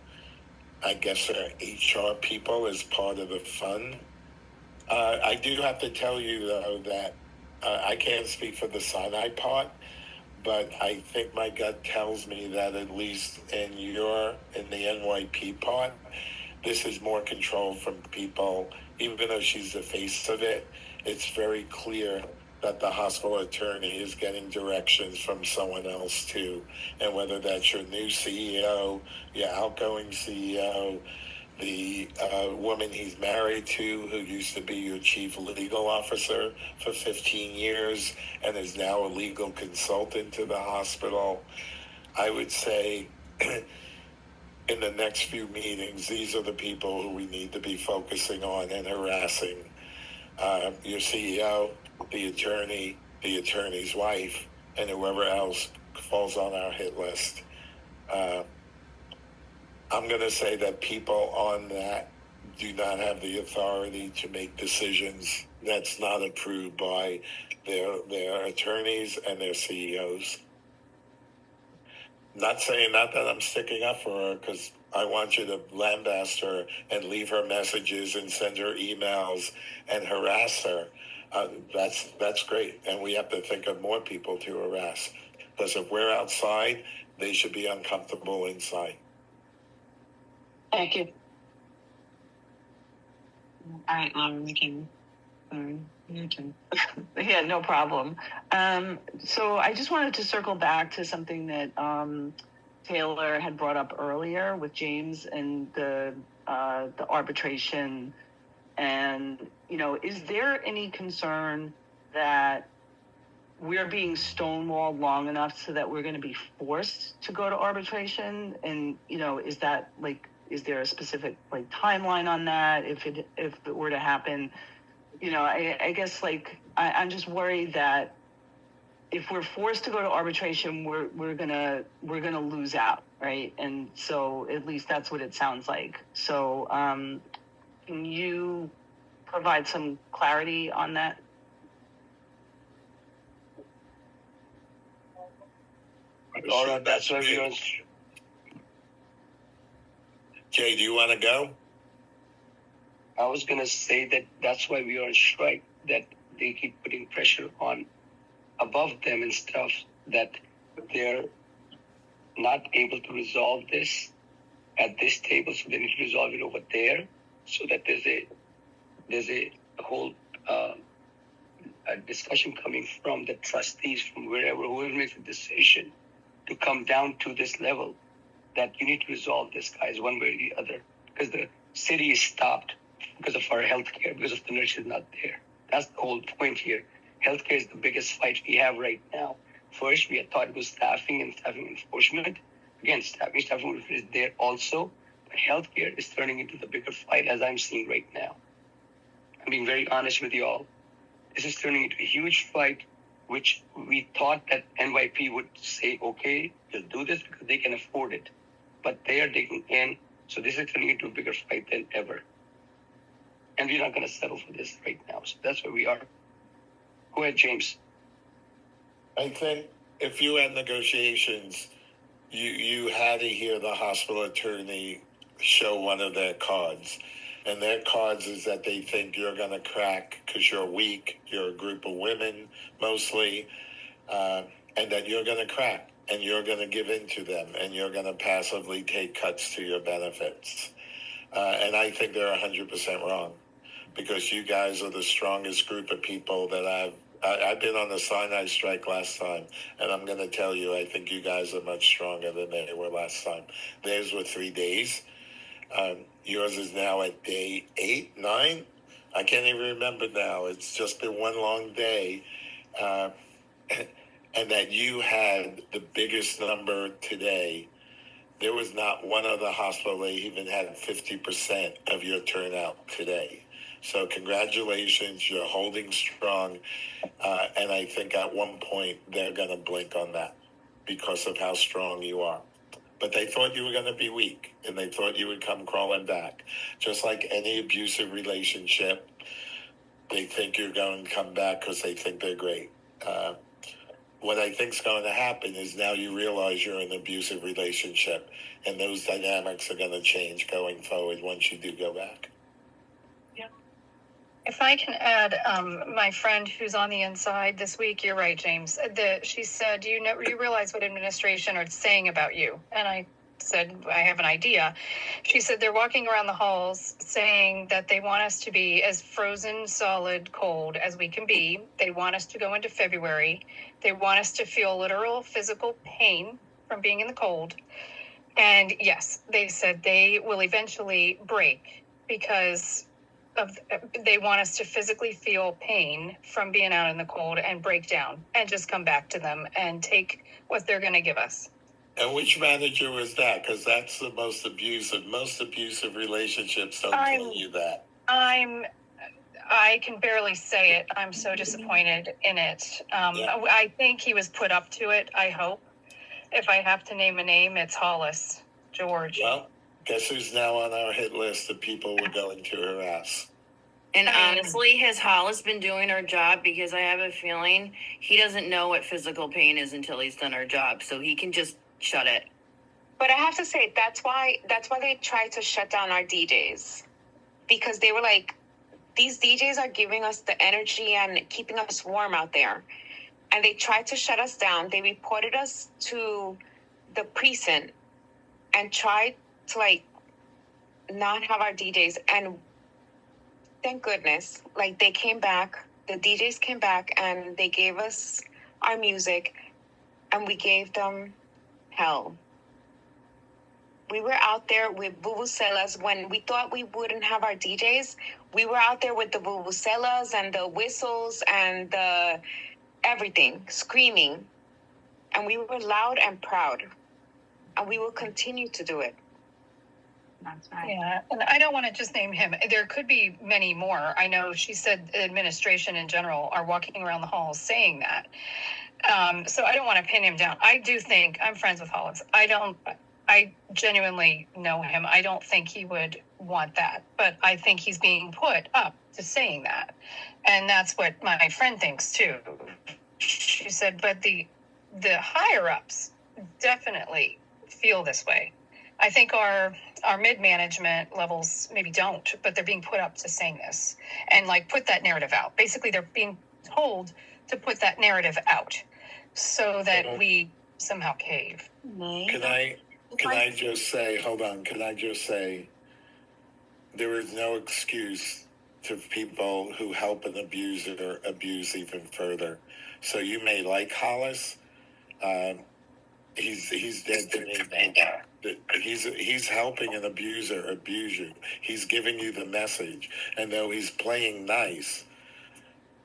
I guess our HR people as part of the fund. I do have to tell you, though, that I can't speak for the Sinai part, but I think my gut tells me that at least in the NYP part, this is more control from people. Even though she's the face of it, it's very clear that the hospital attorney is getting directions from someone else too. And whether that's your new CEO, your outgoing CEO, the woman he's married to, who used to be your chief legal officer for 15 years and is now a legal consultant to the hospital, I would say in the next few meetings, these are the people who we need to be focusing on and harassing. Your CEO, the attorney, the attorney's wife, and whoever else falls on our hit list. I'm going to say that people on that do not have the authority to make decisions that's not approved by their attorneys and their CEOs. Not saying that I'm sticking up for her, because I want you to lambaste her and leave her messages and send her emails and harass her. That's great. And we have to think of more people to harass. Because if we're outside, they should be uncomfortable inside. Thank you. All right, we can. You can. Yeah, no problem. So I just wanted to circle back to something that Taylor had brought up earlier with James and the arbitration. And, is there any concern that we're being stonewalled long enough so that we're going to be forced to go to arbitration? And, is that is there a specific timeline on that if it were to happen? I guess I'm just worried that if we're forced to go to arbitration, we're gonna lose out, right? And so at least that's what it sounds like. So can you provide some clarity on that? Laura, that's why we are. Jay, do you want to go? I was going to say that's why we are on strike, that they keep putting pressure on above them and stuff, that they're not able to resolve this at this table, so they need to resolve it over there, so that there's a whole a discussion coming from the trustees, from whoever makes the decision, to come down to this level, that you need to resolve this, guys, one way or the other, because the city is stopped because of our healthcare, because of the nurses not there. That's the whole point here. Healthcare is the biggest fight we have right now. First, we had thought it was staffing and staffing enforcement. Again, staffing is there also. But healthcare is turning into the bigger fight, as I'm seeing right now. I'm being very honest with you all. This is turning into a huge fight, which we thought that NYP would say, okay, you'll do this because they can afford it. But they are digging in, so this is turning into a bigger fight than ever. And we're not going to settle for this right now. So that's where we are. Go ahead, James. I think if you had negotiations, you had to hear the hospital attorney show one of their cards. And their cards is that they think you're going to crack because you're weak, you're a group of women mostly, and that you're going to crack and you're going to give in to them and you're going to passively take cuts to your benefits. And I think they're 100% wrong, because you guys are the strongest group of people that I've been on the Sinai strike last time, and I'm going to tell you, I think you guys are much stronger than they were last time. Theirs were 3 days. Yours is now at day 8, 9. I can't even remember now. It's just been one long day. And that you had the biggest number today. There was not one other hospital that even had 50% of your turnout today. So congratulations, you're holding strong. And I think at one point they're going to blink on that because of how strong you are. But they thought you were going to be weak, and they thought you would come crawling back. Just like any abusive relationship, they think you're going to come back because they think they're great. what I think's going to happen is now you realize you're in an abusive relationship, and those dynamics are going to change going forward once you do go back. If I can add, my friend who's on the inside this week, you're right, James. She said, you realize what administration are saying about you? And I said, I have an idea. She said they're walking around the halls saying that they want us to be as frozen, solid, cold as we can be. They want us to go into February. They want us to feel literal physical pain from being in the cold. And yes, they said they will eventually break because they want us to physically feel pain from being out in the cold and break down and just come back to them and take what they're going to give us. And which manager was that? Because that's the most abusive. Most abusive relationships don't tell you that. I can barely say it. I'm so disappointed in it. I think he was put up to it, I hope. If I have to name a name, it's Hollis, George. Well, guess who's now on our hit list of people we're going to harass? And honestly, has Hollis been doing her job? Because I have a feeling he doesn't know what physical pain is until he's done her job. So he can just shut it. But I have to say, that's why they tried to shut down our DJs. Because they were like, these DJs are giving us the energy and keeping us warm out there. And they tried to shut us down. They reported us to the precinct and tried to not have our DJs. And thank goodness, they came back, the DJs came back and they gave us our music and we gave them hell. We were out there with vuvuzelas when we thought we wouldn't have our DJs. We were out there with the vuvuzelas and the whistles and the everything, screaming. And we were loud and proud. And we will continue to do it. That's right. Yeah, and I don't want to just name him. There could be many more. I know she said administration in general are walking around the halls saying that. So I don't want to pin him down. I do think I'm friends with Hollis. I genuinely know him. I don't think he would want that, but I think he's being put up to saying that. And that's what my friend thinks too. She said, but the higher ups definitely feel this way. I think our mid-management levels maybe don't, but they're being put up to saying this and put that narrative out. Basically, they're being told to put that narrative out so that we somehow cave. Can I just say, hold on, can I just say, there is no excuse to people who help an abuser abuse even further. So you may like Hollis, he's dead to me now. He's helping an abuser abuse you. He's giving you the message, and though he's playing nice,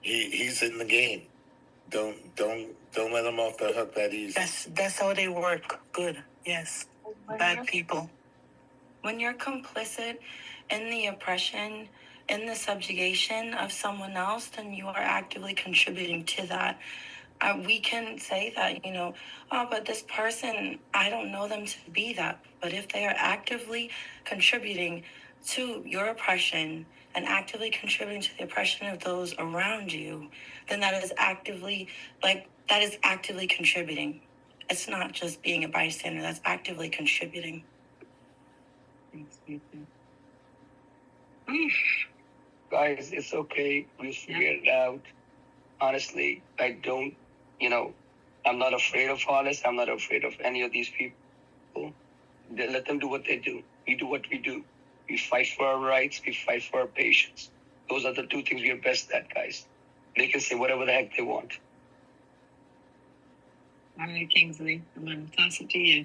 he's in the game. Don't let him off the hook that easy. That's how they work. Good. Yes. Bad people. When you're complicit in the oppression, in the subjugation of someone else, then you are actively contributing to that. We can say that, but this person, I don't know them to be that. But if they are actively contributing to your oppression and actively contributing to the oppression of those around you, then that is actively contributing. It's not just being a bystander, that's actively contributing. Guys, it's okay. We'll figure it out. Honestly, I'm not afraid of Hollis. I'm not afraid of any of these people. They let them do what they do. We do what we do. We fight for our rights. We fight for our patients. Those are the two things we are best at, guys. They can say whatever the heck they want. All right, Kingsley, I'm going to toss it to you.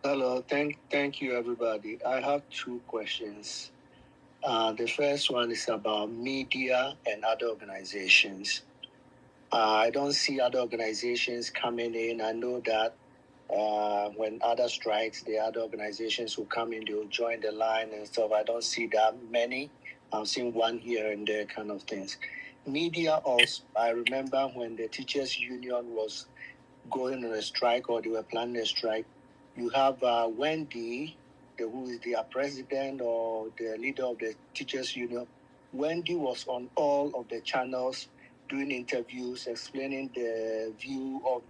Hello, thank you, everybody. I have two questions. The first one is about media and other organizations. I don't see other organizations coming in. I know that when other strikes, the other organizations will come in, they'll join the line and stuff. I don't see that many. I'm seeing one here and there kind of things. Media also, I remember when the teachers union was going on a strike or they were planning a strike, you have Wendy, who is the president or the leader of the teachers union. Wendy was on all of the channels doing interviews, explaining the view of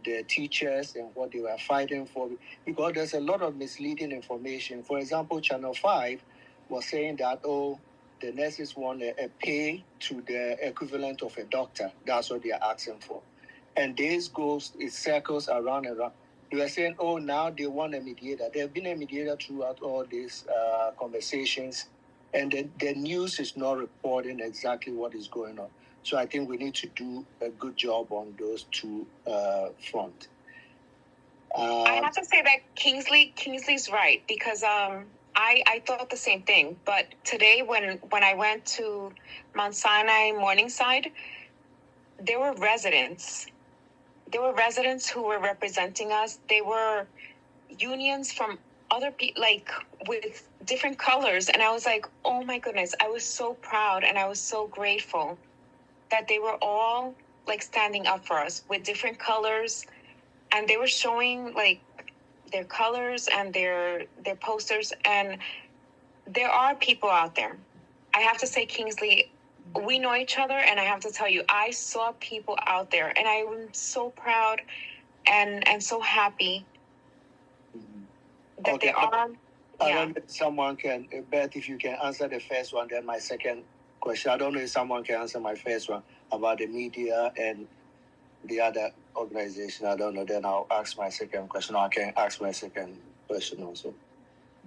the teachers and what they were fighting for, because there's a lot of misleading information. For example, Channel 5 was saying that, the nurses want a pay to the equivalent of a doctor. That's what they are asking for. And it circles around and around. They were saying, now they want a mediator. There have been a mediator throughout all these conversations, and the news is not reporting exactly what is going on. So I think we need to do a good job on those two fronts. I have to say that Kingsley's right, because I thought the same thing. But today when I went to Mount Sinai Morningside, there were residents. There were residents who were representing us. They were unions from other people, like with different colors. And I was like, oh my goodness, I was so proud and I was so grateful that they were all like standing up for us with different colors. And they were showing like their colors and their posters. And there are people out there. I have to say, Kingsley, we know each other, and I have to tell you, I saw people out there, and I am so proud and so happy that they are. I don't know if someone can, Beth, if you can answer the first one, then my second question. I don't know if someone can answer my first one about the media and the other organization. I don't know. Then I'll ask my second question. Or I can ask my second question also.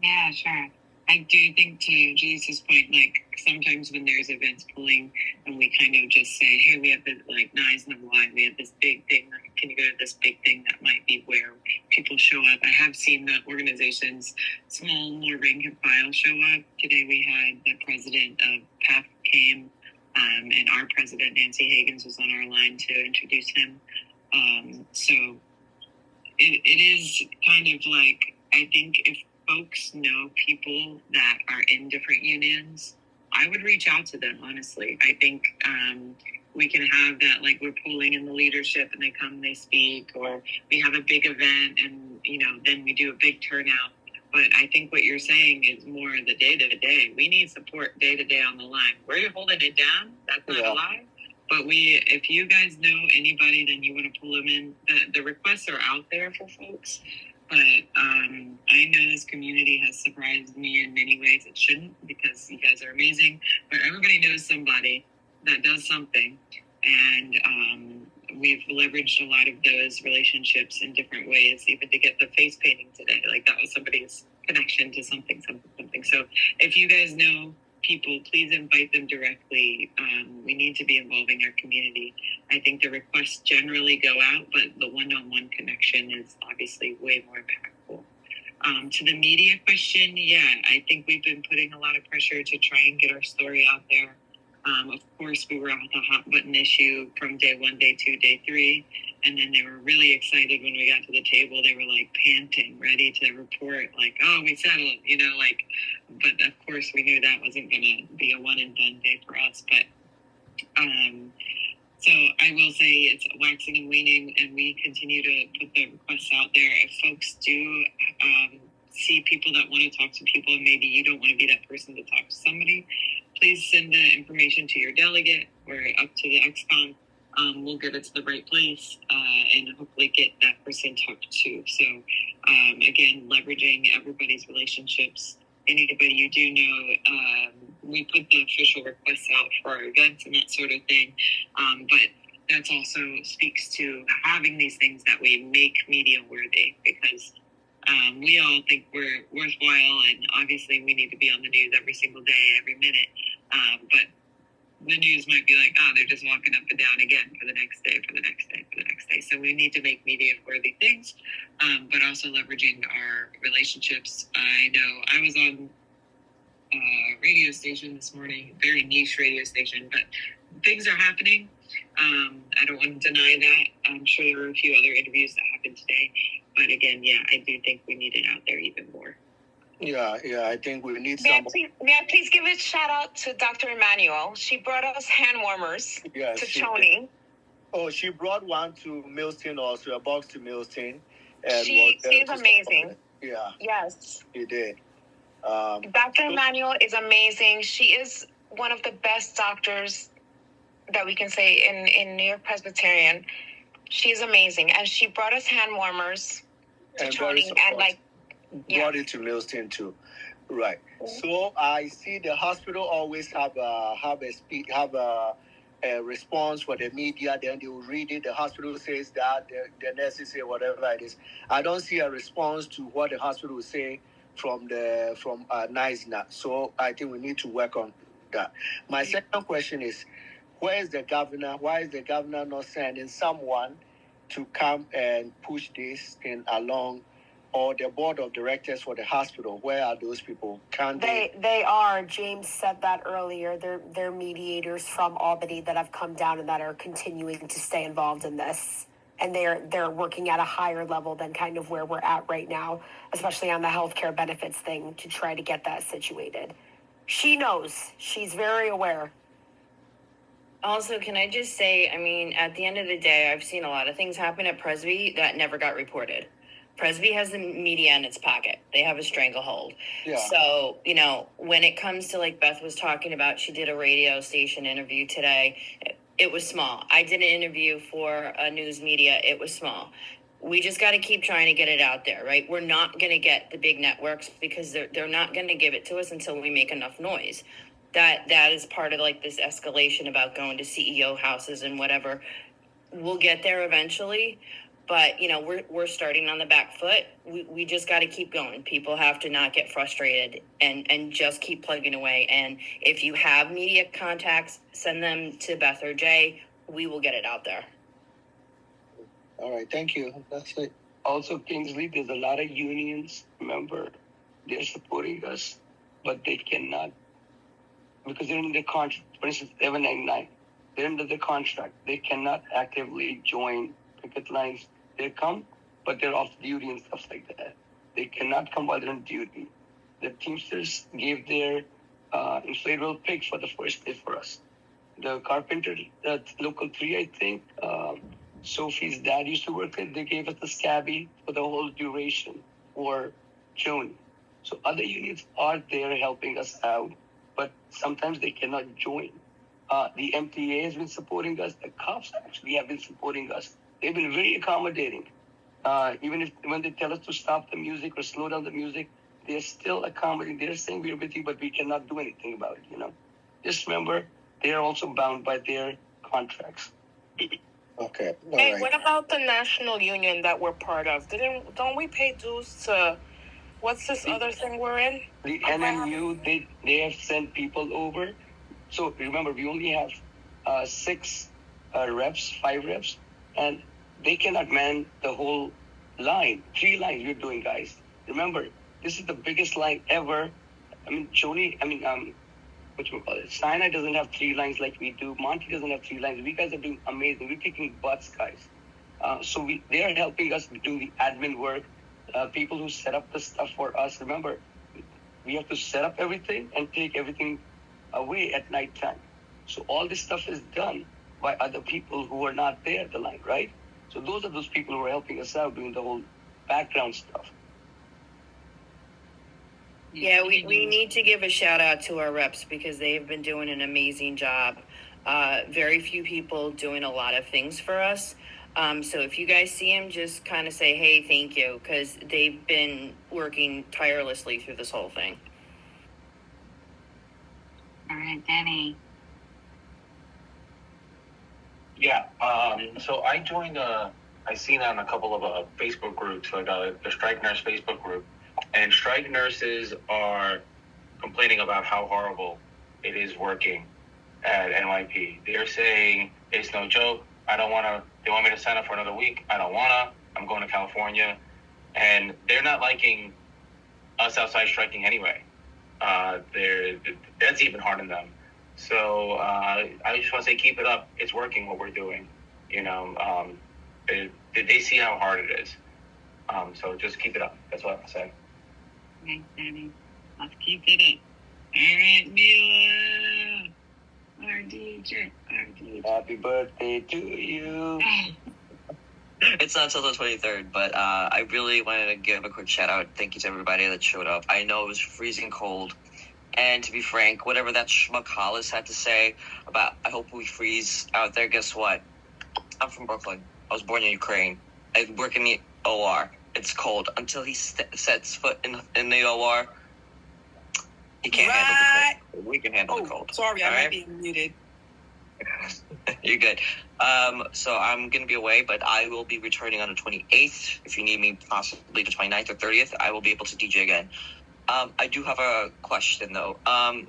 Yeah, sure. I do think, to Jesus' point, like sometimes when there's events pulling and we kind of just say, hey, we have this like Nines and Y, we have this big thing, like, can you go to this big thing that might be where people show up? I have seen the organizations, small, more rank and file, show up. Today we had the president of PAF came, and our president, Nancy Higgins, was on our line to introduce him. So it is kind of like, I think if folks know people that are in different unions, I would reach out to them, honestly. I think we can have that, like we're pulling in the leadership and they come and they speak, or we have a big event and, then we do a big turnout. But I think what you're saying is more the day-to-day. We need support day-to-day on the line. We're holding it down. That's not a lie. But if you guys know anybody, then you want to pull them in. The requests are out there for folks. But I know this community has surprised me in many ways. It shouldn't, because you guys are amazing. But everybody knows somebody that does something. And we've leveraged a lot of those relationships in different ways, even to get the face painting today. Like that was somebody's connection to something. So if you guys know people, please invite them directly. We need to be involving our community. I think the requests generally go out, but the one-on-one connection is obviously way more impactful. To the media question, I think we've been putting a lot of pressure to try and get our story out there. Of course, we were on the hot button issue from day 1, day 2, day 3. And then they were really excited when we got to the table. They were like panting, ready to report, like, oh, we settled, but of course we knew that wasn't going to be a one and done day for us. But so I will say it's waxing and waning, and we continue to put the requests out there. If folks do see people that want to talk to people, and maybe you don't want to be that person to talk to somebody, please send the information to your delegate or up to the XCOM. We'll get it to the right place and hopefully get that person talked to. So, again, leveraging everybody's relationships. Anybody you do know, we put the official requests out for our events and that sort of thing. But that also speaks to having these things that we make media worthy, because we all think we're worthwhile, and obviously we need to be on the news every single day, every minute. But the news might be like, they're just walking up and down again for the next day, for the next day, for the next day. So we need to make media-worthy things, but also leveraging our relationships. I know I was on a radio station this morning, very niche radio station, but things are happening. I don't want to deny that. I'm sure there were a few other interviews that happened today. But again, I do think we need it out there even more. Yeah, I think we need May I please give a shout out to Dr. Emmanuel? She brought us hand warmers to Choni. Oh, she brought one to Milton also, a box to Milton. And she's amazing. Yeah. Yes. She did. Dr. Emmanuel is amazing. She is one of the best doctors that we can say in New York Presbyterian. She's amazing, and she brought us hand warmers to training, and like brought it to Millstone too. Right. So I see the hospital always have a response for the media. Then they will read it. The hospital says that, the nurses say whatever it is. I don't see a response to what the hospital will say from NISNA. So I think we need to work on that. My second question is, where is the governor? Why is the governor not sending someone to come and push this thing along? Or the board of directors for the hospital, where are those people? They are. James said that earlier. They're mediators from Albany that have come down and that are continuing to stay involved in this. And they're working at a higher level than kind of where we're at right now, especially on the healthcare benefits thing, to try to get that situated. She knows. She's very aware. Also, can I just say, I mean, at the end of the day, I've seen a lot of things happen at Presby that never got reported. Presby has the media in its pocket. They have a stranglehold. Yeah. So, you know, when it comes to, like Beth was talking about, she did a radio station interview today. It was small. I did an interview for a news media. It was small. We just got to keep trying to get it out there, right? We're not going to get the big networks because they're not going to give it to us until we make enough noise. That is part of like this escalation about going to CEO houses and whatever. We'll get there eventually. But, you know, we're starting on the back foot. We just got to keep going. People have to not get frustrated and just keep plugging away. And if you have media contacts, send them to Beth or Jay. We will get it out there. All right. Thank you. That's it. Also, Kingsley, there's a lot of unions. Remember, they're supporting us, but they cannot because they're in the contract. For instance, 799, they're under the contract. They cannot actively join picket lines. They come, but they're off duty and stuff like that. They cannot come while they're on duty. The Teamsters gave their inflatable pig for the first day for us. The carpenter, local 3, I think, Sophie's dad used to work there. They gave us the scabby for the whole duration for June. So other unions are there helping us out, but sometimes they cannot join. The MTA has been supporting us. The cops actually have been supporting us. They've been very accommodating. Even when they tell us to stop the music or slow down the music, they're still accommodating. They're saying we're with you, but we cannot do anything about it, you know. Just remember, they're also bound by their contracts. Okay. Hey, what about the national union that we're part of? Don't we pay dues to, what's this other thing we're in? The NMU, they have sent people over. So remember, we only have 6 reps, 5 reps, and they cannot man the whole line. 3 lines we're doing, guys. Remember, this is the biggest line ever. I mean, Sinai doesn't have 3 lines like we do. Monty doesn't have 3 lines. We guys are doing amazing. We're kicking butts, guys. So they are helping us do the admin work. People who set up the stuff for us. Remember, we have to set up everything and take everything away at nighttime. So all this stuff is done by other people who are not there at the line, right? So those are those people who are helping us out doing the whole background stuff. Yeah, we need to give a shout out to our reps because they've been doing an amazing job. Very few people doing a lot of things for us. So if you guys see them, just kind of say, hey, thank you, because they've been working tirelessly through this whole thing. All right, Danny. Yeah, so I joined, I seen on a couple of Facebook groups, like the Strike Nurse Facebook group, and strike nurses are complaining about how horrible it is working at NYP. They're saying, it's no joke, they want me to sign up for another week, I don't wanna, I'm going to California, and they're not liking us outside striking anyway. That's even hard on them. So I just want to say, keep it up. It's working what we're doing. You know, they see how hard it is. So just keep it up. That's what I say. Thanks, Danny. Let's keep it up. All right, Mila. Our DJ. Happy birthday to you. It's not until the 23rd, but I really wanted to give a quick shout out. Thank you to everybody that showed up. I know it was freezing cold, And to be frank, whatever that schmuck Hollis had to say about, I hope we freeze out there, guess what? I'm from Brooklyn. I was born in Ukraine. I work in the OR. It's cold. Until he sets foot in the OR, he can't handle the cold. We can handle the cold. Sorry, I might be muted. You're good. So I'm going to be away, but I will be returning on the 28th. If you need me, possibly the 29th or 30th, I will be able to DJ again. I do have a question, though. Out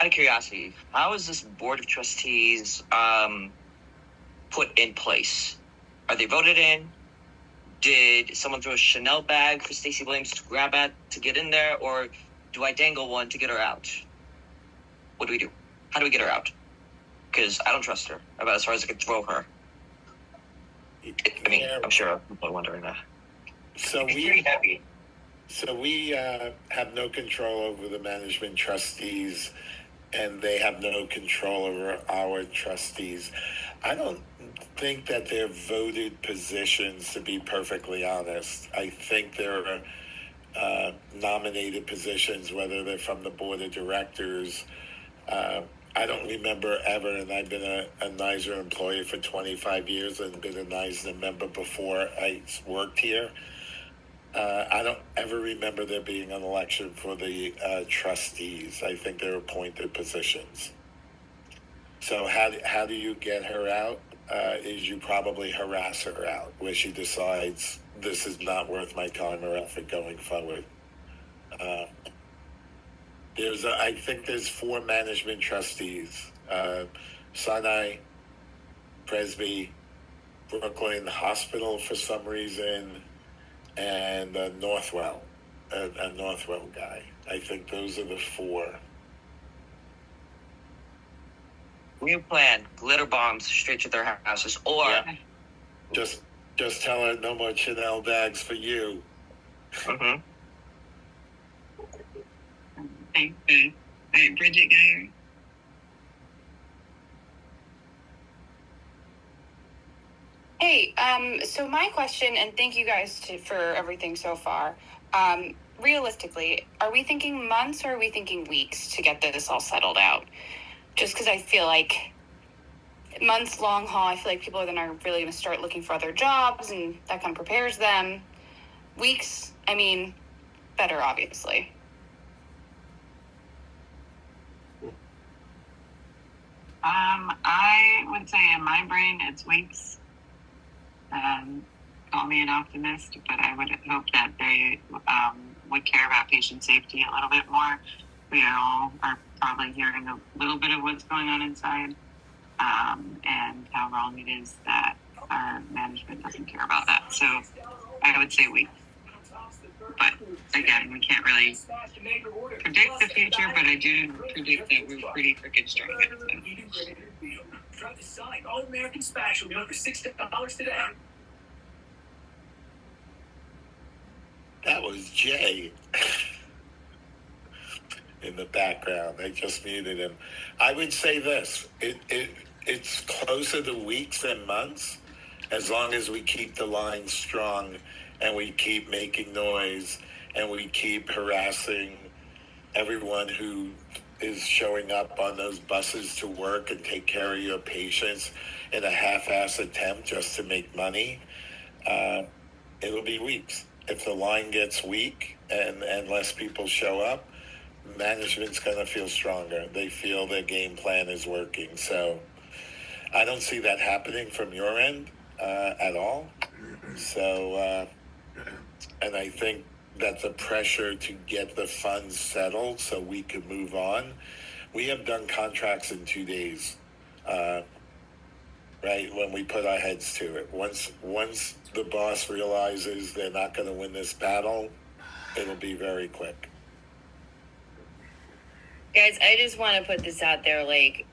of curiosity, how is this Board of Trustees put in place? Are they voted in? Did someone throw a Chanel bag for Stacey Williams to grab at to get in there? Or do I dangle one to get her out? What do we do? How do we get her out? Because I don't trust her about as far as I can throw her. I mean, I'm sure people are wondering that. So it's pretty heavy. So we have no control over the management trustees, and they have no control over our trustees. I don't think that they're voted positions, to be perfectly honest. I think they're nominated positions, whether they're from the board of directors. I don't remember ever, and I've been a NYSER employee for 25 years and been a NYSER member before I worked here. I don't ever remember there being an election for the trustees. I think they're appointed positions. So how do you get her out? Is you probably harass her out, where she decides this is not worth my time or effort going forward. I think there's 4 management trustees: Sinai, Presby, Brooklyn Hospital for some reason, and Northwell, a Northwell guy. I think those are the 4. New plan: glitter bombs straight to their houses, or just tell her no more Chanel bags for you. Mm-hmm. Thanks, Ben. All right, Bridget Geyer. Hey, so my question, and thank you guys for everything so far. Realistically, are we thinking months or are we thinking weeks to get this all settled out? Just because I feel like months, long haul, I feel like people are really going to start looking for other jobs, and that kind of prepares them. Weeks, I mean, better, obviously. I would say in my brain it's weeks. Call me an optimist, but I would hope that they would care about patient safety a little bit more. We all are probably hearing a little bit of what's going on inside, and how wrong it is that our management doesn't care about that. So I would say weeks. But again, we can't really predict the future, but I do predict that we're pretty freaking strong. Try the Sonic All-American Special, only for $6 today. That was Jay in the background. I just muted him. I would say this: it's closer to weeks than months, as long as we keep the line strong and we keep making noise and we keep harassing everyone who is showing up on those buses to work and take care of your patients in a half-ass attempt just to make money. It'll be weeks. If the line gets weak and less people show up, management's going to feel stronger. They feel their game plan is working. So I don't see that happening from your end at all. So, and I think that the pressure to get the funds settled so we could move on. We have done contracts in 2 days, right? When we put our heads to it. Once the boss realizes they're not going to win this battle, it'll be very quick. Guys, I just want to put this out there. Like,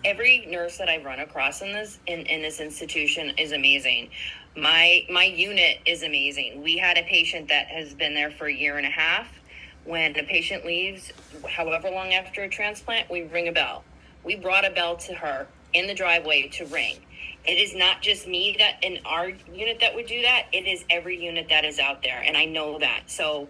every nurse that I run across in this institution is amazing. My unit is amazing. We had a patient that has been there for a year and a half. When a patient leaves, however long after a transplant, we ring a bell. We brought a bell to her in the driveway to ring. It is not just me that in our unit that would do that. It is every unit that is out there, and I know that. So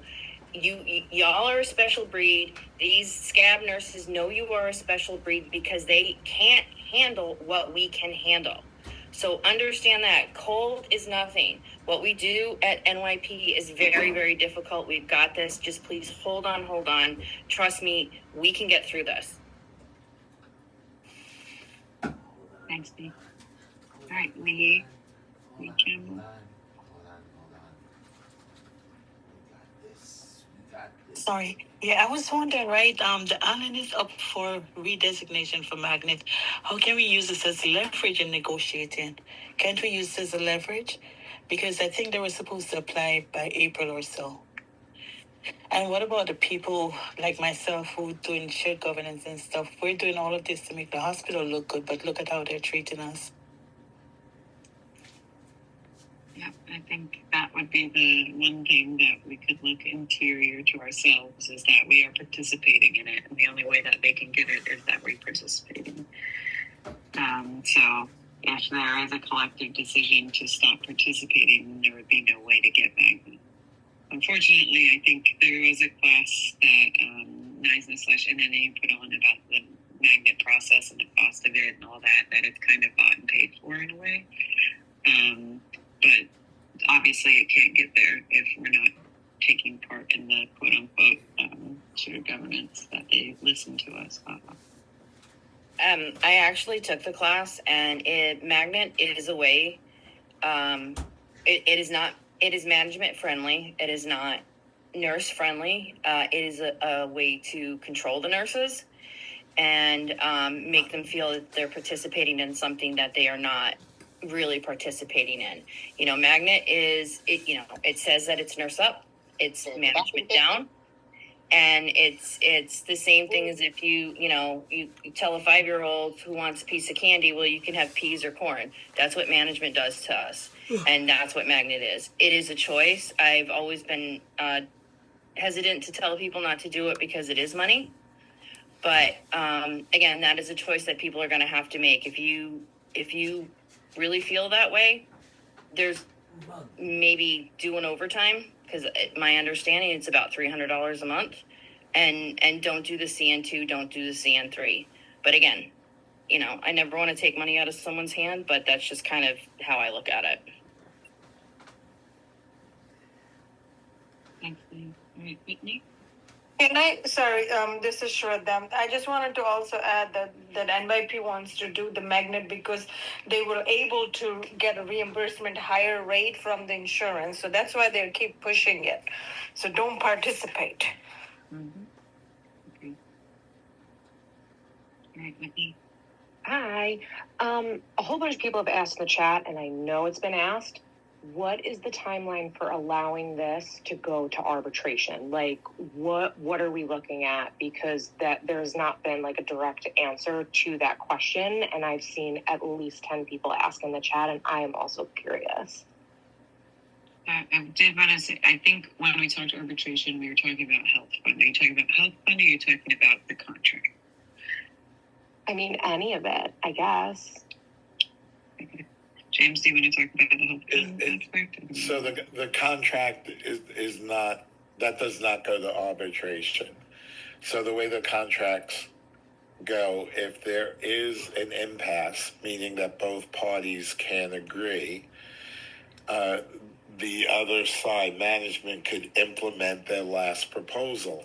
y'all are a special breed. These scab nurses know you are a special breed because they can't handle what we can handle. So understand that cold is nothing. What we do at NYP is very, very difficult. We've got this. Just please hold on. Trust me, we can get through this. Thanks, Dee. All right, we can. Sorry. Yeah, I was wondering, right? The island is up for redesignation for Magnet. How can we use this as leverage in negotiating? Can't we use this as a leverage? Because I think they were supposed to apply by April or so. And what about the people like myself who doing shared governance and stuff? We're doing all of this to make the hospital look good, but look at how they're treating us. Yeah, I think that would be the one thing that we could look interior to ourselves, is that we are participating in it, and the only way that they can get it is that we're participating. So if there is a collective decision to stop participating, there would be no way to get Magnet. Unfortunately, I think there was a class that NISNA/NNA put on about the Magnet process and the cost of it and all that it's kind of bought and paid for in a way. But obviously it can't get there if we're not taking part in the quote-unquote shared governance that they listen to us. I actually took the class, and Magnet is a way. It is management friendly. It is not nurse friendly. It is a way to control the nurses and make them feel that they're participating in something that they are not really participating in. Magnet is it says that it's nurse up, it's management down, and it's the same thing as if you tell a 5-year-old who wants a piece of candy, well, you can have peas or corn. That's what management does to us, and that's what Magnet is. It is a choice. I've always been hesitant to tell people not to do it because it is money, but again, that is a choice that people are going to have to make. If you really feel that way, there's maybe doing overtime, because my understanding it's about $300 a month, and don't do the CN2, don't do the CN3. But again, I never want to take money out of someone's hand, but that's just kind of how I look at it. Thanks, Lee. All right, Whitney? This is Shraddha. I just wanted to also add that NYP wants to do the Magnet because they were able to get a reimbursement higher rate from the insurance. So that's why they keep pushing it. So don't participate. Mm-hmm. Okay. All right, Whitney. Hi. A whole bunch of people have asked in the chat, and I know it's been asked. What is the timeline for allowing this to go to arbitration? Like, what are we looking at? Because there's not been like a direct answer to that question, and I've seen at least 10 people ask in the chat, and I am also curious. I did want to say, I think when we talked arbitration, we were talking about health fund. Are you talking about health fund, or are you talking about the contract? I mean, any of it, I guess. Okay. James, do you want to talk about the health aspect? So the contract is not, that does not go to arbitration. So the way the contracts go, if there is an impasse, meaning that both parties can agree, the other side, management, could implement their last proposal,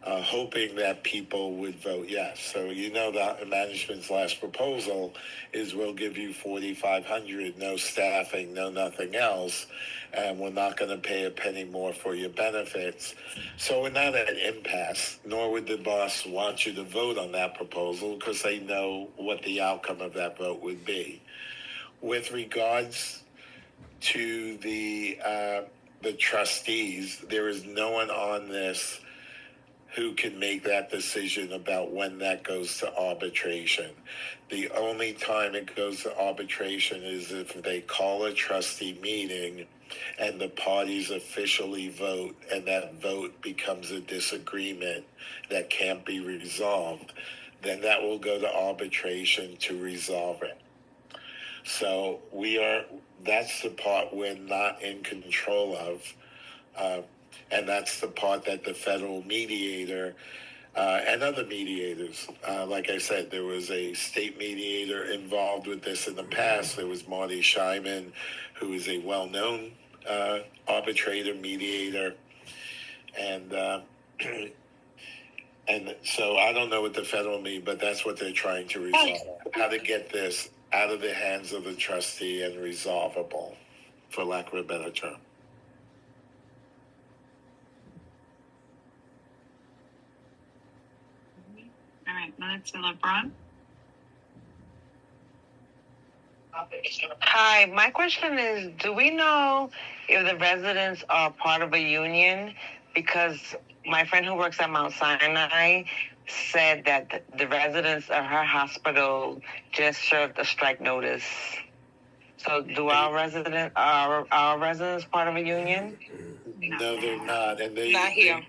hoping that people would vote yes. So that management's last proposal is we'll give you $4,500, no staffing, no nothing else, and we're not going to pay a penny more for your benefits. So we're not at an impasse, nor would the boss want you to vote on that proposal because they know what the outcome of that vote would be. With regards to the trustees, there is no one on this who can make that decision about when that goes to arbitration. The only time it goes to arbitration is if they call a trustee meeting and the parties officially vote, and that vote becomes a disagreement that can't be resolved, then that will go to arbitration to resolve it. So that's the part we're not in control of. And that's the part that the federal mediator and other mediators, like I said, there was a state mediator involved with this in the past. There was Marty Scheiman, who is a well-known arbitrator, mediator. And and so I don't know what the federal mean, but that's what they're trying to resolve. How to get this out of the hands of the trustee and resolvable, for lack of a better term. All right, next to LeBron. Hi, my question is, do we know if the residents are part of a union? Because my friend who works at Mount Sinai said that the residents of her hospital just served a strike notice. So do our residents part of a union? No, they're not. And Not here.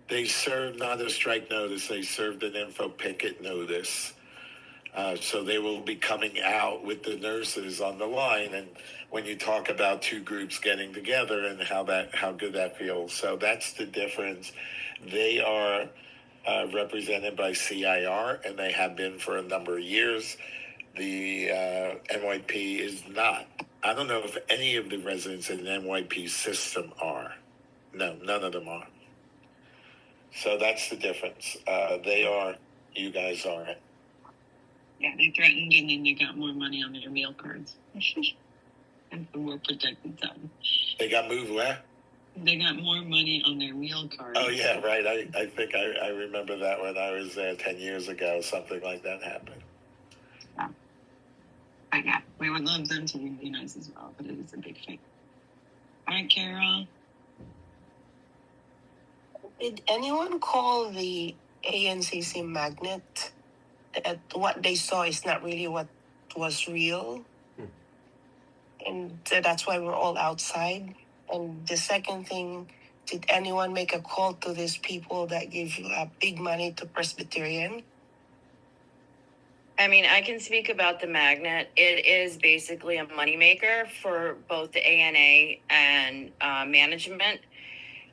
They served not a strike notice, they served an info picket notice. So they will be coming out with the nurses on the line. And when you talk about two groups getting together and how good that feels. So that's the difference. They are represented by CIR, and they have been for a number of years. The NYP is not. I don't know if any of the residents in the NYP system are. No, none of them are. So that's the difference. They are, you guys aren't. Yeah, they threatened and then they got more money on their meal cards. And the more protected zone. They got moved where? They got more money on their meal cards. Oh, yeah, right. I think I remember that when I was there 10 years ago. Something like that happened. Yeah. But yeah, we would love them to unionize as well, but it is a big thing. All right, Carol. Did anyone call the ANCC magnet that what they saw is not really what was real? And that's why we're all outside. And the second thing, did anyone make a call to these people that give you big money to Presbyterian? I mean, I can speak about the magnet. It is basically a moneymaker for both the ANA and management.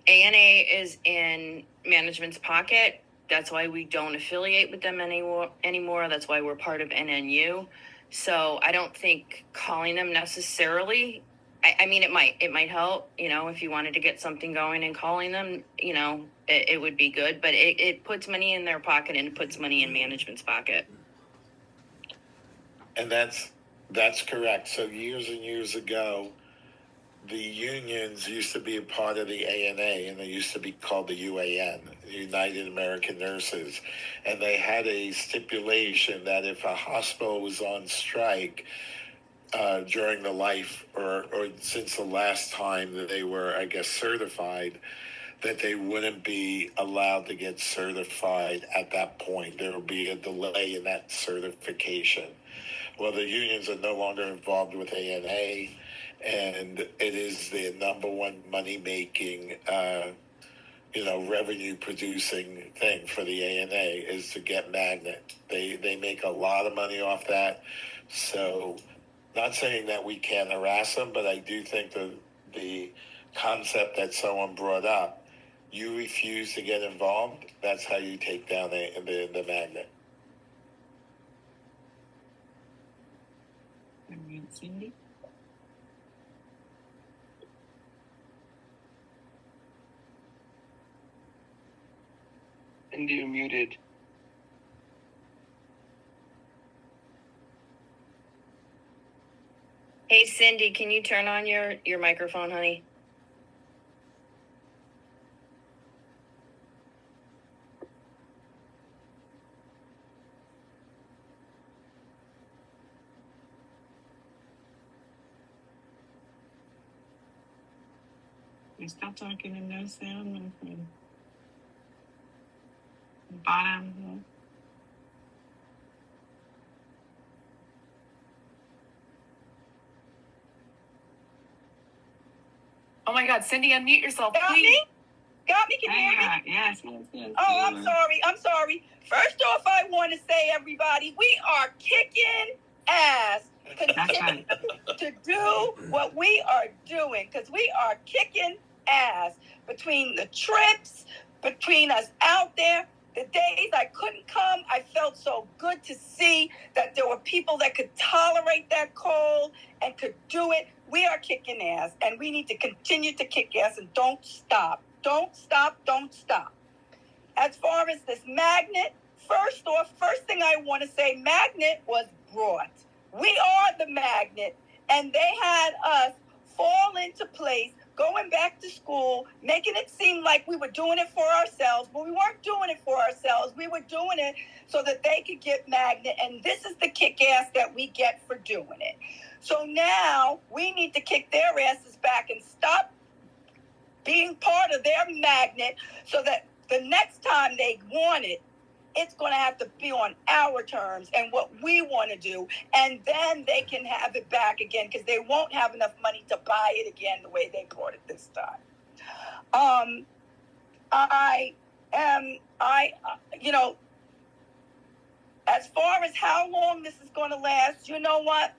ANA is in management's pocket. That's why we don't affiliate with them anymore. That's why we're part of NNU. So I don't think calling them necessarily, I mean, it might help, if you wanted to get something going and calling them, it would be good, but it puts money in their pocket and it puts money in management's pocket. And that's correct. So years and years ago, the unions used to be a part of the ANA, and they used to be called the UAN, United American Nurses. And they had a stipulation that if a hospital was on strike during the life or since the last time that they were, I guess, certified, that they wouldn't be allowed to get certified at that point. There would be a delay in that certification. Well, the unions are no longer involved with ANA, and it is the number one money-making, revenue-producing thing for the ANA is to get magnet. They make a lot of money off that. So, not saying that we can't harass them, but I do think the concept that someone brought up, you refuse to get involved, that's how you take down the magnet. Cindy? Cindy, you're muted. Hey, Cindy, can you turn on your microphone, honey? You're still talking and no sound, my friend. Bottom. Oh my God, Cindy, unmute yourself, Got please. me? Got me? Can you hear me? Yes. Oh, I'm sorry. First off, I want to say, everybody, we are kicking ass. Continue to do what we are doing, because we are kicking ass between the trips, between us out there. The days I couldn't come, I felt so good to see that there were people that could tolerate that cold and could do it. We are kicking ass, and we need to continue to kick ass, and don't stop. Don't stop, don't stop. As far as this magnet, first thing I want to say, magnet was brought. We are the magnet, and they had us fall into place, going back to school, making it seem like we were doing it for ourselves, but we weren't doing it for ourselves. We were doing it so that they could get magnet, and this is the kick ass that we get for doing it. So now we need to kick their asses back and stop being part of their magnet so that the next time they want it, it's going to have to be on our terms and what we want to do, and then they can have it back again because they won't have enough money to buy it again the way they bought it this time. As far as how long this is going to last, you know what?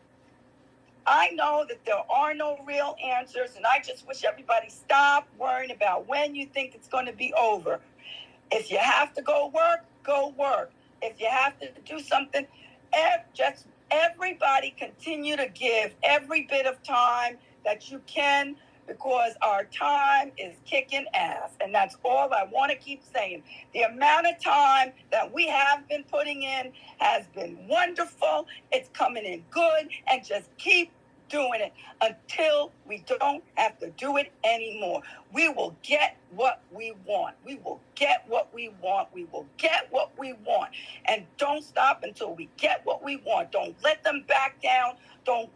I know that there are no real answers, and I just wish everybody stop worrying about when you think it's going to be over. If you have to go work, go work. If you have to do something, just everybody continue to give every bit of time that you can, because our time is kicking ass. And that's all I want to keep saying. The amount of time that we have been putting in has been wonderful. It's coming in good, and just keep doing it until we don't have to do it anymore. We will get what we want. We will get what we want. We will get what we want. And don't stop until we get what we want. Don't let them back down. Don't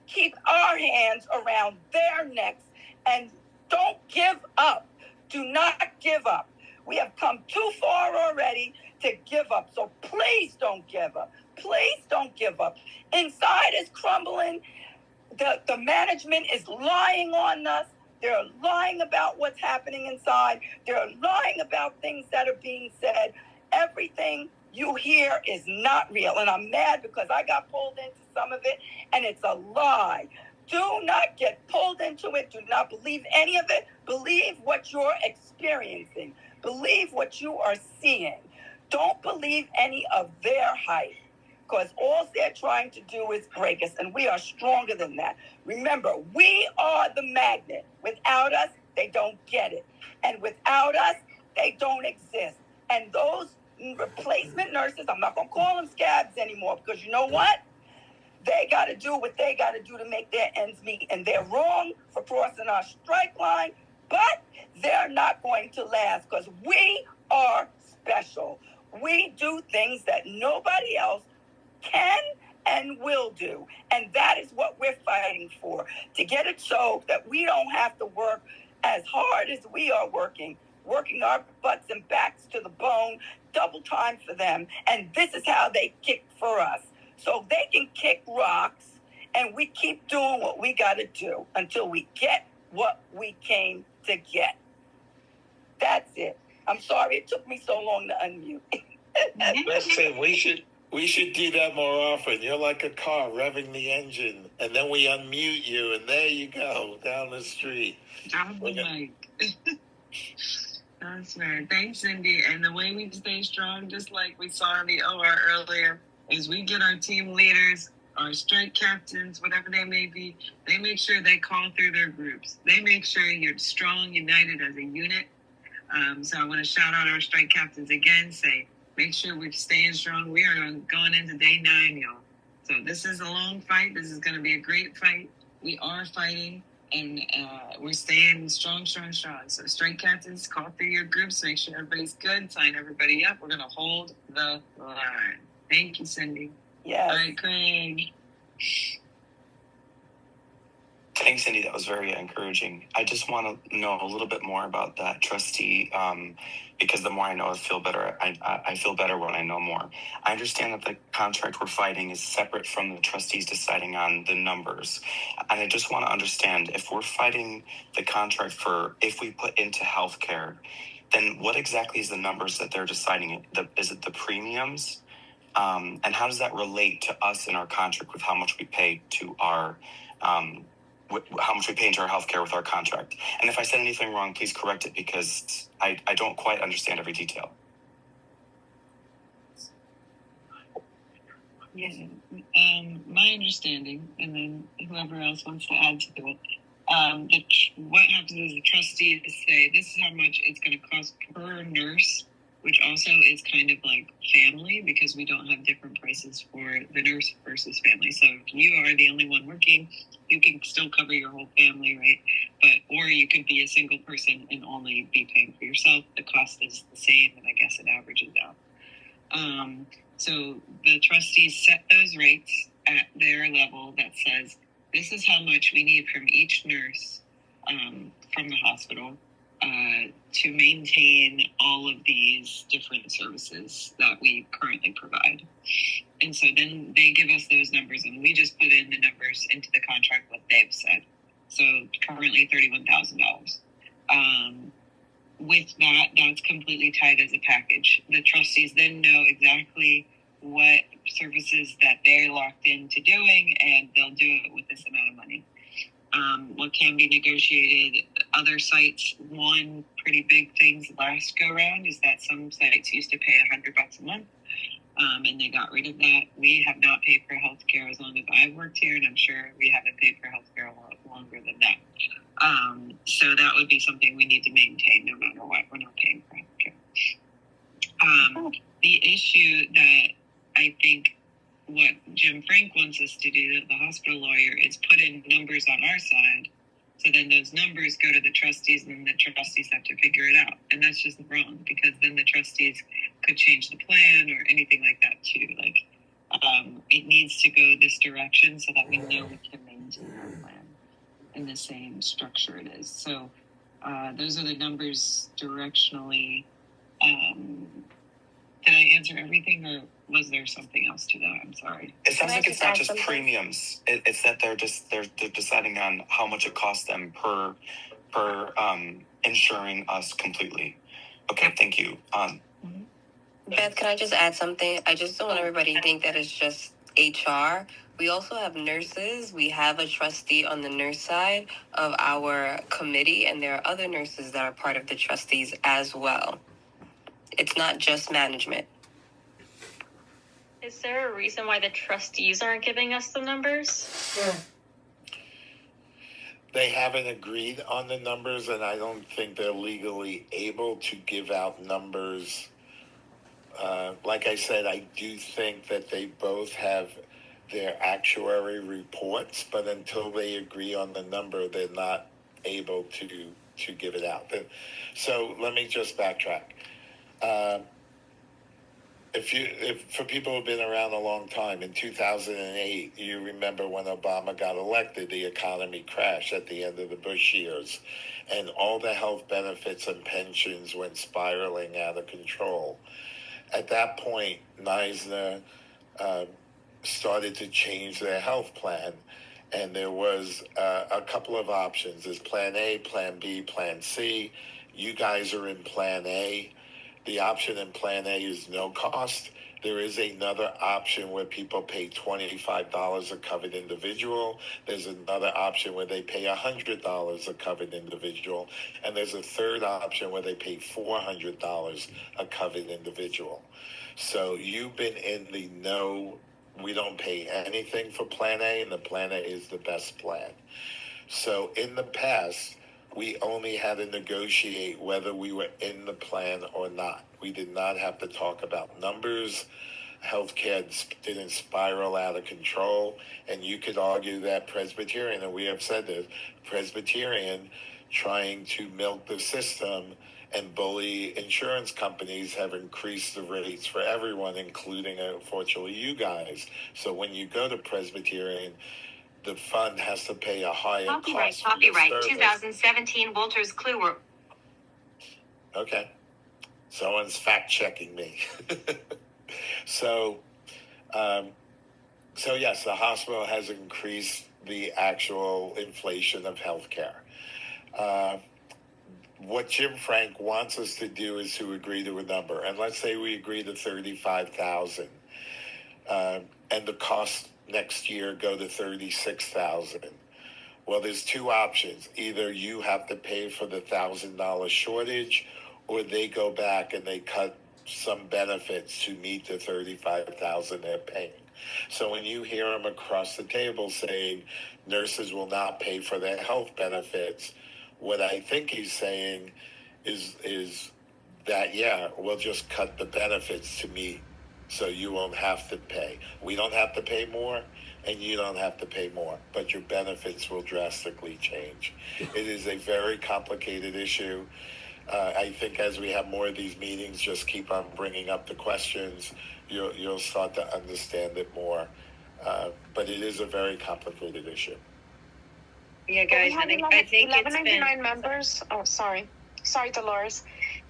keep our hands around their necks, and don't give up. Do not give up. We have come too far already to give up. So please don't give up. Please don't give up. Inside is crumbling. The management is lying on us. They're lying about what's happening inside. They're lying about things that are being said. Everything you hear is not real. And I'm mad because I got pulled into some of it, and it's a lie. Do not get pulled into it. Do not believe any of it. Believe what you're experiencing. Believe what you are seeing. Don't believe any of their hype, because all they're trying to do is break us, and we are stronger than that. Remember, we are the magnet. Without us, they don't get it. And without us, they don't exist. And those replacement nurses, I'm not going to call them scabs anymore, because you know what? They got to do what they got to do to make their ends meet. And they're wrong for crossing our strike line, but they're not going to last, because we are special. We do things that nobody else can and will do. And that is what we're fighting for, to get it so that we don't have to work as hard as we are working our butts and backs to the bone, double time for them. And this is how they kick for us. So they can kick rocks, and we keep doing what we got to do until we get what we came to get. That's it. I'm sorry it took me so long to unmute. Listen, we should do that more often. You're like a car revving the engine, and then we unmute you, and there you go, down the street. Drop the mic. That's right. Thanks, Cindy. And the way we stay strong, just like we saw in the OR earlier, is we get our team leaders, our strike captains, whatever they may be, they make sure they call through their groups. They make sure you're strong, united as a unit. So I want to shout out our strike captains again, say, make sure we're staying strong. We are going into day 9, y'all. So this is a long fight. This is going to be a great fight. We are fighting, and we're staying strong. So strike captains, call through your groups. Make sure everybody's good. Sign everybody up. We're going to hold the line. Thank you, Cindy. Yes. All right, Craig. Thanks, Cindy. That was very encouraging. I just want to know a little bit more about that trustee, because the more I know, I feel better. I feel better when I know more. I understand that the contract we're fighting is separate from the trustees deciding on the numbers. And I just want to understand, if we're fighting the contract for if we put into healthcare, then what exactly is the numbers that they're deciding? Is it the premiums? And how does that relate to us in our contract with how much we pay to our how much we pay into our healthcare with our contract. And if I said anything wrong, please correct it, because I don't quite understand every detail. Yeah. My understanding, and then whoever else wants to add to it. What happens is the trustees say this is how much it's going to cost per nurse, which also is kind of like family, because we don't have different prices for the nurse versus family. So if you are the only one working, you can still cover your whole family, right? Or you could be a single person and only be paying for yourself. The cost is the same, and I guess it averages out. So the trustees set those rates at their level that says, this is how much we need from each nurse from the hospital to maintain all of these different services that we currently provide. And so then they give us those numbers, and we just put in the numbers into the contract, what they've said. So currently $31,000. With that, that's completely tied as a package. The trustees then know exactly what services that they're locked into doing, and they'll do it with this amount of money. What can be negotiated, other sites, one pretty big thing last go round is that some sites used to pay $100 a month, and they got rid of that. We have not paid for healthcare as long as I've worked here, and I'm sure we haven't paid for healthcare a lot longer than that. So that would be something we need to maintain no matter what. We're not paying for healthcare. The issue that I think what Jim Frank wants us to do, the hospital lawyer, is put in numbers on our side. So then those numbers go to the trustees, and then the trustees have to figure it out. And that's just wrong, because then the trustees could change the plan or anything like that too. Like, it needs to go this direction so that we know we can maintain our plan in the same structure it is. So those are the numbers directionally. Did I answer everything, or was there something else to that? I'm sorry. It sounds like it's not just premiums. It's that they're deciding on how much it costs them per insuring us completely. Okay, thank you. Beth, can I just add something? I just don't want everybody to think that it's just HR. We also have nurses. We have a trustee on the nurse side of our committee, and there are other nurses that are part of the trustees as well. It's not just management. Is there a reason why the trustees aren't giving us the numbers? They haven't agreed on the numbers, and I don't think they're legally able to give out numbers. Like I said, I do think that they both have their actuary reports, but until they agree on the number, they're not able to give it out. So let me just backtrack. If for people who've been around a long time, in 2008, you remember when Obama got elected, the economy crashed at the end of the Bush years, and all the health benefits and pensions went spiraling out of control. At that point, NISNA started to change their health plan, and there was a couple of options. There's Plan A, Plan B, Plan C. You guys are in Plan A. The option in Plan A is no cost. There is another option where people pay $25 a covered individual. There's another option where they pay $100 a covered individual. And there's a third option where they pay $400 a covered individual. So you've been in the no, we don't pay anything for Plan A, and the Plan A is the best plan. So in the past, we only had to negotiate whether we were in the plan or not. We did not have to talk about numbers. Healthcare didn't spiral out of control. And you could argue that Presbyterian, and we have said this, Presbyterian trying to milk the system and bully insurance companies have increased the rates for everyone, including, unfortunately, you guys. So when you go to Presbyterian, the fund has to pay a higher cost. Copyright 2017 Wolters Kluwer. Okay. Someone's fact checking me. So yes, the hospital has increased the actual inflation of healthcare. What Jim Frank wants us to do is to agree to a number. And let's say we agree to $35,000, and the cost next year go to $36,000. Well, there's two options. Either you have to pay for the $1,000 shortage, or they go back and they cut some benefits to meet the $35,000 they're paying. So when you hear them across the table saying nurses will not pay for their health benefits, what I think he's saying is that, yeah, we'll just cut the benefits to meet so you won't have to pay. We don't have to pay more, and you don't have to pay more, but your benefits will drastically change. It is a very complicated issue. I think as we have more of these meetings, just keep on bringing up the questions. You'll start to understand it more. But it is a very complicated issue. Yeah, guys, I think it's 1199 been... members. Oh, sorry, Dolores.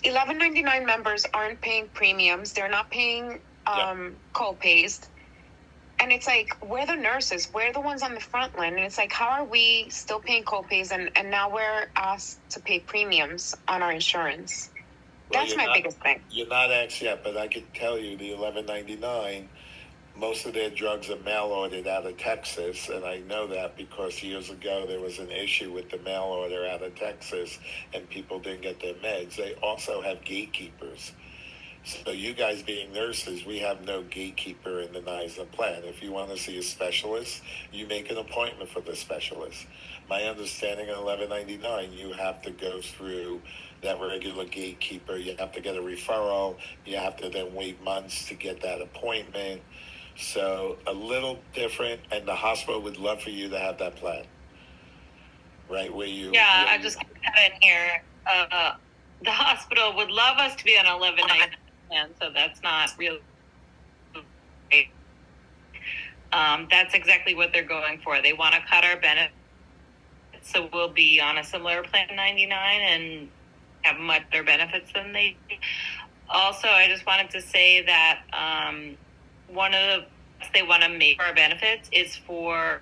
1199 members aren't paying premiums. They're not paying co-pays. And it's like, we're the nurses, we're the ones on the front line. And it's like, how are we still paying co-pays and now we're asked to pay premiums on our insurance? Well, That's my biggest thing. You're not asked yet, but I can tell you the 1199, most of their drugs are mail ordered out of Texas. And I know that because years ago there was an issue with the mail order out of Texas and people didn't get their meds. They also have gatekeepers. So you guys being nurses, we have no gatekeeper in the NYSA plan. If you want to see a specialist, you make an appointment for the specialist. My understanding of 1199, you have to go through that regular gatekeeper. You have to get a referral. You have to then wait months to get that appointment. So a little different, and the hospital would love for you to have that plan. Right, where you... Yeah, I just got in here. The hospital would love us to be on 1199. So that's not real. That's exactly what they're going for. They want to cut our benefits, so we'll be on a similar plan 99 and have much better benefits than they do. Also, I just wanted to say that one of the they want to make our benefits is for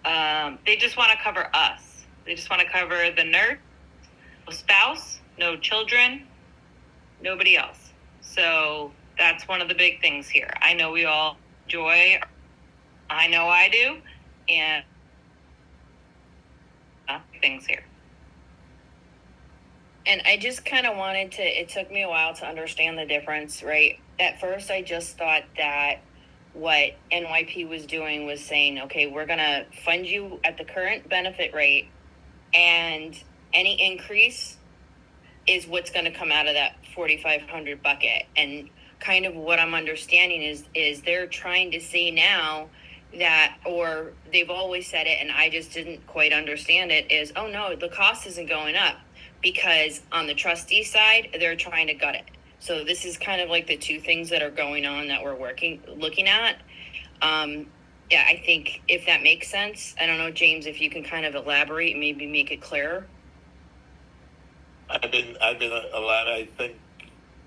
they just want to cover us. They just want to cover the nurse, no spouse, no children, nobody else. So that's one of the big things here. I know we all enjoy, I know I do, and things here. And I just kind of wanted to, it took me a while to understand the difference, right? At first, I just thought that what NYP was doing was saying, okay, we're going to fund you at the current benefit rate, and any increase is what's going to come out of that 4,500 bucket. And kind of what I'm understanding is they're trying to say now that, or they've always said it and I just didn't quite understand it, is, oh no, the cost isn't going up, because on the trustee side, they're trying to gut it. So this is kind of like the two things that are going on that we're looking at. Yeah, I think if that makes sense, I don't know, James, if you can kind of elaborate and maybe make it clearer. I've been a lot. I think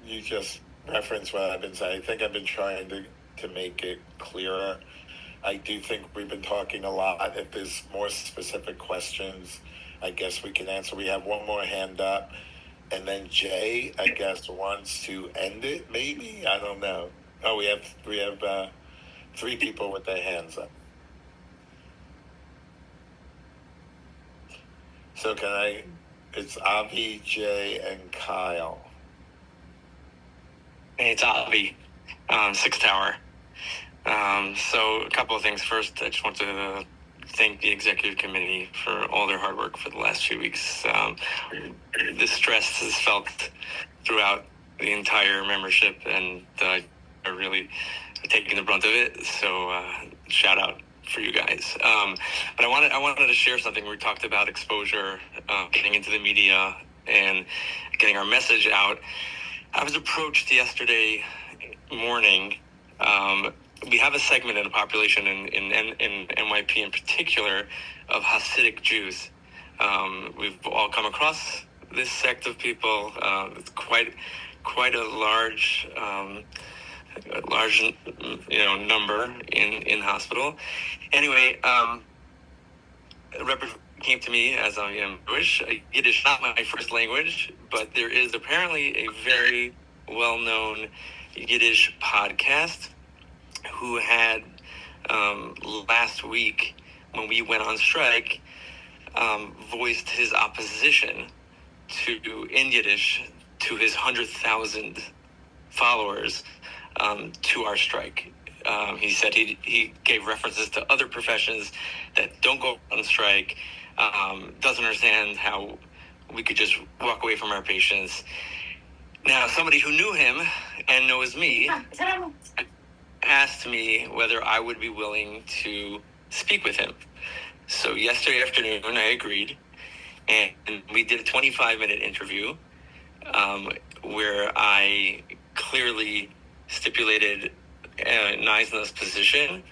you just referenced what I've been saying. I think I've been trying to make it clearer. I do think we've been talking a lot. If there's more specific questions, I guess we can answer. We have one more hand up, and then Jay, I guess, wants to end it. Maybe, I don't know. Oh, we have three people with their hands up. So can I? It's Avi, Jay, and Kyle. Hey, it's Avi, Sixth Tower. So a couple of things. First, I just want to thank the executive committee for all their hard work for the last few weeks. The stress is felt throughout the entire membership, and are really taking the brunt of it. So shout out for you guys. But I wanted to share something. We talked about exposure, getting into the media, and getting our message out. I was approached yesterday morning. We have a segment in the population in NYP in particular of Hasidic Jews. We've all come across this sect of people. It's quite a large number in hospital. Anyway, a rep came to me, as I am Jewish. Yiddish not my first language, but there is apparently a very well-known Yiddish podcast who had last week when we went on strike, voiced his opposition in Yiddish to his 100,000 followers to our strike. He said he gave references to other professions that don't go on strike, doesn't understand how we could just walk away from our patients. Now, somebody who knew him and knows me asked me whether I would be willing to speak with him. So yesterday afternoon, I agreed, and we did a 25-minute interview where I clearly stipulated Neisner's position,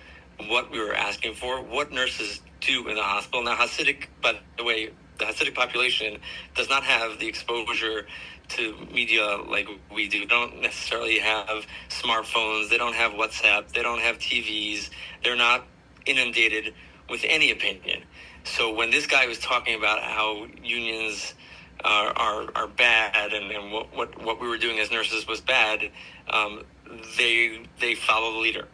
what we were asking for, what nurses do in the hospital. Now, Hasidic, by the way, the Hasidic population does not have the exposure to media like we do. They don't necessarily have smartphones. They don't have WhatsApp. They don't have TVs. They're not inundated with any opinion. So when this guy was talking about how unions are bad and what we were doing as nurses was bad, they follow the leader.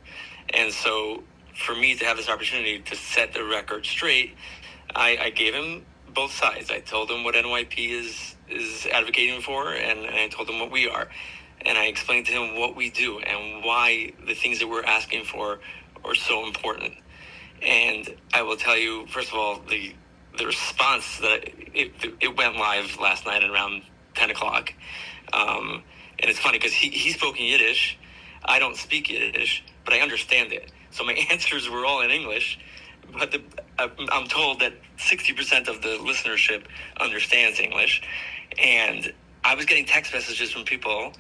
And so for me to have this opportunity to set the record straight, I gave him both sides. I told him what NYP is advocating for, and I told him what we are. And I explained to him what we do and why the things that we're asking for are so important. And I will tell you, first of all, the response that it went live last night at around 10 o'clock. And it's funny because he spoke in Yiddish. I don't speak Yiddish, but I understand it. So my answers were all in English. But I'm told that 60% of the listenership understands English. And I was getting text messages from people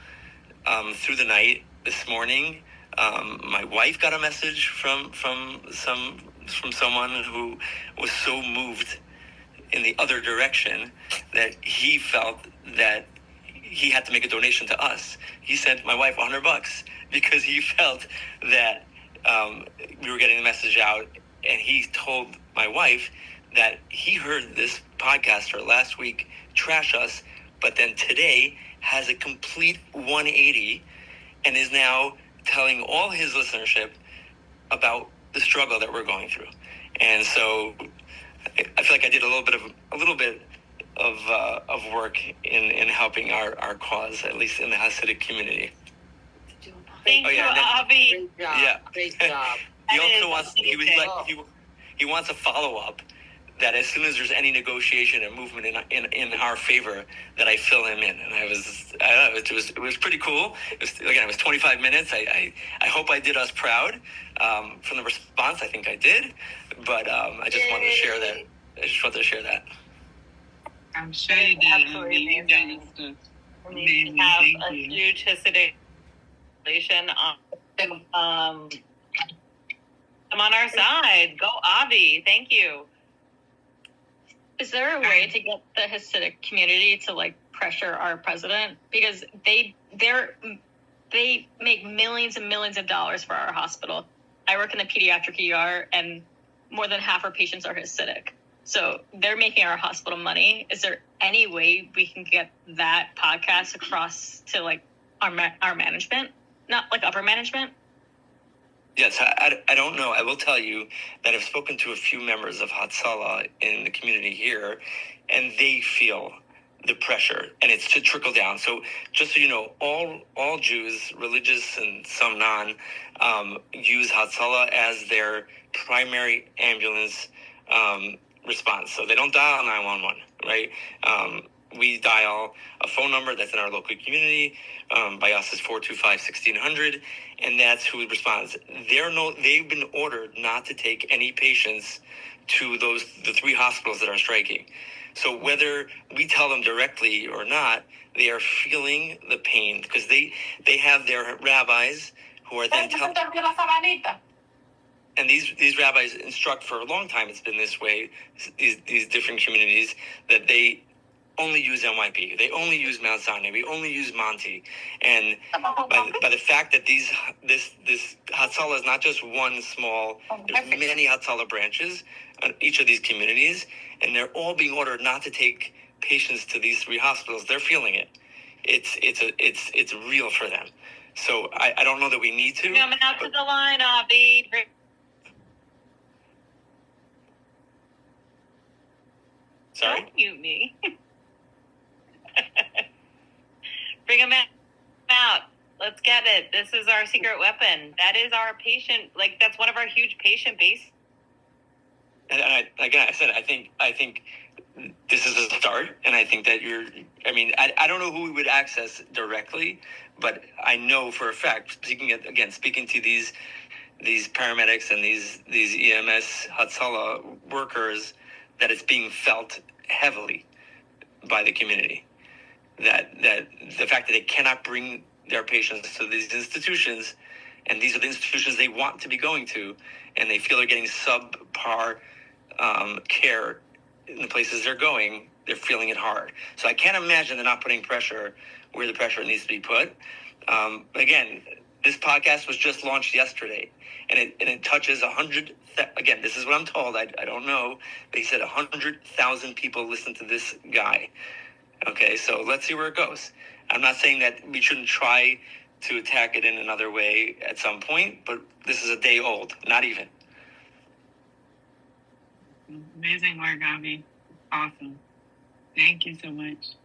through the night this morning. My wife got a message from someone who was so moved in the other direction that he felt that he had to make a donation to us. He sent my wife $100 because he felt that we were getting the message out, and he told my wife that he heard this podcaster last week trash us, but then today has a complete 180 and is now telling all his listenership about the struggle that we're going through. And so I feel like I did a little bit of work in helping our cause, at least in the Hasidic community. Thank you, Avi. Great job. Yeah. Great job. He also wants he wants a follow up that as soon as there's any negotiation and movement in our favor, that I fill him in. And it was pretty cool. It was 25 minutes. I hope I did us proud. From the response, I think I did. But I just wanted to share that. I'm sure you did. Absolutely amazing. We have a huge Hasidic population on our side. Go Avi. Thank you. Is there a way to get the Hasidic community to pressure our president, because they make millions and millions of dollars for our hospital? I work in the pediatric ER, and more than half our patients are Hasidic, so they're making our hospital money. Is there any way we can get that podcast across to our management, not upper management? Yes, I don't know. I will tell you that I've spoken to a few members of Hatzalah in the community here, and they feel the pressure, and it's to trickle down. So just so you know, all Jews, religious and some non, use Hatzalah as their primary ambulance response. So they don't dial 911, right? We dial a phone number that's in our local community. By us is 425-1600, and that's who responds. They've been ordered not to take any patients to the three hospitals that are striking. So whether we tell them directly or not, they are feeling the pain because they have their rabbis who are then telling. And these rabbis instruct for a long time. It's been this way. These different communities that they only use NYP. They only use Mount Sinai. We only use Monty. And by the fact that this Hatzalah is not just one small, there's many Hatzalah branches on each of these communities, and they're all being ordered not to take patients to these three hospitals. They're feeling it. It's real for them. So I don't know that we need to. Coming out to the line, Avi. Sorry? Don't mute me. Bring them out. Let's get it. This is our secret weapon. That is our patient. Like, that's one of our huge patient base. And I said, I think this is a start, and I think that I don't know who we would access directly, but I know for a fact, speaking to these paramedics and these EMS Hatzalah workers, that it's being felt heavily by the community. That the fact that they cannot bring their patients to these institutions, and these are the institutions they want to be going to, and they feel they're getting subpar care in the places they're going, they're feeling it hard. So I can't imagine they're not putting pressure where the pressure needs to be put. Again, this podcast was just launched yesterday, and it touches 100. Again, this is what I'm told. I don't know, but he said 100,000 people listen to this guy. Okay, so let's see where it goes. I'm not saying that we shouldn't try to attack it in another way at some point, but this is a day old, not even. Amazing work, Avi. Awesome. Thank you so much.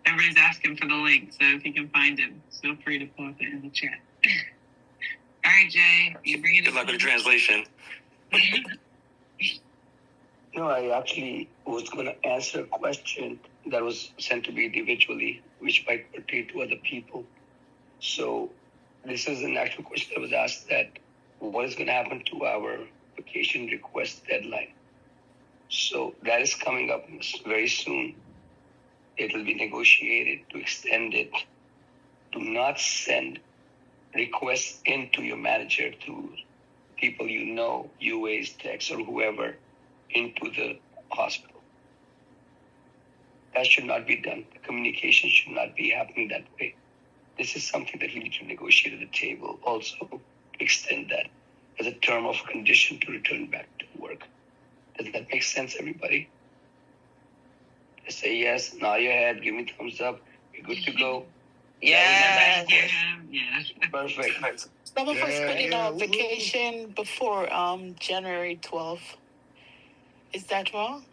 Everybody's asking for the link, so if you can find it, feel free to post it in the chat. All right, Jay, you bring it. Good luck with the translation. No, I actually was going to answer a question that was sent to me individually, which might pertain to other people. So this is an actual question that was asked, that what is going to happen to our vacation request deadline? So that is coming up very soon. It will be negotiated to extend it. Do not send requests into your manager, to people you know, UAs, techs, or whoever, into the hospital. That should not be done. The communication should not be happening that way. This is something that we need to negotiate at the table also, to extend that as a term of condition to return back to work. Does that make sense, everybody? Just say yes, nod your head, give me thumbs up, you're good to go. Yes. Perfect. Some of us put in our vacation before January 12th. Is that wrong?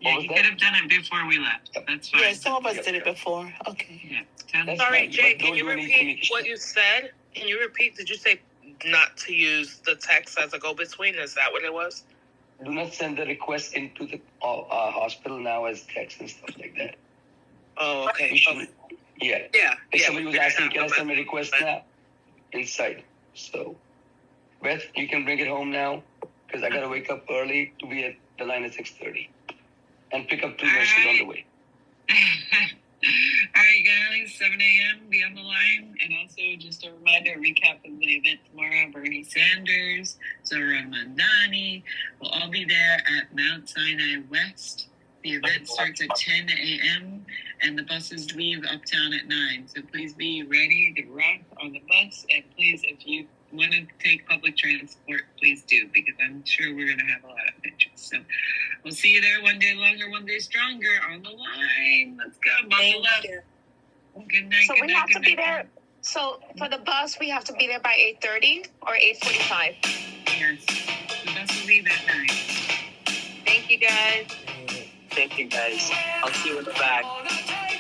Yeah, you could have done it before we left. That's fine. Yeah, some of us did it before. Okay. Yeah. Sorry, Jay, can you repeat what you said? Can you repeat? Did you say not to use the text as a go-between? Is that what it was? Do not send the request into the hospital now as text and stuff like that. Oh, okay. Yeah. If somebody was asking, can I send a request now? Inside. So, Beth, you can bring it home now, because I got to wake up early to be at the line at 6:30 and pick up 2 nurses on the way. All right, guys, 7 a.m., be on the line. And also, just a reminder, recap of the event tomorrow. Bernie Sanders, Zora Mandani will all be there at Mount Sinai West. The event starts at 10 a.m. and the buses leave uptown at 9. So please be ready to rock on the bus. And please, if you want to take public transport, please do, because I'm sure we're going to have a lot of interest. So we'll see you there one day longer, one day stronger on the line. Let's go. Buckle up. Good night. So we have to be there. So for the bus, we have to be there by 8:30 or 8:45. Yes. The bus will leave at 9. Thank you, guys. Thank you, guys. I'll see you in the back.